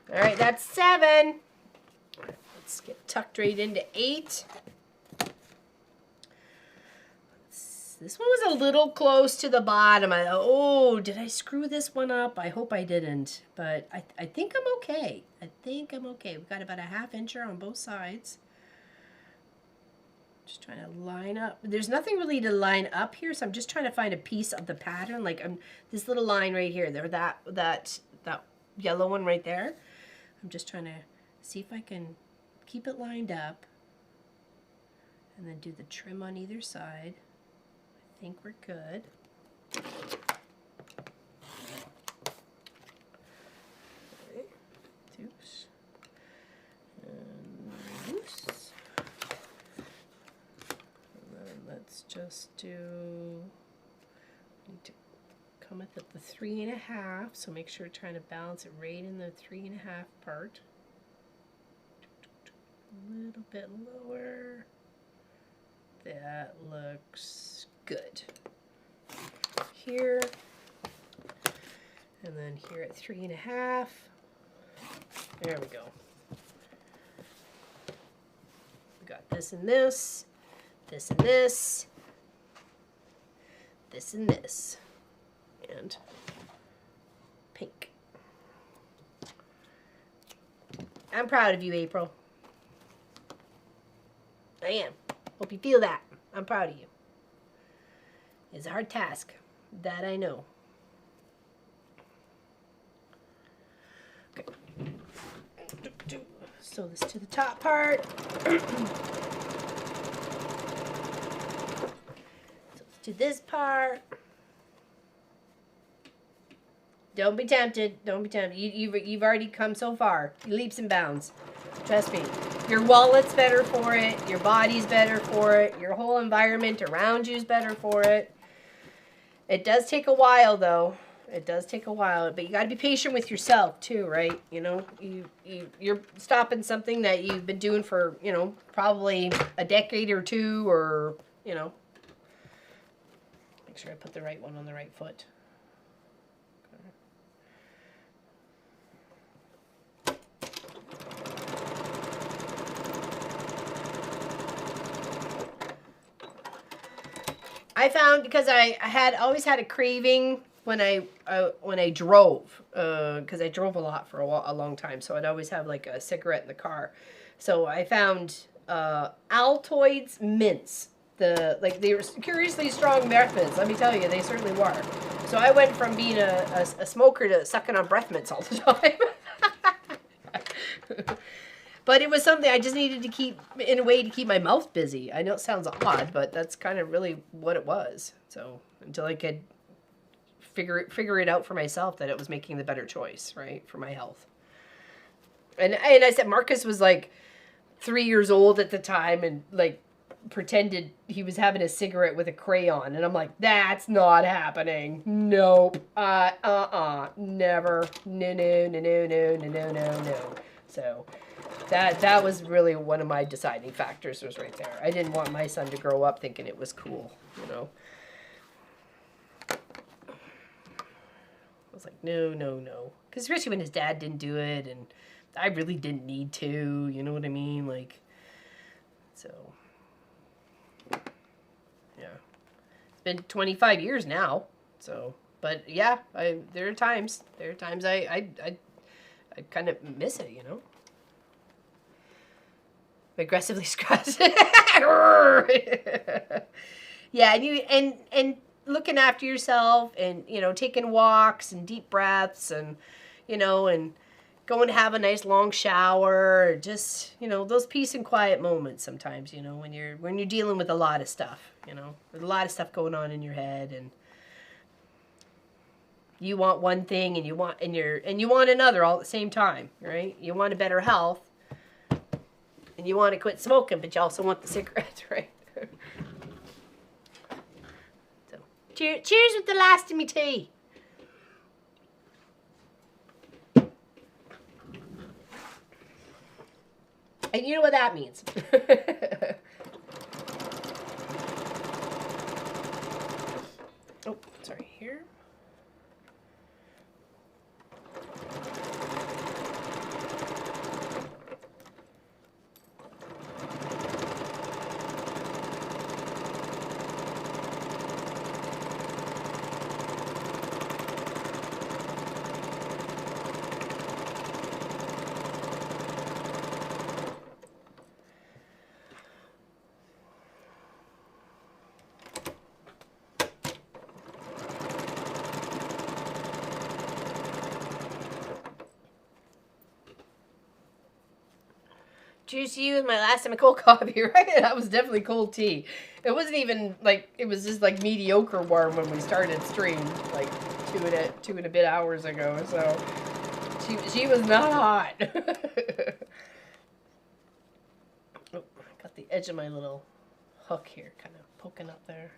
S2: All right, that's 7. Let's get tucked right into 8. This one was a little close to the bottom. Oh, did I screw this one up? I hope I didn't, but I think I'm okay. I think I'm okay. We've got about a 1/2 incher on both sides. Just trying to line up. There's nothing really to line up here, so I'm just trying to find a piece of the pattern. Like this little line right here. There, that yellow one right there. I'm just trying to see if I can keep it lined up, and then do the trim on either side. I think we're good. Okay. Loose. And loose. And then let's just do, need to come up at the 3.5, so make sure trying to balance it right in the 3.5 part. A little bit lower. That looks good. Here. And then here at 3.5. There we go. We got this and this, this and this, this and this, and pink. I'm proud of you, April. I am. Hope you feel that. I'm proud of you. It's a hard task. That I know. Okay. Sew this to the top part. So let's do this part. Don't be tempted. Don't be tempted. You've already come so far. Leaps and bounds. Trust me. Your wallet's better for it. Your body's better for it. Your whole environment around you's better for it. It does take a while, though. It does take a while, but you got to be patient with yourself too, right? You know, you're stopping something that you've been doing for, you know, probably a decade or two, or, you know. Make sure I put the right one on the right foot. I found, because I always had a craving when I drove, because I drove a lot for a long time, so I'd always have like a cigarette in the car. So I found Altoids mints. They were curiously strong breath mints. Let me tell you, they certainly were. So I went from being a smoker to sucking on breath mints all the time. But it was something I just needed to keep, in a way, to keep my mouth busy. I know it sounds odd, but that's kind of really what it was. So until I could figure it out for myself that it was making the better choice, right, for my health. And I said Marcus was like 3 years old at the time, and like pretended he was having a cigarette with a crayon, and I'm like, that's not happening. Nope. Never. No. So that was really one of my deciding factors, was right there. I didn't want my son to grow up thinking it was cool, you know. I was like, no. Because especially when his dad didn't do it, and I really didn't need to, you know what I mean? Like, so, yeah. It's been 25 years now, so, but yeah, there are times I kind of miss it, you know? Aggressively scratch. Yeah, and looking after yourself, and, you know, taking walks and deep breaths, and, you know, and going to have a nice long shower, or just, you know, those peace and quiet moments sometimes, you know, when you're dealing with a lot of stuff, you know, there's a lot of stuff going on in your head, and you want one thing, and you want another all at the same time, right? You want a better health, and you want to quit smoking, but you also want the cigarettes, right? So, cheers with the last of me tea. And you know what that means. Oh, sorry, here. Cheers to you with my last time of cold coffee, right? That was definitely cold tea. It wasn't even like, it was just like mediocre warm when we started stream, like two and a bit hours ago. So she was not hot. Oh, I got the edge of my little hook here kind of poking up there.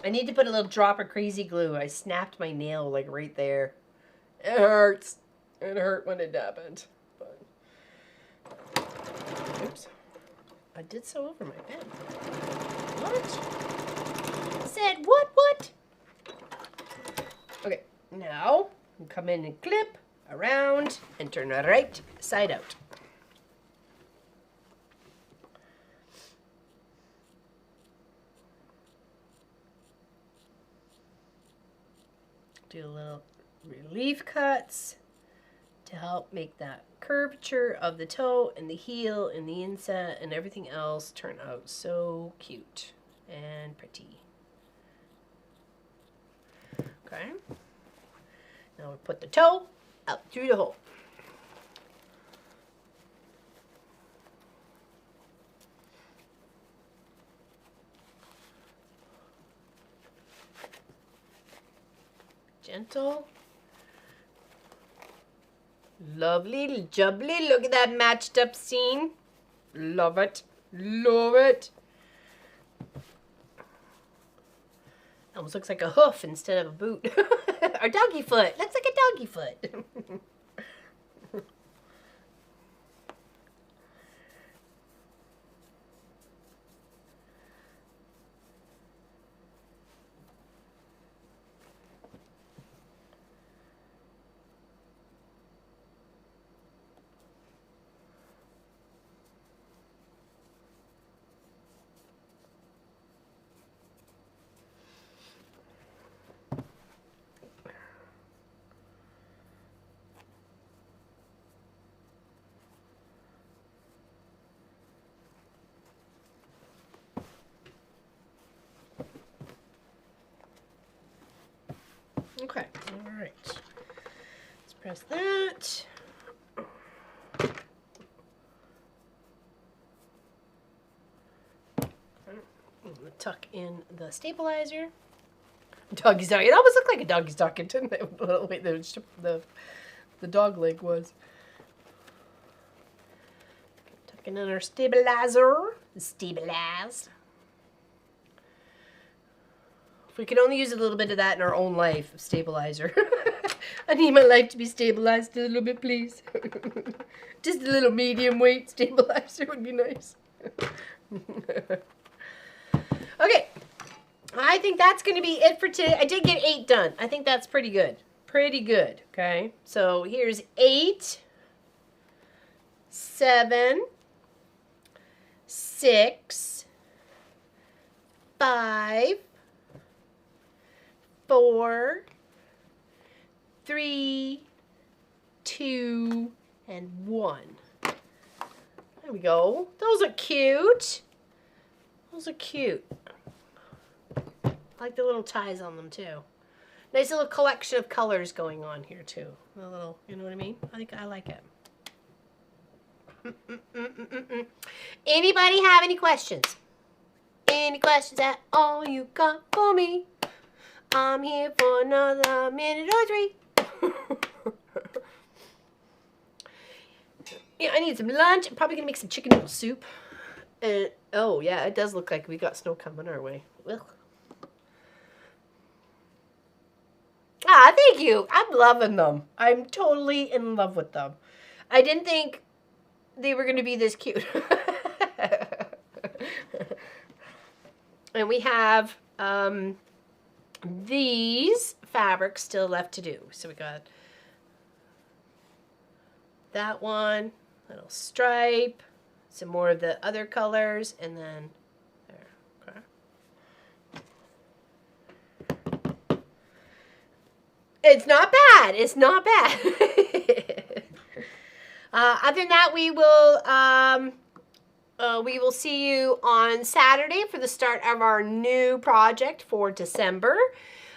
S2: I need to put a little drop of crazy glue. I snapped my nail like right there. It hurts. It hurt when it happened, but oops. I did so over my pen. What? Said what? Okay, now come in and clip around and turn it right side out. Do a little relief cuts to help make that curvature of the toe and the heel and the inset and everything else turn out so cute and pretty. Okay. Now we put the toe out through the hole. Gentle. Lovely, jubbly. Look at that matched up scene. Love it. Love it. Almost looks like a hoof instead of a boot. Or doggy foot. Looks like a doggy foot. Okay, all right. Let's press that. I'm gonna tuck in the stabilizer. Doggy sock. It almost looked like a doggy stocking, didn't it? The way the dog leg was. Tucking in our stabilizer. Stabilize. If we could only use a little bit of that in our own life, stabilizer. I need my life to be stabilized a little bit, please. Just a little medium weight stabilizer would be nice. Okay. I think that's going to be it for today. I did get 8 done. I think that's pretty good. Pretty good. Okay. So here's 8, 7, 6, 5, 4, 3, 2, and 1. There we go. Those are cute. Those are cute. I like the little ties on them too. Nice little collection of colors going on here too. A little, you know what I mean? I think I like it. Anybody have any questions? Any questions at all you got for me? I'm here for another minute or 3. Yeah, I need some lunch. I'm probably going to make some chicken noodle soup. And, oh, yeah, it does look like we got snow coming our way. Ugh. Ah, thank you. I'm loving them. I'm totally in love with them. I didn't think they were going to be this cute. And we have these fabrics still left to do. So we got that one, little stripe, some more of the other colors, and then there. Okay. It's not bad. It's not bad. Other than that, we will see you on Saturday for the start of our new project for December.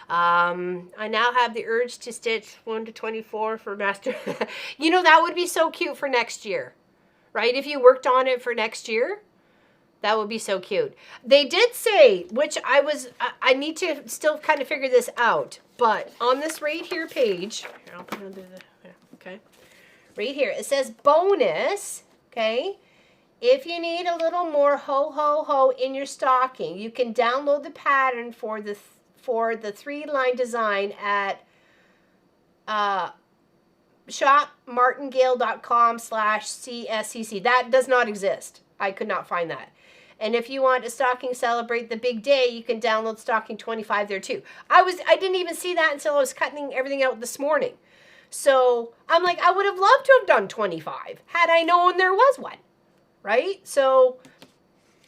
S2: I now have the urge to stitch 1 to 24 for master. You know, that would be so cute for next year, right? If you worked on it for next year, that would be so cute. They did say, which I need to still kind of figure this out, but on this right here page, here, I'll put it under there, okay? Right here, it says bonus, okay? If you need a little more ho in your stocking, you can download the pattern for the 3-line design at shopmartingale.com/CSCC. That does not exist. I could not find that. And if you want a stocking celebrate the big day, you can download Stocking 25 there too. I didn't even see that until I was cutting everything out this morning. So I'm like, I would have loved to have done 25 had I known there was one, right? So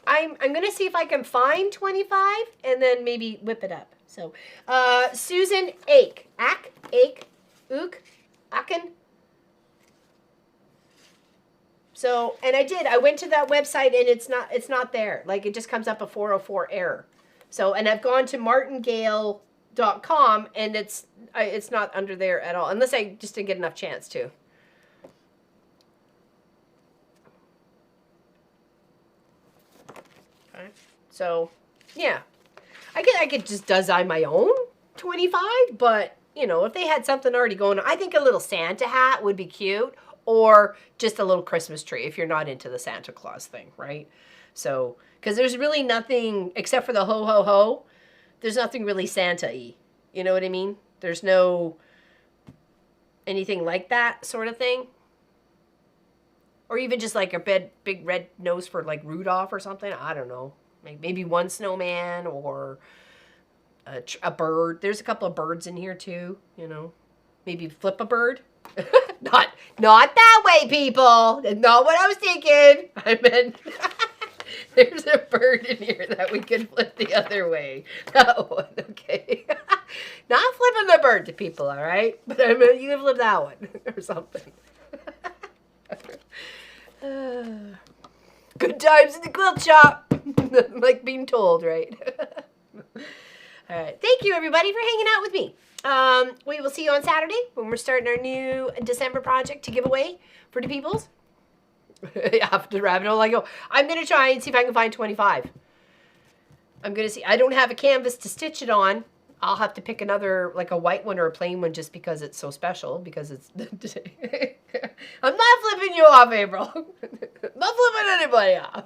S2: I'm gonna see if I can find 25 and then maybe whip it up. So Susan Ake, Ook, Aken. So, and I went to that website and it's not there. Like it just comes up a 404 error. So, and I've gone to martingale.com and it's not under there at all, unless I just didn't get enough chance to. Okay. So, yeah. I could just design my own 25, but you know, if they had something already going on, I think a little Santa hat would be cute. Or just a little Christmas tree if you're not into the Santa Claus thing, right? So, because there's really nothing, except for the ho, ho, ho, there's nothing really Santa-y. You know what I mean? There's no anything like that sort of thing. Or even just like a big red nose for like Rudolph or something. I don't know. Maybe one snowman or a bird. There's a couple of birds in here too, you know. Maybe flip a bird. Not that way, people. That's not what I was thinking. I meant there's a bird in here that we could flip the other way. That one, okay. Not flipping the bird to people, all right? But I mean, you can flip that one or something. Good times in the quilt shop. Like being told, right? All right. Thank you, everybody, for hanging out with me. We will see you on Saturday when we're starting our new December project to give away for the peoples. After the rabbit hole I go. I'm going to try and see if I can find 25. I'm going to see. I don't have a canvas to stitch it on. I'll have to pick another, like a white one or a plain one just because it's so special. Because it's... I'm not flipping you off, April. I'm not flipping anybody off.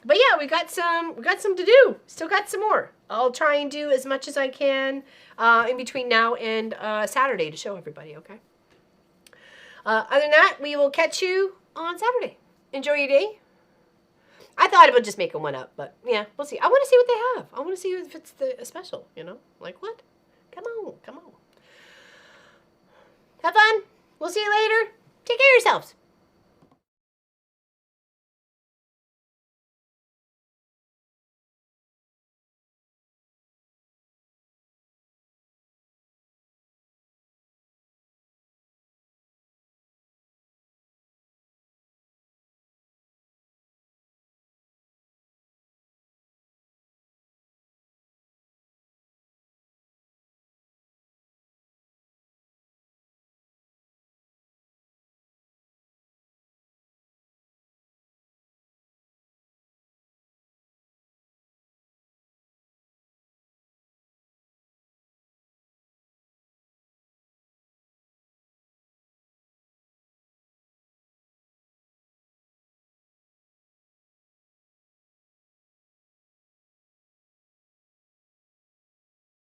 S2: But yeah, we got some to do. Still got some more. I'll try and do as much as I can in between now and Saturday to show everybody, okay? Other than that, we will catch you on Saturday. Enjoy your day. I thought about just making one up, but yeah, we'll see. I want to see what they have. I want to see if it's the special, you know? Like what? Come on. Have fun. We'll see you later. Take care of yourselves.